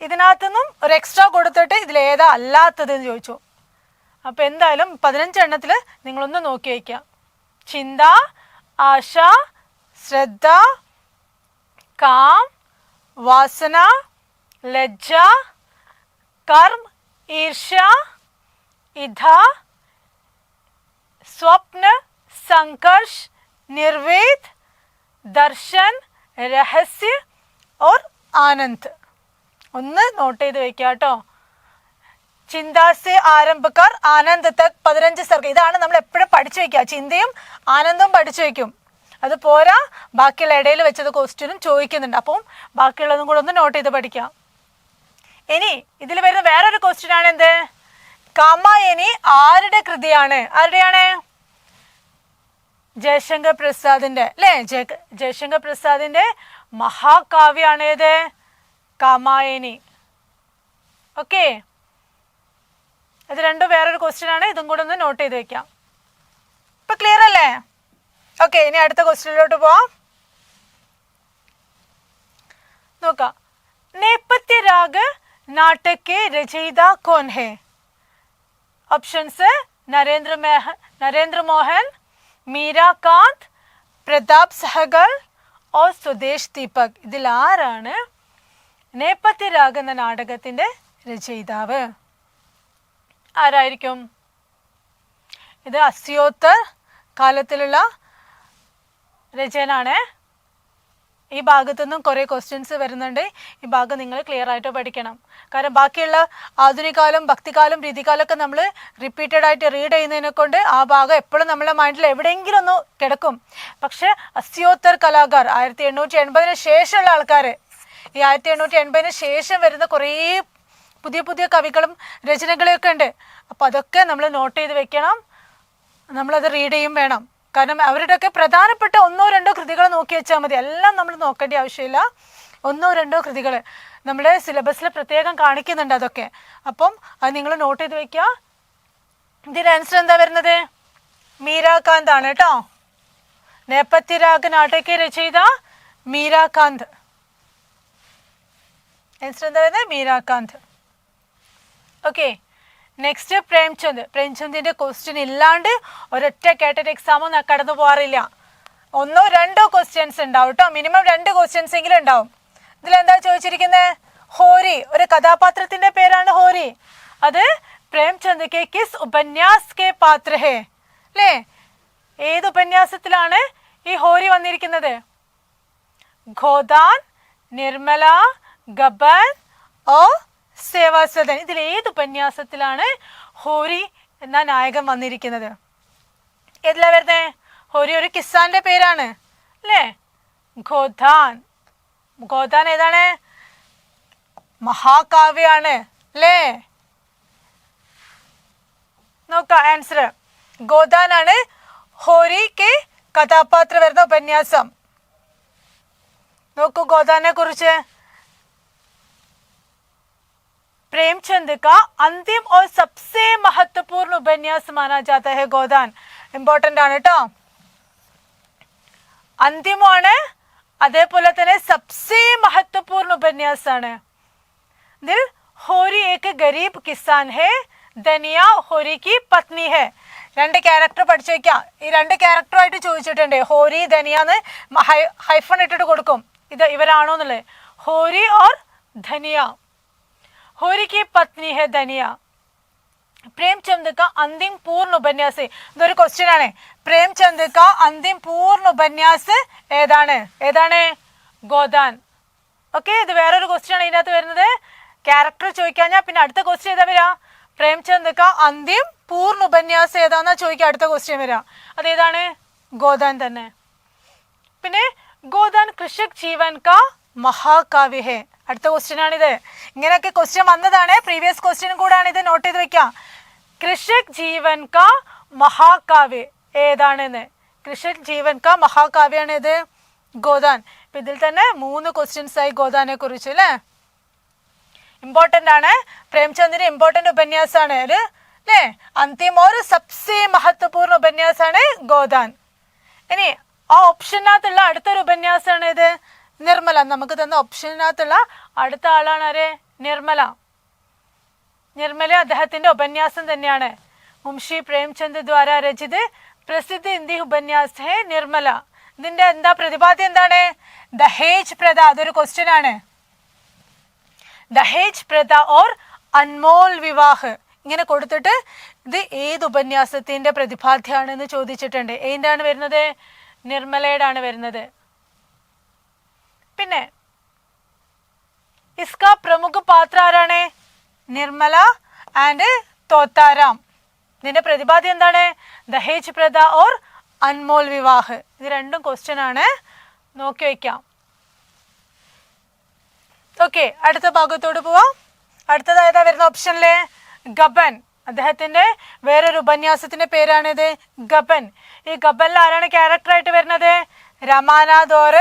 ഇതിനകത്തുനിന്നും ഒരു എക്സ്ട്രാ കൊടുത്തിട്ട് ഇതിലേതാ അല്ലാത്തതെന്ന് ചോദിച്ചു. അപ്പം എന്തായാലും 15 എണ്ണത്തിൽ നിങ്ങളൊന്ന് നോക്കി വയ്ക്കുക. ചിന്ത, ആശ, ശ്രദ്ധ, കാം, വാസന, ലജ്ജ, കർമ്മ, ഈർഷ്യ, ഇധ, സ്വപ്ന, സംഘർഷ്, നിർവേദ, ദർശൻ, രഹസ്യ और ആനന്ദ്. ഒന്ന് നോട്ട് ചെയ്ത് വെക്കുക കേട്ടോ. ചിന്ത സെ ആരംഭക്കാർ ആനന്ദ് തക് 15 സർഗ. ഇതാണ് നമ്മൾ എപ്പോഴും പഠിച്ചു വെക്കുക. ചിന്തയും ആനന്ദവും പഠിച്ചു വെക്കും. അത് പോരാ, ബാക്കിയുള്ള ഇടയിൽ വെച്ചത് ക്വസ്റ്റ്യനും ചോദിക്കുന്നുണ്ട്. അപ്പം ബാക്കിയുള്ളതും കൂടെ ഒന്ന് നോട്ട് ചെയ്ത് പഠിക്കാം. ഇനി ഇതിൽ വരുന്ന വേറൊരു ക്വസ്റ്റ്യൻ ആണ് എന്ത്? കാമായനി ആരുടെ കൃതിയാണ്? ആരുടെയാണ്? ജയശങ്കർ പ്രസാദിന്റെ അല്ലേ? ജയശങ്കർ പ്രസാദിന്റെ മഹാകാവ്യാണ് ഏത്? കാമായനി. ഓക്കെ, ഇത് രണ്ടും വേറൊരു ക്വസ്റ്റ്യൻ ആണ്. ഇതും കൂടെ ഒന്ന് നോട്ട് ചെയ്ത് വെക്കാം. ഇപ്പൊ ക്ലിയർ അല്ലേ? ഓക്കെ, ഇനി അടുത്ത ക്വസ്റ്റ്യനിലോട്ട് പോവാം. നോക്കാം. നേപഥ്യ രാഗ് നാടക के रचयिता कौन है? ऑप्शंस नरेंद्र मोहन, മീരാകാന്ത്, പ്രതാപ് സഹഗൽ ഓർ സ്വദേശ് ദീപക്. ഇതിൽ ആരാണ് നേപഥ്യ രാഗ് എന്ന നാടകത്തിന്റെ രചയിതാവ്? ആരായിരിക്കും? ഇത് അസ്യോത്തർ കാലത്തിലുള്ള രചനയാണ്. ഈ ഭാഗത്തു നിന്നും കുറേ ക്വസ്റ്റ്യൻസ് വരുന്നുണ്ട്. ഈ ഭാഗം നിങ്ങൾ ക്ലിയർ ആയിട്ട് പഠിക്കണം. കാരണം ബാക്കിയുള്ള ആധുനികാലം, ഭക്തികാലം, രീതികാലമൊക്കെ നമ്മൾ റിപ്പീറ്റഡ് ആയിട്ട് റീഡ് ചെയ്യുന്നതിനെ കൊണ്ട് ആ ഭാഗം എപ്പോഴും നമ്മുടെ മൈൻഡിൽ എവിടെയെങ്കിലും ഒന്ന് കിടക്കും. പക്ഷെ അസ്യോത്തർ കലാകാർ 1880 ശേഷമുള്ള ആൾക്കാർ, ഈ 1880 ശേഷം വരുന്ന കുറേ പുതിയ പുതിയ കവികളും രചനകളൊക്കെ ഉണ്ട്. അപ്പോൾ അതൊക്കെ നമ്മൾ നോട്ട് ചെയ്ത് വെക്കണം, നമ്മളത് റീഡ് ചെയ്യും വേണം. കാരണം അവരുടെയൊക്കെ പ്രധാനപ്പെട്ട 1-2 കൃതികൾ നോക്കി വെച്ചാൽ മതി, എല്ലാം നമ്മൾ നോക്കേണ്ട ആവശ്യമില്ല. 1-2 കൃതികൾ നമ്മുടെ സിലബസിൽ പ്രത്യേകം കാണിക്കുന്നുണ്ട് അതൊക്കെ. അപ്പം അത് നിങ്ങൾ നോട്ട് ചെയ്ത് വെക്കുക. ഇതിൻ്റെ ആൻസർ എന്താ വരുന്നത്? മീരാകാന്ത് ആണ് കേട്ടോ. നേപഥ്യരാഗ നാടക രചയിത മീരാകാന്ത്. ആൻസർ എന്താ വരുന്നത്? മീരാകാന്ത്. Okay, next Premchand. പ്രേംചന്ദിന്റെ ക്വസ്റ്റ്യൻ ഇല്ലാണ്ട് ഒരൊറ്റ കേട്ടറ്റ് എക്സാമും കടന്നു പോകാറില്ല. 1-2 ക്വസ്റ്റ്യൻസ് ഉണ്ടാവും കേട്ടോ, മിനിമം 2 ക്വസ്റ്റ്യൻസ് എങ്കിലും ഉണ്ടാവും. ഇതിലെന്താ ചോദിച്ചിരിക്കുന്നത്? ഹോരി, ഒരു കഥാപാത്രത്തിന്റെ പേരാണ് ഹോരി. അത് പ്രേംചന്ദ് കെ കിസ് ഉപന്യാസ് കെ പാത്ര ഹേ, അല്ലേ? ഏത് ഉപന്യാസത്തിലാണ് ഈ ഹോരി വന്നിരിക്കുന്നത്? ഗോദാൻ, നിർമ്മല, ഗബൻ ഓ സേവാസദൻ. ഇതിൽ ഏത് ഉപന്യാസത്തിലാണ് ഹോരി എന്ന നായകൻ വന്നിരിക്കുന്നത്? ഏതിലാ വരുന്നത്? ഹോരി ഒരു കിസ്സാന്റെ പേരാണ് അല്ലേ? ഗോദാൻ. ഗോദാൻ ഏതാണ്? മഹാകാവ്യാണ് അല്ലേ? നോക്കാം ആൻസർ. ഗോദാൻ ആണ് ഹോരിക്ക് കഥാപാത്രം വരുന്ന ഉപന്യാസം. നോക്കൂ ഗോദാനെ കുറിച്ച്. प्रेमचंद का अंतिम और सबसे महत्वपूर्ण उपन्यास माना जाता है गोदान. ഇമ്പോർട്ടൻ്റ് ആണ് കേട്ടോ. അന്തിമമാണ്, അതേപോലെ തന്നെ സബ്സേ മഹത്വപൂർണ്ണ ഉപന്യാസാണ്. ദിൽ ഹോരി ഏക് ഗരീബ് കിസാൻ ഹേ, ധനിയ ഹോരി കി പത്നി ഹേ. 2 ക്യാരക്ടർ പഠിച്ചു വയ്ക്കാം. ഈ 2 ക്യാരക്ടറുമായിട്ട് ചോദിച്ചിട്ടുണ്ട്. ഹോരി ധനിയാന്ന് ഹൈഫൺ ഇട്ടിട്ട് കൊടുക്കും, ഇത് ഇവരാണോ എന്നുള്ളത്. ഹോരി ഓർ ധനിയ. ഹോരി की पत्नी है धनिया. प्रेमचंद का अंतिम पूर्ण उपन्यास. ഇതൊരു ക്വസ്റ്റ്യൻ ആണ്. പ്രേംചന്ദ് का अंतिम पूर्ण उपन्यास ഏതാണ്? ഏതാണ്? ഗോദാൻ. ഓക്കെ, ഇത് വേറൊരു ക്വസ്റ്റ്യൻ ആണ് ഇതിനകത്ത് വരുന്നത്. ക്യാരക്ടർ ചോദിക്കാഞ്ഞാൽ പിന്നെ അടുത്ത ക്വസ്റ്റ്യൻ ഏതാ വരിക? പ്രേംചന്ദ് का अंतिम पूर्ण उपन्यास ഏതാന്നാ ചോദിക്കുക അടുത്ത ക്വസ്റ്റ്യൻ വരിക. അതേതാണ്? ഗോദാൻ തന്നെ. പിന്നെ ഗോദാൻ കൃഷക് ജീവൻ കാ മഹാകാവ്യ ഹേ. അടുത്ത ക്വസ്റ്റ്യൻ ആണിത്. ഇങ്ങനെയൊക്കെ ക്വസ്റ്റ്യൻ വന്നതാണ്, പ്രീവിയസ് ക്വസ്റ്റ്യനും കൂടാണ് ഇത്, നോട്ട് ചെയ്ത് വെക്കാം. കൃഷക് ജീവൻ കാ മഹാകാവ്യ ഏതാണെന്ന്. കൃഷക് ജീവൻ കാ മഹാകാവ്യാണ് ഇത് ഗോദാൻ. ഇപ്പം ഇതിൽ തന്നെ 3 ക്വസ്റ്റ്യൻസ് ആയി ഗോദാനെ കുറിച്ച് അല്ലേ? ഇമ്പോർട്ടൻ്റ് ആണ്. പ്രേംചന്ദിന്റെ ഇമ്പോർട്ടൻ്റ് ഉപന്യാസമാണ് ഇത് അല്ലേ? അന്തിമ ഒരു സബ്സേ മഹത്വപൂർണ്ണ ഉപന്യാസമാണ് ഗോദാൻ. ഇനി ആ ഓപ്ഷനകത്തുള്ള അടുത്തൊരു ഉപന്യാസമാണ് ഇത് നിർമ്മല. നമുക്ക് തന്ന ഓപ്ഷനകത്തുള്ള അടുത്ത ആളാണ് ആര്? നിർമ്മല. നിർമ്മല അദ്ദേഹത്തിന്റെ ഉപന്യാസം തന്നെയാണ്. മുൻഷി പ്രേംചന്ദ് ദ്വാര രചിത് പ്രസിദ്ധ ഹിന്ദി ഉപന്യാസ് ഹേ നിർമ്മല. ഇതിന്റെ എന്താ പ്രതിപാദ്യം എന്താണ്? ദഹേജ് പ്രഥ. അതൊരു ക്വസ്റ്റ്യൻ ആണ്. ദഹേജ് പ്രഥ ഓർ അൻമോൽ വിവാഹ് ഇങ്ങനെ കൊടുത്തിട്ട് ഇത് ഏത് ഉപന്യാസത്തിന്റെ പ്രതിപാദ്യമാണെന്ന് ചോദിച്ചിട്ടുണ്ട്. ഏതാണ് വരുന്നത്? നിർമ്മലയുടെ ആണ് വരുന്നത്. പിന്നെ इसका प्रमुख പാത്ര ആരാണ്? നിർമ്മല ആൻഡ് തോത്താറാം. ഇതിന്റെ പ്രതിപാദ്യം എന്താണ്? ദഹേജ് പ്രഥ ഓർ അൻമോൽ വിവാഹ്. ഇത് 2 ക്വസ്റ്റ്യൻ ആണ്, നോക്കി വയ്ക്കാം. ഓക്കെ, അടുത്ത ഭാഗത്തോട് പോവാം. അടുത്തത് ഏതാ വരുന്ന ഓപ്ഷനിലെ? ഗബൻ. അദ്ദേഹത്തിന്റെ വേറൊരു ഉപന്യാസത്തിന്റെ പേരാണിത് ഗബൻ. ഈ ഗബനിൽ ആരാണ് ക്യാരക്ടർ ആയിട്ട് വരുന്നത്? രമാനാഥ് ഓർ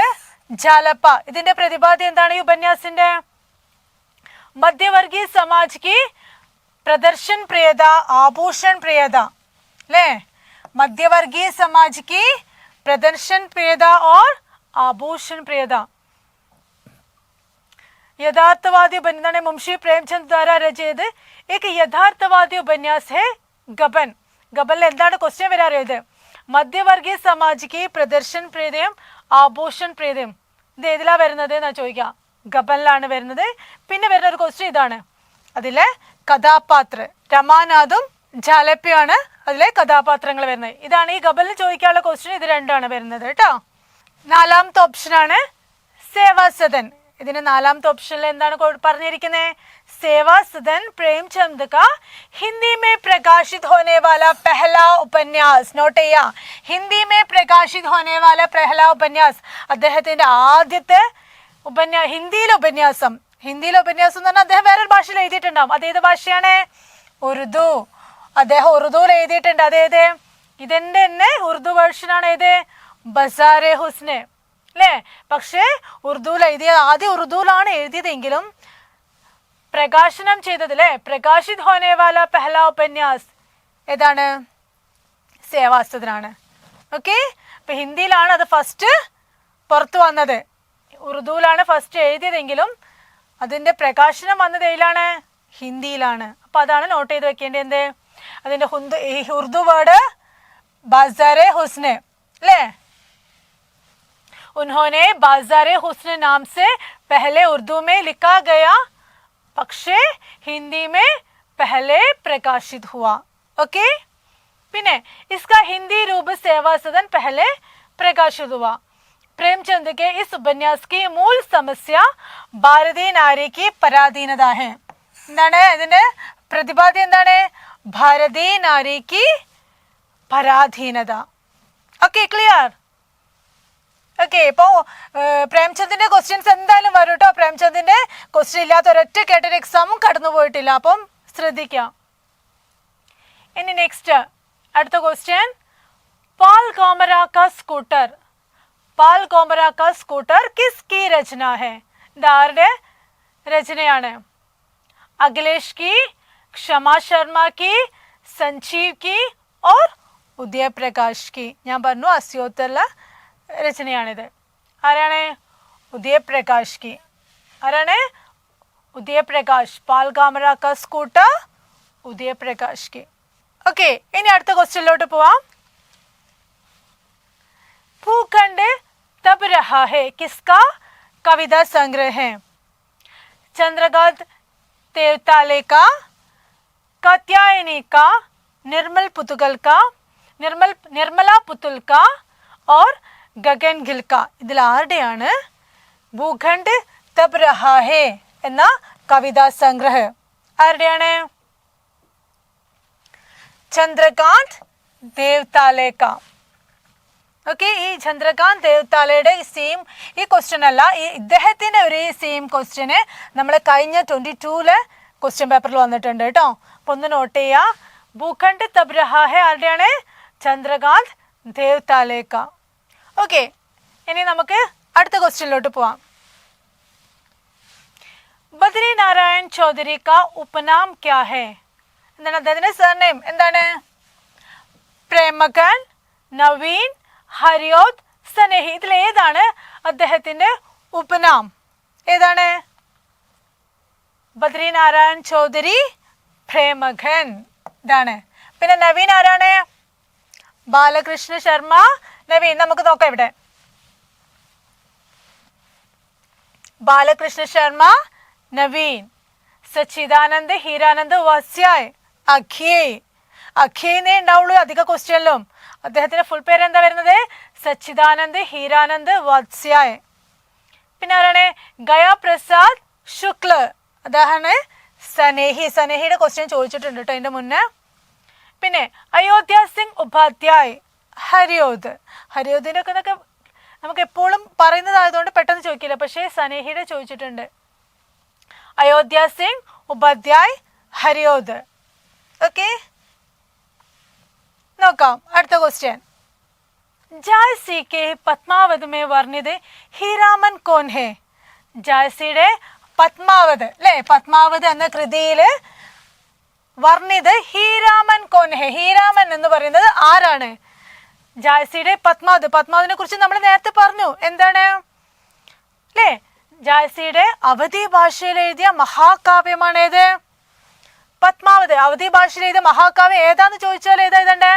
ജാലപ്പ. ഇതിന്റെ പ്രതിപാദ്യം എന്താണ് ഈ ഉപന്യാസിന്റെ? മധ്യവർഗീയ സമാജ് की प्रदर्शन प्रियता आभूषण प्रियता ले मध्यवर्गीय समाज की प्रदर्शन प्रियता और आभूषण प्रियता. यथार्थवादी उपन्यास मुंशी प्रेमचंद द्वारा रचित एक यथार्थवादी उपन्यास है गबन. गबन എന്താണ് ക്വസ്റ്റ്യൻ വരാറിയത്? മധ്യവർഗീയ സമാജ് പ്രദർശൻ പ്രിയതയും ആഭൂഷൺ പ്രിയതയും. ഇത് ഏതിലാ വരുന്നത് എന്നാ ചോദിക്കാം. ഗബനിലാണ് വരുന്നത്. പിന്നെ വരുന്ന ഒരു ക്വസ്റ്റ്യൻ ഇതാണ്. അതിലെ കഥാപാത്ര രമാനാഥും ജാലപ്യാണ് അതിലെ കഥാപാത്രങ്ങൾ വരുന്നത്. ഇതാണ് ഈ ഗബലിൽ ചോദിക്കാനുള്ള ക്വസ്റ്റ്യൻ. ഇത് 2 വരുന്നത് കേട്ടോ. 4ാമത്തെ ഓപ്ഷനാണ് സേവാസദൻ. ഇതിന് 4ാമത്തെ ഓപ്ഷനിൽ എന്താണ് പറഞ്ഞിരിക്കുന്നത്? सेवासदन प्रेमचंद का हिंदी में प्रकाशित होने वाला पहला उपन्यास. नोट ചെയ്യാ, ഹിന്ദി में प्रकाशित होने वाला पहला उपन्यास. അദ്ദേഹത്തിന്റെ ആദ്യത്തെ ഹിന്ദിയിലെ ഉപന്യാസം ഹിന്ദിയിലെ ഉപന്യാസം എന്ന് പറഞ്ഞാൽ അദ്ദേഹം വേറൊരു ഭാഷയിൽ എഴുതിയിട്ടുണ്ടാവും. അതേത് ഭാഷയാണ്? ഉറുദു. അദ്ദേഹം ഉറുദുവിൽ എഴുതിയിട്ടുണ്ട്. അതേത്? ഇതിൻ്റെ തന്നെ ഉറുദു വേർഷനാണ് ഏത്? ബസാറെ ഹുസ്നെ അല്ലേ? പക്ഷേ ഉറുദുവിൽ എഴുതിയത് ആദ്യം ഉറുദുവിലാണ് എഴുതിയതെങ്കിലും പ്രകാശനം ചെയ്തത് അല്ലേ, പ്രകാശിത് ഹോനെ വാല പെഹ്ല ഉപന്യാസ് ഏതാണ്? സേവാസദനാണ്. ഓക്കെ, ഇപ്പൊ ഹിന്ദിയിലാണ് അത് ഫസ്റ്റ് പുറത്തു വന്നത്. ഉറുദുവിലാണ് ഫസ്റ്റ് എഴുതിയതെങ്കിലും അതിന്റെ പ്രകാശനം വന്നത് ഏതിലാണ്? ഹിന്ദിയിലാണ്. അപ്പൊ അതാണ് നോട്ട് ചെയ്ത് വെക്കേണ്ടത്. എന്ത്? അതിന്റെ ഉറുദു വേർഡ് ബാസാറെ ഹുസ്നെ അല്ലേ? उन्होंने बाज़ारे हुस्न नाम से पहले उर्दू में लिखा गया, പക്ഷേ हिंदी में पहले प्रकाशित हुआ. ओके, പിന്നെ इसका हिंदी रूप सेवा सदन पहले प्रकाशित हुआ. प्रेमचंद के इस उपन्यास की मूल समस्या ഭാരതീയ നാരി की പരാധീനത है. എന്താണ് ഇതിന്റെ പ്രതിപാദ്യം? എന്താണ്? ഭാരതീയ നാരി की പരാധീനത. Okay, clear? ഓക്കെ, ഇപ്പോൾ പ്രേംചന്ദിന്റെ ക്വസ്റ്റ്യൻസ് എന്തായാലും വരും കേട്ടോ. പ്രേംചന്ദിന്റെ ക്വസ്റ്റ്യൻ ഇല്ലാത്ത ഒരൊറ്റ കേട്ടൊരു എക്സാമും കടന്നു പോയിട്ടില്ല. അപ്പം ശ്രദ്ധിക്കാം. ഇനി നെക്സ്റ്റ് അടുത്ത ക്വസ്റ്റ്യൻ, പാൽ കോമര കാ സ്കൂട്ടർ. പാൽ കോമര കാ സ്കൂട്ടർ കിസ്കി രചന ഹെ? ഇത് ആരുടെ രചനയാണ്? അഖിലേഷ് की, ക്ഷമ ശർമ്മ की, സഞ്ജീവ് की और ഉദയപ്രകാശ് की. ഞാൻ പറഞ്ഞു അസ്യോത്തുള്ള രചനയാണിത്. ആരാണ്? ഉദയപ്രകാശ് की. ആരാണ്? ഉദയപ്രകാശ്. പാൽ കോമര കാ സ്കൂട്ടർ ഉദയപ്രകാശ് की. ഓക്കെ, ഇനി അടുത്ത ക്വസ്റ്റ്യനിലോട്ട് പോവാം. भूखंड तब रहा है किसका कविता संग्रह है? चंद्रकांत देवताले का, कात्यायनी का, निर्मला पुतुल का और गगन गिल का. ഇതിൽ ആരുടെയാണ് ഭൂഖണ്ഡ് തബ് രഹാ ഹേ എന്ന കവിതാ സംഗ്രഹം? ആരുടെയാണ്? ചന്ദ്രകാന്ത് ദേവ്താലേക്ക. ഓക്കെ, ഈ ചന്ദ്രകാന്ത് ദേവ്താലയുടെ സെയിം ഈ ക്വസ്റ്റ്യൻ അല്ല, ഇദ്ദേഹത്തിന്റെ ഒരു സെയിം ക്വസ്റ്റ്യന് നമ്മൾ കഴിഞ്ഞ 22 ക്വസ്റ്റ്യൻ പേപ്പറിൽ വന്നിട്ടുണ്ട് കേട്ടോ. അപ്പൊ ഒന്ന് നോട്ട് ചെയ്യാ. ഭൂഖണ്ഡ് തബ് രഹാ ഹേ ആരുടെയാണ്? ചന്ദ്രകാന്ത് ദേവ്താലേക്ക. ഓക്കെ, ഇനി നമുക്ക് അടുത്ത ക്വസ്റ്റ്യനിലോട്ട് പോവാം. ബദ്രി നാരായൺ ചൗധരി കാ ഉപനാം ക്യാ ഹേ? എന്താണ് അദ്ദേഹത്തിന്റെ സർനെയിം? എന്താണ്? പ്രേമകൻ, നവീൻ, ഹരിയോദ്, സനേഹി. ഇതിൽ ഏതാണ് അദ്ദേഹത്തിന്റെ ഉപനാം? ഏതാണ്? ബദ്രി നാരായൺ ചൗധരി പ്രേമകൻ ഇതാണ്. പിന്നെ നവീൻ ആരാണ്? ബാലകൃഷ്ണ ശർമ്മ. നവീൻ നമുക്ക് നോക്കാം ഇവിടെ. ബാലകൃഷ്ണ ശർമ്മ നവീൻ. സച്ചിദാനന്ദ് ഹീരാനന്ദ് വാസ്യായ് അഖിയ്. അഖിയെന്നേ ഉണ്ടാവുള്ളൂ അധിക ക്വസ്റ്റ്യനിലും. അദ്ദേഹത്തിന്റെ ഫുൾ പേര് എന്താ വരുന്നത്? സച്ചിദാനന്ദ് ഹീരാനന്ദ് വാത്സ്യായ്. പിന്നെ ആരാണ്? ഗയാ പ്രസാദ് ശുക്ല. അതാണ് സനേഹി. സനേഹിയുടെ ക്വസ്റ്റ്യൻ ചോദിച്ചിട്ടുണ്ട് കേട്ടോ ഇതിന്റെ മുന്നേ. പിന്നെ അയോധ്യ സിംഗ് ഉപാധ്യായ് ഹരിയോദ്. ഹരിയോദിന്റെ ഒക്കെ ഇതൊക്കെ നമുക്ക് എപ്പോഴും പറയുന്നതായതുകൊണ്ട് പെട്ടെന്ന് ചോദിക്കില്ല, പക്ഷേ സനേഹിയുടെ ചോദിച്ചിട്ടുണ്ട്. അയോധ്യ സിംഗ് ഉപാധ്യായ് ഹരിയോദ്. ഓക്കെ, നോക്കാം അടുത്ത question. ജായ്സി K Padmaavat may വർണ്ണിത് Hiraman കോൻ ഹേ? ജായ്സിയുടെ പത്മാവത് അല്ലെ, പത്മാവത് എന്ന കൃതിയില് വർണ്ണിത് ഹീരാമൻ കോൻ ഹേ? ഹീരാമൻ എന്ന് പറയുന്നത് ആരാണ്? ജായ്സിയുടെ പത്മാവത്. പത്മാവതിനെ കുറിച്ച് നമ്മൾ നേരത്തെ പറഞ്ഞു. എന്താണ് അല്ലേ? ജായ്സിയുടെ അവധി ഭാഷയിൽ എഴുതിയ മഹാകാവ്യമാണ് ഏത്? പത്മാവത്. അവധി ഭാഷയിൽ എഴുതിയ മഹാകാവ്യം ഏതാന്ന് ചോദിച്ചാൽ ഏതാ എഴുതണ്ടേ?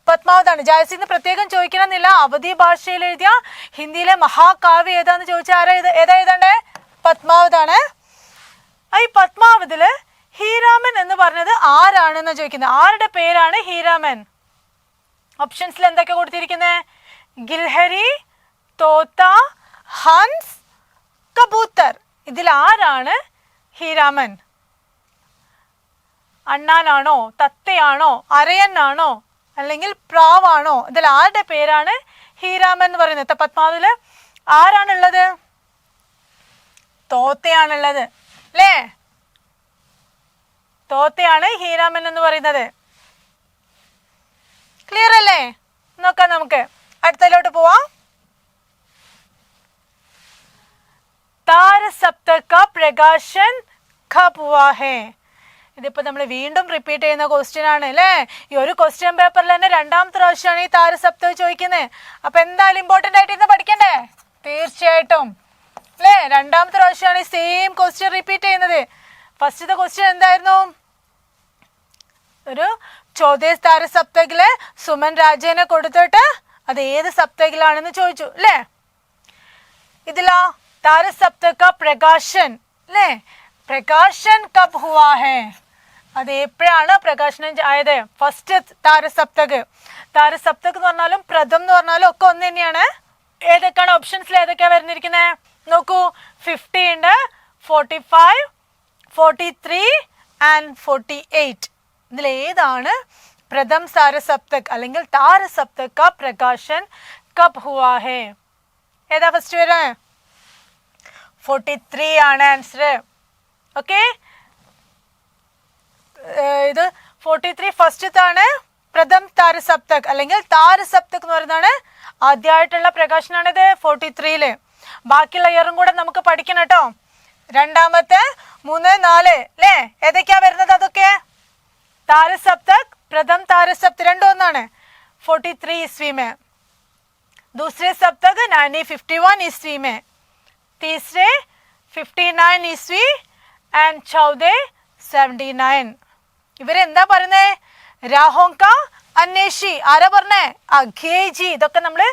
പത്മാവതാണ്. ജായ്സിന്ന് പ്രത്യേകം ചോദിക്കണമെന്നില്ല. അവധി ഭാഷയിൽ എഴുതിയ ഹിന്ദിയിലെ മഹാകാവ്യം ഏതാന്ന് ചോദിച്ചാൽ ഏതാ എഴുതണ്ടേ? പത്മാവതാണ്. ഈ പത്മാവതില് ഹീരാമൻ എന്ന് പറഞ്ഞത് ആരാണെന്ന് ചോദിക്കുന്നത്. ആരുടെ പേരാണ് ഹീരാമൻ? ഓപ്ഷൻസിൽ എന്തൊക്കെ കൊടുത്തിരിക്കുന്നത്? ഗിൽഹരി, തോത്ത, ഹൻസ്, കബൂത്തർ. ഇതിൽ ആരാണ് ഹീരാമൻ? അണ്ണാനാണോ, തത്തയാണോ, അരയനാണോ, അല്ലെങ്കിൽ പ്രാവാണോ? ഇതിൽ ആരുടെ പേരാണ് ഹീരാമൻ എന്ന് പറയുന്നത്? പത്മാവതില് ആരാണുള്ളത്? തോത്തയാണുള്ളത് അല്ലേ? തോത്തയാണ് ഹീരാമൻ എന്ന് പറയുന്നത്. ക്ലിയർ അല്ലേ? നോക്കാം, നമുക്ക് അടുത്തതിലോട്ട് പോവാം. താരസപ്തക കാ പ്രകാശൻ കബ് ഹുവാ ഹേ. ഇതിപ്പോ നമ്മൾ വീണ്ടും റിപ്പീറ്റ് ചെയ്യുന്ന ക്വസ്റ്റ്യൻ ആണ് അല്ലേ? ഈ ഒരു ക്വസ്റ്റ്യൻ പേപ്പറിൽ തന്നെ രണ്ടാമത്തെ പ്രാവശ്യമാണ് ഈ താരസപ്തക ചോദിക്കുന്നത്. അപ്പൊ എന്തായാലും ഇമ്പോർട്ടന്റ് ആയിട്ട് ഇന്ന് പഠിക്കണ്ടേ? തീർച്ചയായിട്ടും അല്ലേ? രണ്ടാമത്തെ പ്രാവശ്യമാണ് ഈ സെയിം ക്വസ്റ്റ്യൻ റിപ്പീറ്റ് ചെയ്യുന്നത്. ഫസ്റ്റത്തെ ക്വസ്റ്റ്യൻ എന്തായിരുന്നു? ഒരു ചോദ്യസ് താരസപ്തകിലെ സുമൻ രാജേനെ കൊടുത്തിട്ട് അത് ഏത് സപ്തകിലാണെന്ന് ചോദിച്ചു അല്ലേ? ഇതിലാ താരസപ്തക കാ പ്രകാശൻ അല്ലേ? പ്രകാശൻ കബ് ഹുവാ ഹേ. അത് എപ്പോഴാണ് പ്രകാശനം ആയത്? ഫസ്റ്റ് താരസപ്തക്. താരസപ്തക് എന്ന് പറഞ്ഞാലും പ്രഥം എന്ന് പറഞ്ഞാലും ഒക്കെ ഒന്ന് തന്നെയാണ്. ഏതൊക്കെയാണ് ഓപ്ഷൻസിൽ ഏതൊക്കെയാണ് വരുന്നിരിക്കുന്നത് നോക്കൂ. 50 ഉണ്ട്, 45, 43 and 48. ഇതിലേതാണ് പ്രഥം താരസപ്തക് അല്ലെങ്കിൽ താരസപ്തക കാ പ്രകാശൻ കബ് ഹുവാ ഹേ? ഏതാ ഫസ്റ്റ് വരുന്നത്? 43 ആണ് ആൻസർ. ഓക്കെ, ഇത് 43 ഫസ്റ്റത്താണ് പ്രഥം താരസപ്തക് അല്ലെങ്കിൽ താരസപ്തക് എന്ന് പറയുന്നതാണ് ആദ്യമായിട്ടുള്ള പ്രകാശനാണിത് 43-ല്. ബാക്കിയുള്ള ഇയറും കൂടെ നമുക്ക് പഠിക്കണം കേട്ടോ. രണ്ടാമത്തെ 3, 4 അല്ലേ? ഏതൊക്കെയാ വരുന്നത്? അതൊക്കെ താരസപ്തക് प्रथम तारसप्तक രണ്ടും ഒന്നാണ് 43 ईस्वी में, दूसरे सप्तक 1951 ईस्वी में, तीसरे 59 ईस्वी एंड चौथे 79. ഇവരെന്താ പറയുന്നേ? രാഹോങ്ക അന്വേഷി. ആരാ പറഞ്ഞേ? അഖേജി. ഇതൊക്കെ നമ്മൾ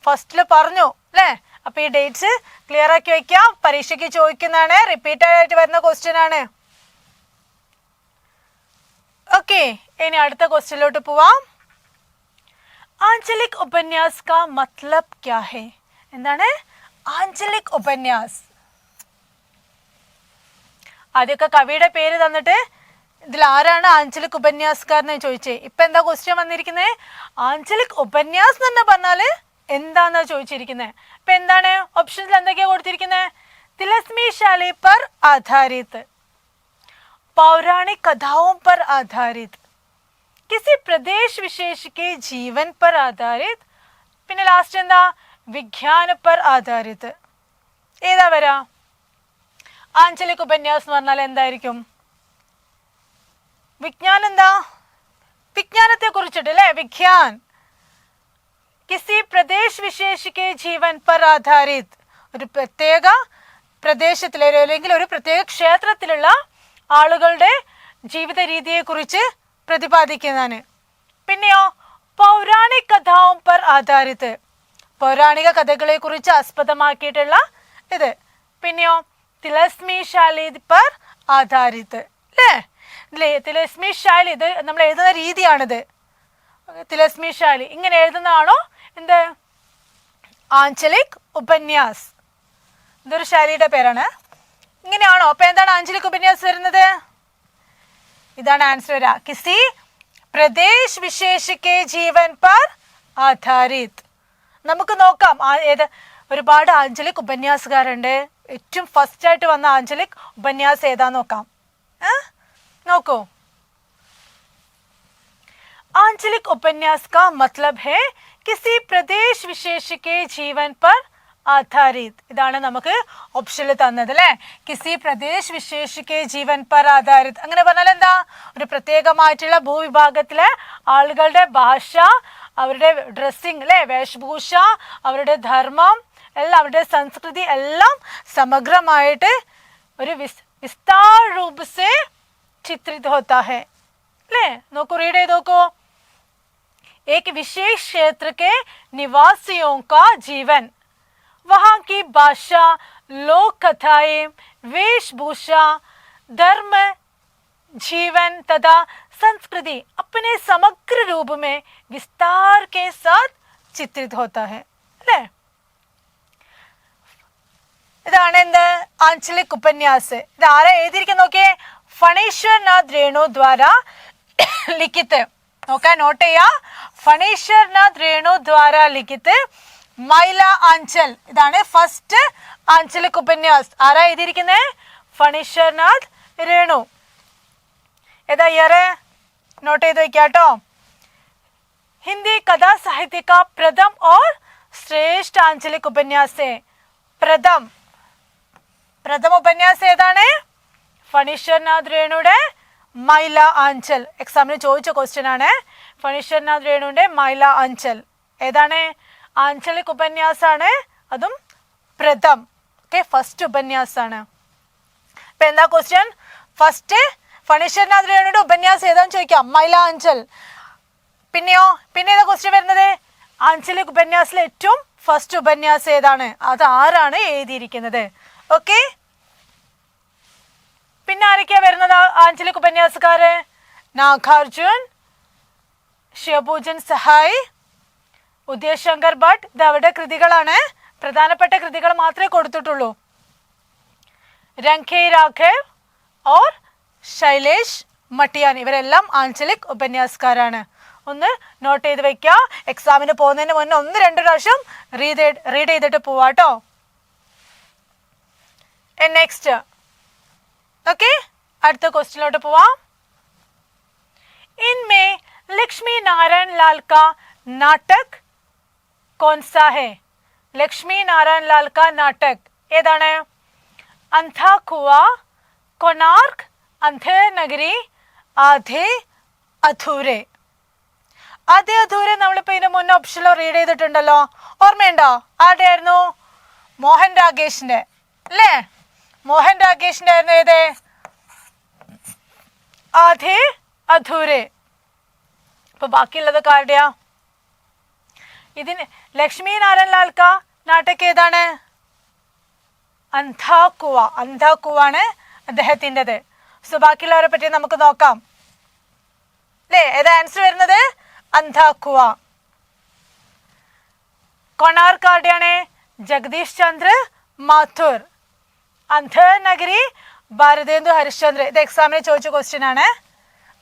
ഫസ്റ്റിൽ പറഞ്ഞു അല്ലേ? അപ്പൊ ഈ ഡേറ്റ്സ് ക്ലിയർ ആക്കി വെക്കാം. പരീക്ഷയ്ക്ക് ചോദിക്കുന്നതാണ്, റിപ്പീറ്റ് ആയിട്ട് വരുന്ന ക്വസ്റ്റ്യൻ ആണ്. ഓക്കെ, ഇനി അടുത്ത ക്വസ്റ്റ്യനിലോട്ട് പോവാം. ആഞ്ചലിക് ഉപന്യാസ് കാ മത്ലബ് ക്യാ ഹേ? എന്താണ് ആഞ്ചലിക് ഉപന്യാസ്? ആദ്യമൊക്കെ കവിയുടെ പേര് തന്നിട്ട് ഇതിൽ ആരാണ് ആഞ്ചലിക് ഉപന്യാസ്കാരനെ ചോദിച്ചേ. ഇപ്പൊ എന്താ ക്വസ്റ്റ്യൻ വന്നിരിക്കുന്നത്? ആഞ്ചലിക് ഉപന്യാസ് എന്ന് തന്നെ പറഞ്ഞാല് എന്താന്നാ ചോദിച്ചിരിക്കുന്നത്. ഇപ്പൊ എന്താണ് ഓപ്ഷൻസിൽ എന്തൊക്കെയാ കൊടുത്തിരിക്കുന്നത്? तिलस्मी शैली पर आधारित, पौराणिक कथाओं पर आधारित, किसी प्रदेश विशेष के जीवन पर आधारित, പിന്നെ ലാസ്റ്റ് എന്താ വിജ്ഞാന पर आधारित. ഏതാ വരാ? ആഞ്ചലിക് ഉപന്യാസ് എന്ന് പറഞ്ഞാൽ എന്തായിരിക്കും? വിജ്ഞാനം എന്താ? വിജ്ഞാനത്തെ കുറിച്ചിട്ട് അല്ലേ? വിജ്ഞാൻ. किसी प्रदेश विशेष के जीवन पर आधारित, ഒരു പ്രത്യേക പ്രദേശത്തിലെ അല്ലെങ്കിൽ ഒരു പ്രത്യേക ക്ഷേത്രത്തിലുള്ള ആളുകളുടെ ജീവിത രീതിയെ കുറിച്ച് പ്രതിപാദിക്കുന്നതാണ്. പിന്നെയോ പൗരാണിക കഥാവും പർ ആധാരിത്, പൗരാണിക കഥകളെ കുറിച്ച് ആസ്പദമാക്കിയിട്ടുള്ള ഇത്. പിന്നെയോ തിലസ്മി ശൈലി പർ ആധാരിത് അല്ലേ? ഇല്ലേ തിലസ്മി ശൈലി, ഇത് നമ്മൾ എഴുതുന്ന രീതിയാണിത്. തിലസ്മി ശൈലി ഇങ്ങനെ എഴുതുന്നതാണോ എന്ത്? ആഞ്ചലിക് ഉപന്യാസ്. ഇതൊരു ശൈലിയുടെ പേരാണ്. ഇങ്ങനെയാണോ? അപ്പൊ എന്താണ് ആഞ്ചലിക് ഉപന്യാസ് വരുന്നത്? ഇതാണ് ആൻസർ വരാ. കിസി പ്രദേശ് വിശേഷ് കെ ജീവൻ പർ ആധാരിത്. നമുക്ക് നോക്കാം ഏത് ഒരുപാട് ആഞ്ചലിക് ഉപന്യാസകാരുണ്ട്. ഏറ്റവും ഫസ്റ്റ് ആയിട്ട് വന്ന ആഞ്ചലിക് ഉപന്യാസ് ഏതാ നോക്കാം. നോക്കൂ. आंचलिक उपन्यास का मतलब है किसी प्रदेश विशेष के जीवन पर आधारित. ഇതാണ് നമുക്ക് ഓപ്ഷനിൽ തന്നത് അല്ലേ? കിസി പ്രദേശ് വിശേഷ് കെ ജീവൻ പർ ആധാരിത്. അങ്ങനെ പറഞ്ഞാൽ എന്താ? ഒരു പ്രത്യേകമായിട്ടുള്ള ഭൂവിഭാഗത്തിലെ ആളുകളുടെ ഭാഷ, അവരുടെ ഡ്രസ്സിങ് അല്ലേ, വേഷഭൂഷ, അവരുടെ ധർമ്മം എല്ലാം, അവരുടെ സംസ്കൃതി എല്ലാം സമഗ്രമായിട്ട് ഒരു വിസ്താർ രൂപ സെ ചിത്രിत होता है അല്ലേ? നോക്കൂ, റീഡ് ചെയ്ത് നോക്കൂ. एक विशेष क्षेत्र के निवासियों का जीवन, वहाँ की भाषा, लोक कथाएं, वेशभूषा, धर्म, जीवन तथा संस्कृति अपने समग्र रूप में विस्तार के साथ चित्रित होता है अല്ലേ? ഇതാണ് എന്ത്? ആഞ്ചലിക് ഉപന്യാസ്. ഇത് ആരാ എഴുതിയിരിക്കുന്ന നോക്കിയേ? ഫണീശ്വർനാഥ് രേണു ദ്വാര ലിഖിത്. നോക്കാൻ നോട്ട് ചെയ്യാ. ഫണീശ്വർനാഥ് രേണു ദ്വാര ലിഖിത് മൈല ആഞ്ചൽ. ഇതാണ് ഫസ്റ്റ് ആഞ്ചലിക് ഉപന്യാസ്. ആരാ എഴുതിയിരിക്കുന്നത്? ഫണീശ്വർനാഥ് രേണു. ഏതാ ഇയർ? നോട്ട് ചെയ്ത് വെക്കാട്ടോ. हिंदी कथा साहित्य का प्रथम और श्रेष्ठ आंचलिक उपन्यास है. പ്രഥമ ഉപന്യാസം ഏതാണ്? ഫണീശ്വർനാഥ് രേണുയുടെ മൈല ആഞ്ചൽ. എക്സാമിന് ചോദിച്ച ക്വസ്റ്റ്യൻ ആണ്. ഫണീശ്വർനാഥ് രേണുവിന്റെ മൈല ആഞ്ചൽ ഏതാണ്? ആഞ്ചലിക് ഉപന്യാസാണ്, അതും പ്രഥം. Okay, first ഉപന്യാസാണ്. ഇപ്പൊ എന്താ ക്വസ്റ്റ്യൻ? ഫസ്റ്റ് ഫണീശ്വർനാഥ് രേണുയുടെ ഉപന്യാസം ഏതാന്ന് ചോദിക്കാം, മൈല ആഞ്ചൽ. പിന്നെ ഏതാ ക്വസ്റ്റ്യൻ വരുന്നത്? ആഞ്ചലിക് ഉപന്യാസിലെ ഏറ്റവും ഫസ്റ്റ് ഉപന്യാസം ഏതാണ്? അത് ആരാണ് എഴുതിയിരിക്കുന്നത്? ഓക്കെ, പിന്നെ ആരൊക്കെയാ വരുന്നത് ആഞ്ചലിക് ഉപന്യാസക്കാര്? നാഗാർജുൻ, ശിവപൂജൻ സഹായ്, ഉദയശങ്കർ ഭട്ട്. ഇത് അവരുടെ കൃതികളാണ്. പ്രധാനപ്പെട്ട കൃതികൾ മാത്രമേ കൊടുത്തിട്ടുള്ളൂ. രംഗേ രാഘവ് ഓർ ശൈലേഷ് മട്ടിയാൻ, ഇവരെല്ലാം ആഞ്ചലിക് ഉപന്യാസക്കാരാണ്. ഒന്ന് നോട്ട് ചെയ്ത് വെക്കുക. എക്സാമിന് പോകുന്നതിന് മുന്നേ 1-2 പ്രാവശ്യം റീഡ് ചെയ്തിട്ട് പോവാട്ടോ. നെക്സ്റ്റ്, ഓക്കെ, അടുത്ത ക്വസ്റ്റ്യനിലോട്ട് പോവാം. इनमें लक्ष्मी नारायण लाल का नाटक कौन सा है? लक्ष्मी नारायण लाल का नाटक ഏതാണ്? अंधा कुआं, कोणार्क, अंधेर नगरी, आधे अधूरे. ആദ്യ അധൂരെ നമ്മളിപ്പോ ഇതിന് മുന്നേ ഓപ്ഷനിൽ റീഡ് ചെയ്തിട്ടുണ്ടല്ലോ, ഓർമ്മയുണ്ടോ? ആരുടെ ആയിരുന്നു? മോഹൻ രാഗേഷിന്റെ അല്ലേ? മോഹൻ രാഗേഷിന്റെ ആയിരുന്നു ഏത്? ആധേ അധൂരെ. അപ്പൊ ബാക്കിയുള്ളത് ആരുടെയാ? ഇതിന് ലക്ഷ്മി നാരായൺ ലാൽ കാ നാടക ഏതാണ്? അന്ധാ കുവാണ് അദ്ദേഹത്തിൻ്റെത്. സോ ബാക്കിയുള്ളവരെ പറ്റി നമുക്ക് നോക്കാം അല്ലേ? ഏതാ ആൻസർ വരുന്നത്? അന്ധാ കുവ. കൊണാർക്ക് ആരുടെയാണ്? ജഗദീഷ് ചന്ദ്ര മാഥുർ. അന്ധേർ നഗരി ഭാരതേന്ദു ഹരിശ്ചന്ദ്ര. ഇത് എക്സാമിന് ചോദിച്ച ക്വസ്റ്റ്യൻ ആണ്.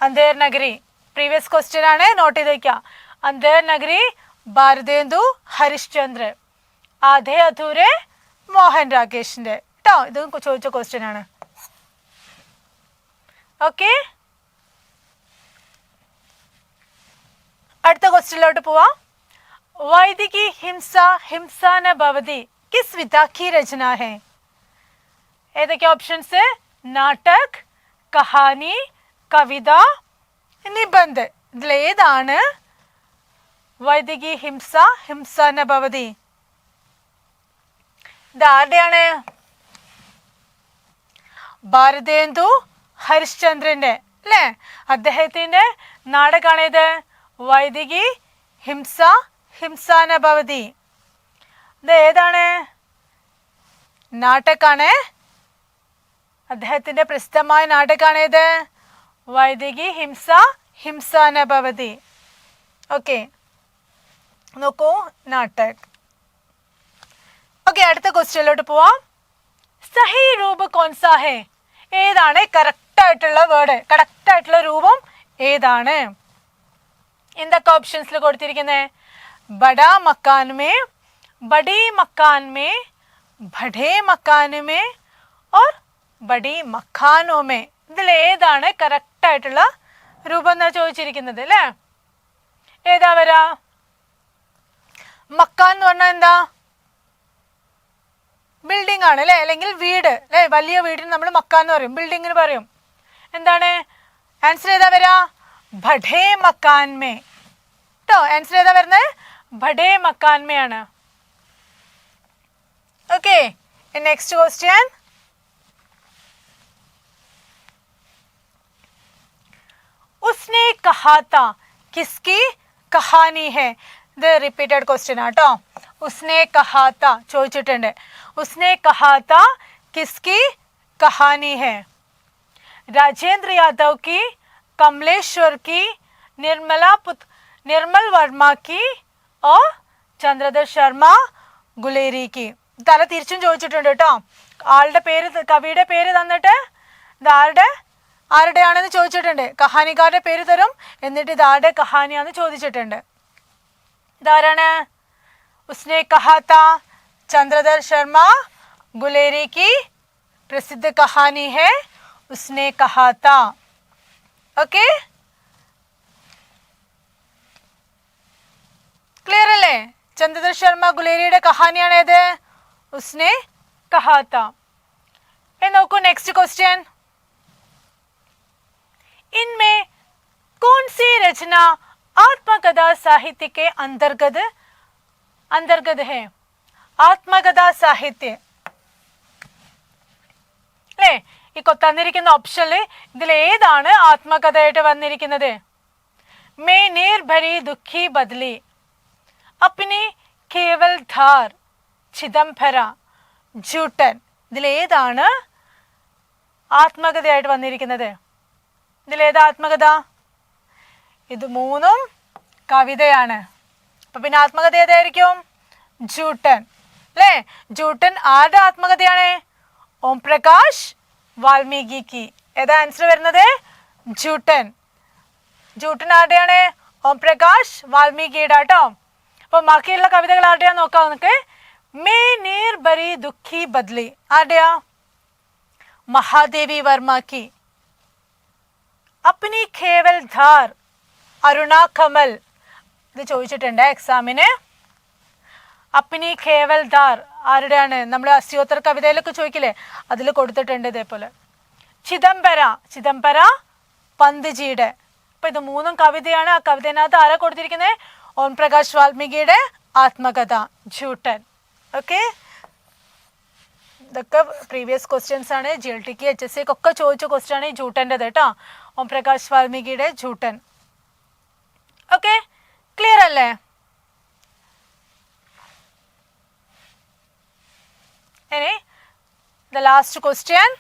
അന്ധേർ നഗരി പ്രീവിയസ് ക്വസ്റ്റ്യൻ ആണ്, നോട്ട് ചെയ്ത് വയ്ക്കുക. അന്ധേർ നഗരി ഭാരതേന്ദു ഹരിശ്ചന്ദ്ര. ആധേ അധൂരെ മോഹൻ രാഗേഷിന്റെ കേട്ടോ. ഇത് ചോദിച്ച ക്വസ്റ്റ്യൻ ആണ്. ഓക്കെ, അടുത്ത ക്വസ്റ്റ്യനിലോട്ട് പോവാം. വൈദികി ഹിംസ ന ഭവതി കിസ് വിധ की रचना है? ഏതൊക്കെ ഓപ്ഷൻസ്? നാടക്, കഹാനി, കവിത, നിബന്ധ്. ഇതിലേതാണ് വൈദികി ഹിംസ ന ഭവതി? ഇതാരുടെയാണ്? ഭാരതേന്ദു ഹരിശ്ചന്ദ്രന്റെ അല്ലേ? അദ്ദേഹത്തിന്റെ നാടകമാണേത്? വൈദികി ഹിംസ ന ഭവതി. ഇത് ഏതാണ്? നാടകാണ്. അദ്ദേഹത്തിന്റെ പ്രസിദ്ധമായ നാടകമാണേത്? വൈദികി ഹിംസ ന ഭവതി. ഓക്കെ, നോക്കൂ, നാടക്. ഓക്കെ, അടുത്ത ക്വസ്റ്റ്യനിലോട്ട് പോവാം. സഹി രൂപ കോൺസാ ഹേ? ഏതാണ് കറക്റ്റ് ആയിട്ടുള്ള വേർഡ്? കറക്റ്റ് ആയിട്ടുള്ള രൂപം ഏതാണ്? എന്തൊക്കെ ഓപ്ഷൻസിൽ കൊടുത്തിരിക്കുന്നത്? ബഡാ മക്കാൻ മേ, ബഡി മക്കാൻ മേ, ബഡേ മക്കാൻ മേ ഓർ ബഡി മക്കാനോ മേ. ഇതിൽ ഏതാണ് കറക്റ്റ് ആയിട്ടുള്ള രൂപം എന്നാ ചോദിച്ചിരിക്കുന്നത് അല്ലേ? ഏതാ വരാ? മക്കാൻ എന്ന് പറഞ്ഞാൽ എന്താ? ബിൽഡിംഗ് ആണ് അല്ലെ, അല്ലെങ്കിൽ വീട് അല്ലെ. വലിയ വീടിന് നമ്മൾ മക്കാൻ എന്ന് പറയും, ബിൽഡിങ്ങിന് പറയും. എന്താണ് ആൻസർ? ഏതാ വരാ? ബഡേ മക്കാൻ മേ കേട്ടോ. ആൻസർ ഏതാ വരുന്നത്? ബഡേ മക്കാൻ മേ ആണ്. Okay, next question. उसने कहा था किसकी कहानी है? ഇത് റിപ്പീറ്റഡ് ക്വസ്റ്റ്യൻ ആട്ടോ. ഉസ്നെ കഹാത്ത ചോദിച്ചിട്ടുണ്ട്. ഉസ്നെ കഹാത്ത കിസ്കി കഹാനി ഹെ? രാജേന്ദ്ര യാദവ് की, कमलेश्वर की, निर्मल वर्मा की और ചന്ദ്രധർ ശർമ്മ ഗുലേരി की. തല തിരിച്ചും ചോദിച്ചിട്ടുണ്ട് കേട്ടോ. ആളുടെ പേര്, കവിയുടെ പേര് തന്നിട്ട് ഇത് ആരുടെയാണെന്ന് ചോദിച്ചിട്ടുണ്ട്. കഹാനിക്കാരുടെ പേര് തരും, എന്നിട്ട് ഇത് ആരുടെ കഹാനിയാന്ന് ചോദിച്ചിട്ടുണ്ട്. ഇതാരാണ്? उसने कहा था, चंद्रधर शर्मा गुलेरी की प्रसिद्ध कहानी है उसने कहा था. ഓക്കെ, ക്ലിയർ അല്ലേ? ചന്ദ്രധർ ശർമ്മ ഗുലേരിയുടെ കഹാനിയാണ് ഏത്? ഉസ്നെ കഹാ താ. നോക്കൂ നെക്സ്റ്റ് ക്വസ്റ്റ്യൻ. इनमें कौन सी रचना आत्मकथा साहित्य के अंतर्गत है? ആത്മകഥാ സാഹിത്യ അല്ലേ? ഈ തന്നിരിക്കുന്ന ഓപ്ഷനിൽ ഇതിൽ ഏതാണ് ആത്മകഥയായിട്ട് വന്നിരിക്കുന്നത്? മേ നീർ ഭരി ദുഃഖി ബദലി, അപ്നി കേവൽ ധാർ, ചിദംബര, ജൂട്ടൻ. ഇതിലേതാണ് ആത്മകഥയായിട്ട് വന്നിരിക്കുന്നത്? ഇതിലേതാ ആത്മകഥ? ഇത് മൂന്നും കവിതയാണ്. അപ്പൊ പിന്നെ ആത്മകഥ ഏതായിരിക്കും? ജൂട്ടൻ അല്ലേ? ജൂട്ടൻ ആരുടെ ആത്മകഥയാണ്? ഓം പ്രകാശ് വാൽമീകി. ഏതാ ആൻസർ വരുന്നത്? ജൂട്ടൻ. ജൂട്ടൻ ആരുടെയാണ്? ഓം പ്രകാശ് വാൽമീകിയുടെ കേട്ടോ. അപ്പൊ ബാക്കിയുള്ള കവിതകൾ ആരുടെയാ നോക്കാം നമുക്ക്. മേ നീർ ഭരി ദുഃഖി ബദ്ലി ആരുടെയാ? മഹാദേവി വർമ്മക്ക്. അപ്നി കേവൽ ധാർ അരുണ കമൽ. ഇത് ചോദിച്ചിട്ടുണ്ട് എക്സാമിന്. അപ്നി കേവൽ ധാർ ആരുടെയാണ്? നമ്മൾ അസ്യോത്തർ കവിതയിലൊക്കെ ചോദിക്കില്ലേ, അതിൽ കൊടുത്തിട്ടുണ്ട് ഇതേപോലെ. ചിദംബര പന്ത്ജിയുടെ. അപ്പൊ ഇത് മൂന്നും കവിതയാണ്. ആ കവിതേനകത്ത് ആരാ കൊടുത്തിരിക്കുന്നത്? ഓം പ്രകാശ് വാൽമീകിയുടെ ആത്മകഥ ജൂട്ടൻ. ഓക്കെ, ഇതൊക്കെ പ്രീവിയസ് ക്വസ്റ്റ്യൻസ് ആണ്. GLTക്ക് HSC ഒക്കെ ചോദിച്ച ക്വസ്റ്റ്യൻ ആണ് ഈ ജൂട്ടൻ്റെത് കേട്ടോ. ഓം പ്രകാശ് വാൽമീകിയുടെ ജൂട്ടൻ. ഓക്കെ, ക്ലിയർ അല്ലേ? ഇനി ദ ലാസ്റ്റ് ക്വസ്റ്റ്യൻ.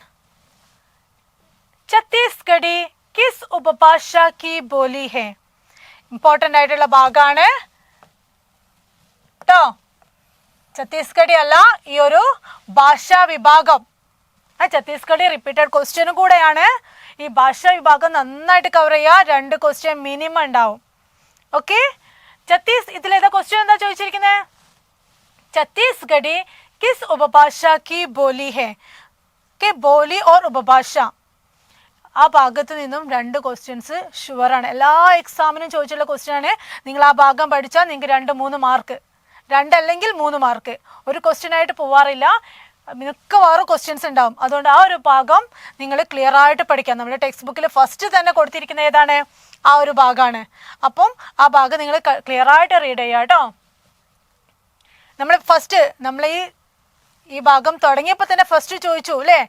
ഛത്തീസ്ഗഢി കിസ് ഉപഭാഷ की बोली है? ഇമ്പോർട്ടൻ്റ് ആയിട്ടുള്ള ഭാഗമാണ് കേട്ടോ. ഛത്തീസ്ഗഢി അല്ല, ഈ ഒരു ഭാഷാ വിഭാഗം. ഛത്തീസ്ഗഢി റിപ്പീറ്റഡ് ക്വസ്റ്റ്യനും കൂടെയാണ്. ഈ ഭാഷാ വിഭാഗം നന്നായിട്ട് കവർ ചെയ്യുക. 2 ക്വസ്റ്റ്യൻ മിനിമം ഉണ്ടാവും. ഓക്കെ, ഇതിലേതാ ക്വസ്റ്റ്യൻ എന്താ ചോദിച്ചിരിക്കുന്നത്? ഛത്തീസ്ഗഢി किस उपभाषा की बोली है? के बोली और उपभाഷ. ആ ഭാഗത്ത് നിന്നും 2 ക്വസ്റ്റ്യൻസ് ഷുവറാണ്. എല്ലാ എക്സാമിനും ചോദിച്ചുള്ള ക്വസ്റ്റ്യൻ ആണ്. നിങ്ങൾ ആ ഭാഗം പഠിച്ചാൽ നിങ്ങൾക്ക് 2-3 മാർക്ക്, 2 അല്ലെങ്കിൽ 3 മാർക്ക്. ഒരു ക്വസ്റ്റ്യൻ ആയിട്ട് പോവാറില്ല, മിക്കവാറും ക്വസ്റ്റ്യൻസ് ഉണ്ടാവും. അതുകൊണ്ട് ആ ഒരു ഭാഗം നിങ്ങൾ ക്ലിയർ ആയിട്ട് പഠിക്കാം. നമ്മുടെ ടെക്സ്റ്റ് ബുക്കിൽ ഫസ്റ്റ് തന്നെ കൊടുത്തിരിക്കുന്ന ഏതാണ്? ആ ഒരു ഭാഗമാണ്. അപ്പം ആ ഭാഗം നിങ്ങൾ ക്ലിയർ ആയിട്ട് റീഡ് ചെയ്യുക കേട്ടോ. നമ്മൾ ഈ ഭാഗം തുടങ്ങിയപ്പോൾ തന്നെ ഫസ്റ്റ് ചോദിച്ചു അല്ലേ?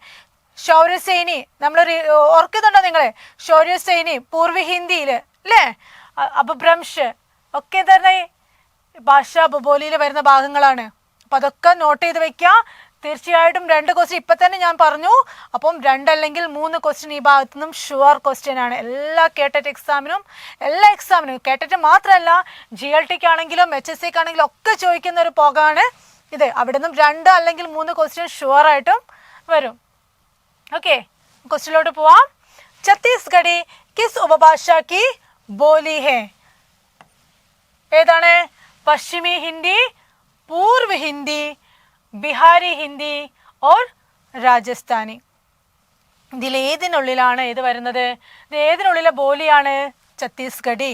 ശൗര്യസേനി. നമ്മൾ ഓർക്കുന്നുണ്ടോ നിങ്ങൾ? ശൗര്യസേനി പൂർവ്വ ഹിന്ദിയിൽ അല്ലേ? അപഭ്രംശ് ഒക്കെ തന്നെ ഭാഷാ ബോലിയിൽ വരുന്ന ഭാഗങ്ങളാണ്. അപ്പം അതൊക്കെ നോട്ട് ചെയ്ത് വെക്കുക. തീർച്ചയായിട്ടും 2 ക്വസ്റ്റ്യൻ ഇപ്പം തന്നെ ഞാൻ പറഞ്ഞു. അപ്പം 2 അല്ലെങ്കിൽ 3 ക്വസ്റ്റ്യൻ ഈ ഭാഗത്തു നിന്നും ഷുവർ ക്വസ്റ്റ്യൻ ആണ്. എല്ലാ കേട്ടറ്റ് എക്സാമിനും, എല്ലാ എക്സാമിനും, കേട്ടറ്റ് മാത്രമല്ല GLTക്ക് ആണെങ്കിലും HSCക്ക് ആണെങ്കിലും ഒക്കെ ചോദിക്കുന്ന ഒരു ഭാഗമാണ് ഇത്. അവിടെ നിന്നും 2 അല്ലെങ്കിൽ 3 ക്വസ്റ്റ്യൻ ഷുവർ ആയിട്ടും വരും. ഓക്കെ, ക്വസ്റ്റ്യനിലോട്ട് പോവാം. ഛത്തീസ്ഗഢി കിസ് ഉപഭാഷ की बोली है? ഏതാണ്? പശ്ചിമി ഹിന്ദി, പൂർവ്വ ഹിന്ദി, ബിഹാരി ഹിന്ദി ഓർ രാജസ്ഥാനി. ഇതിലേതിനുള്ളിലാണ് ഇത് വരുന്നത്? ഇത് ഏതിനുള്ളിലെ ബോലിയാണ്? ഛത്തീസ്ഗഢി.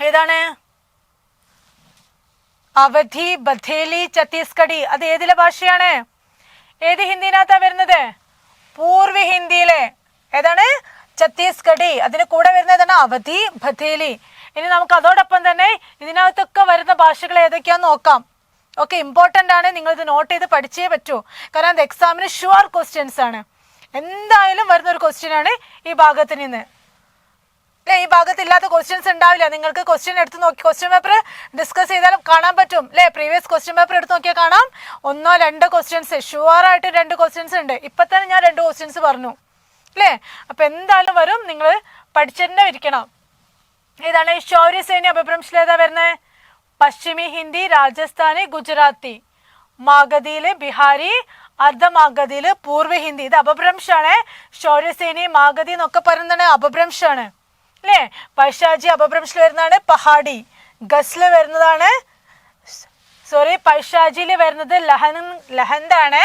ഏതാണ്? അവധി, ബഥേലി, ഛത്തീസ്ഗഢി. അത് ഏതിലെ ഭാഷയാണ്? ഏത് ഹിന്ദിനകത്താ വരുന്നത്? പൂർവ്വ ഹിന്ദിയിലെ. ഏതാണ്? ഛത്തീസ്ഗഢി. അതിന് കൂടെ വരുന്നത് ഏതാണ്? അവധി, ബഥേലി. ഇനി നമുക്ക് അതോടൊപ്പം തന്നെ ഇതിനകത്തൊക്കെ വരുന്ന ഭാഷകൾ ഏതൊക്കെയാന്ന് നോക്കാം. ഓക്കെ, ഇമ്പോർട്ടൻ്റ് ആണ്. നിങ്ങൾ ഇത് നോട്ട് ചെയ്ത് പഠിച്ചേ പറ്റൂ. കാരണം ഇത് എക്സാമിന് ഷുവർ ക്വസ്റ്റ്യൻസ് ആണ്. എന്തായാലും വരുന്ന ഒരു ക്വസ്റ്റ്യൻ ആണ് ഈ ഭാഗത്ത് നിന്ന്. അല്ലെ, ഈ ഭാഗത്ത് ഇല്ലാത്ത ക്വസ്റ്റ്യൻസ് ഉണ്ടാവില്ല. നിങ്ങൾക്ക് ക്വസ്റ്റ്യൻ എടുത്ത് നോക്കി ക്വസ്റ്റ്യൻ പേപ്പർ ഡിസ്കസ് ചെയ്താലും കാണാൻ പറ്റും അല്ലെ? പ്രീവിയസ് ക്വസ്റ്റ്യൻ പേപ്പർ എടുത്ത് നോക്കിയാൽ കാണാം. 1-2 ക്വസ്റ്റ്യൻസ് ഷുവർ ആയിട്ട് 2 ക്വസ്റ്റ്യൻസ് ഉണ്ട്. ഇപ്പൊ തന്നെ ഞാൻ 2 ക്വസ്റ്റ്യൻസ് പറഞ്ഞു അല്ലേ? അപ്പൊ എന്തായാലും വരും. നിങ്ങൾ പഠിച്ചെന്നെ ഇരിക്കണം. ഏതാണ്? ശൗര്യസേനി അപഭ്രംശിൽ ഏതാ വരുന്നത്? പശ്ചിമി ഹിന്ദി, രാജസ്ഥാനി, ഗുജറാത്തി. മാഗധിയില് ബിഹാരി, അർദ്ധമാഗധിയില് പൂർവ്വ ഹിന്ദി. ഇത് അപഭ്രംശാണ്. ശൗര്യസേനി, മാഗധി എന്നൊക്കെ പറയുന്നത് അപഭ്രംശാണ് അല്ലേ? പൈശാജി അപഭ്രംശിൽ വരുന്നതാണ് പഹാഡി. ഗസ്ല് വരുന്നതാണ് സോറി, പൈശാചിയിൽ വരുന്നത് ലഹന്താണ്.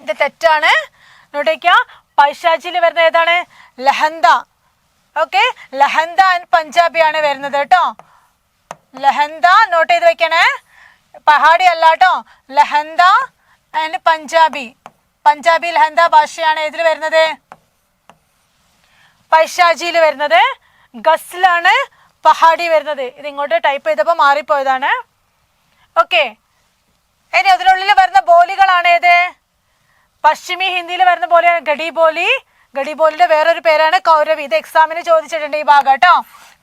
ഇത് തെറ്റാണ്. നോട്ടേക്ക, പൈശാചിയിൽ വരുന്നത് ഏതാണ്? ലഹന്ത. ഓക്കെ, ലഹന്ത ആൻഡ് പഞ്ചാബിയാണ് വരുന്നത് കേട്ടോ. ലഹന്ത നോട്ട് ചെയ്ത് വെക്കണേ, പഹാടി അല്ല കേട്ടോ. ലഹന്ത ആൻഡ് പഞ്ചാബി. പഞ്ചാബി ലഹന്ത ഭാഷയാണ് ഏതിൽ വരുന്നത്? പൈശാചിയിൽ വരുന്നത്. ഗസ്ലാണ് പഹാടി വരുന്നത്. ഇത് ഇങ്ങോട്ട് ടൈപ്പ് ചെയ്തപ്പോൾ മാറിപ്പോയതാണ്. ഓക്കെ, ഇനി അതിനുള്ളിൽ വരുന്ന ബോലികളാണ് ഏത്? പശ്ചിമി ഹിന്ദിയിൽ വരുന്ന ബോലിയാണ് ഗഡി ബോലി. ഗഡി ബോലിയുടെ വേറൊരു പേരാണ് കൗരവി. ഇത് എക്സാമിന് ചോദിച്ചിട്ടുണ്ട് ഈ ഭാഗം കേട്ടോ.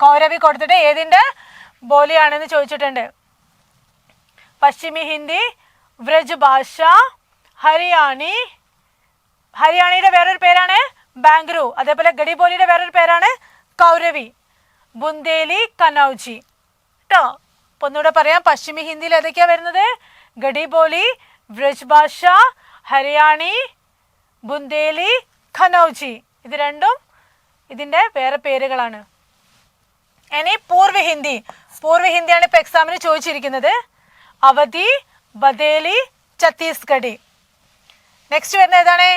കൗരവി കൊടുത്തിട്ട് ഏതിൻ്റെ ബോലിയാണെന്ന് ചോദിച്ചിട്ടുണ്ട്. പശ്ചിമി ഹിന്ദി, വ്രജ് ഭാഷ, ഹരിയാണി. ഹരിയാണിയുടെ വേറൊരു പേരാണ് ബാംഗ്ലൂ. അതേപോലെ ഗഡി ബോലിയുടെ വേറൊരു പേരാണ് കൗരവി. ബുന്ദേലി, കനൗജി കേട്ടോ. അപ്പൊ ഒന്നുകൂടെ പറയാം, പശ്ചിമി ഹിന്ദിയിൽ ഏതൊക്കെയാ വരുന്നത്? ഗഡി ബോലി, വ്രജ് ഭാഷ, ഹരിയാണി, ബുന്ദേലി, ഖനൗജി. ഇത് രണ്ടും ഇതിൻ്റെ വേറെ പേരുകളാണ്. ഇനി പൂർവ്വ ഹിന്ദി. പൂർവ്വ ഹിന്ദിയാണ് ഇപ്പൊ എക്സാമിന് ചോദിച്ചിരിക്കുന്നത്. അവധി, ബദേലി, ഛത്തീസ്ഗഡി. നെക്സ്റ്റ് വരുന്നത് ഏതാണ്?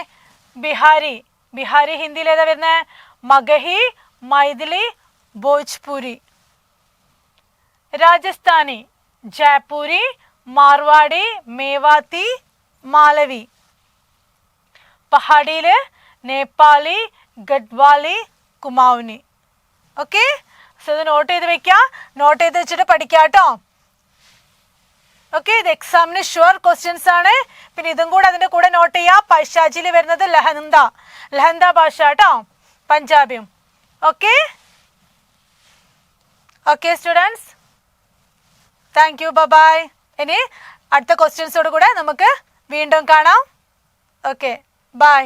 ബിഹാരി. ബിഹാരി ഹിന്ദിയിൽ ഏതാ വരുന്നത്? മഗഹി, മൈഥിലി, ഭോജ്പുരി. രാജസ്ഥാനി, ജയ്പൂരി, മാർവാടി, മേവാത്തി, മാലവി. പഹാഡിയില് നേപ്പാളി, ഗഡ്വാലി, കുമാവുനി. ഓക്കെ, സോ ഇത് നോട്ട് ചെയ്ത് വെക്കുക. നോട്ട് ചെയ്ത് വെച്ചിട്ട് പഠിക്കുക കേട്ടോ. ഓക്കെ, ഇത് എക്സാമിന് ഷുവർ ക്വസ്റ്റ്യൻസ് ആണ്. പിന്നെ ഇതും കൂടെ അതിൻ്റെ കൂടെ നോട്ട് ചെയ്യുക. പൈശാചിയിൽ വരുന്നത് ലഹന്ത. ലഹന്ത ഭാഷ കേട്ടോ, പഞ്ചാബിയും. Okay okay students, thank you, bye. ഇനി അടുത്ത ക്വസ്റ്റ്യൻസോട് കൂടെ നമുക്ക് വീണ്ടും കാണാം. Okay, by.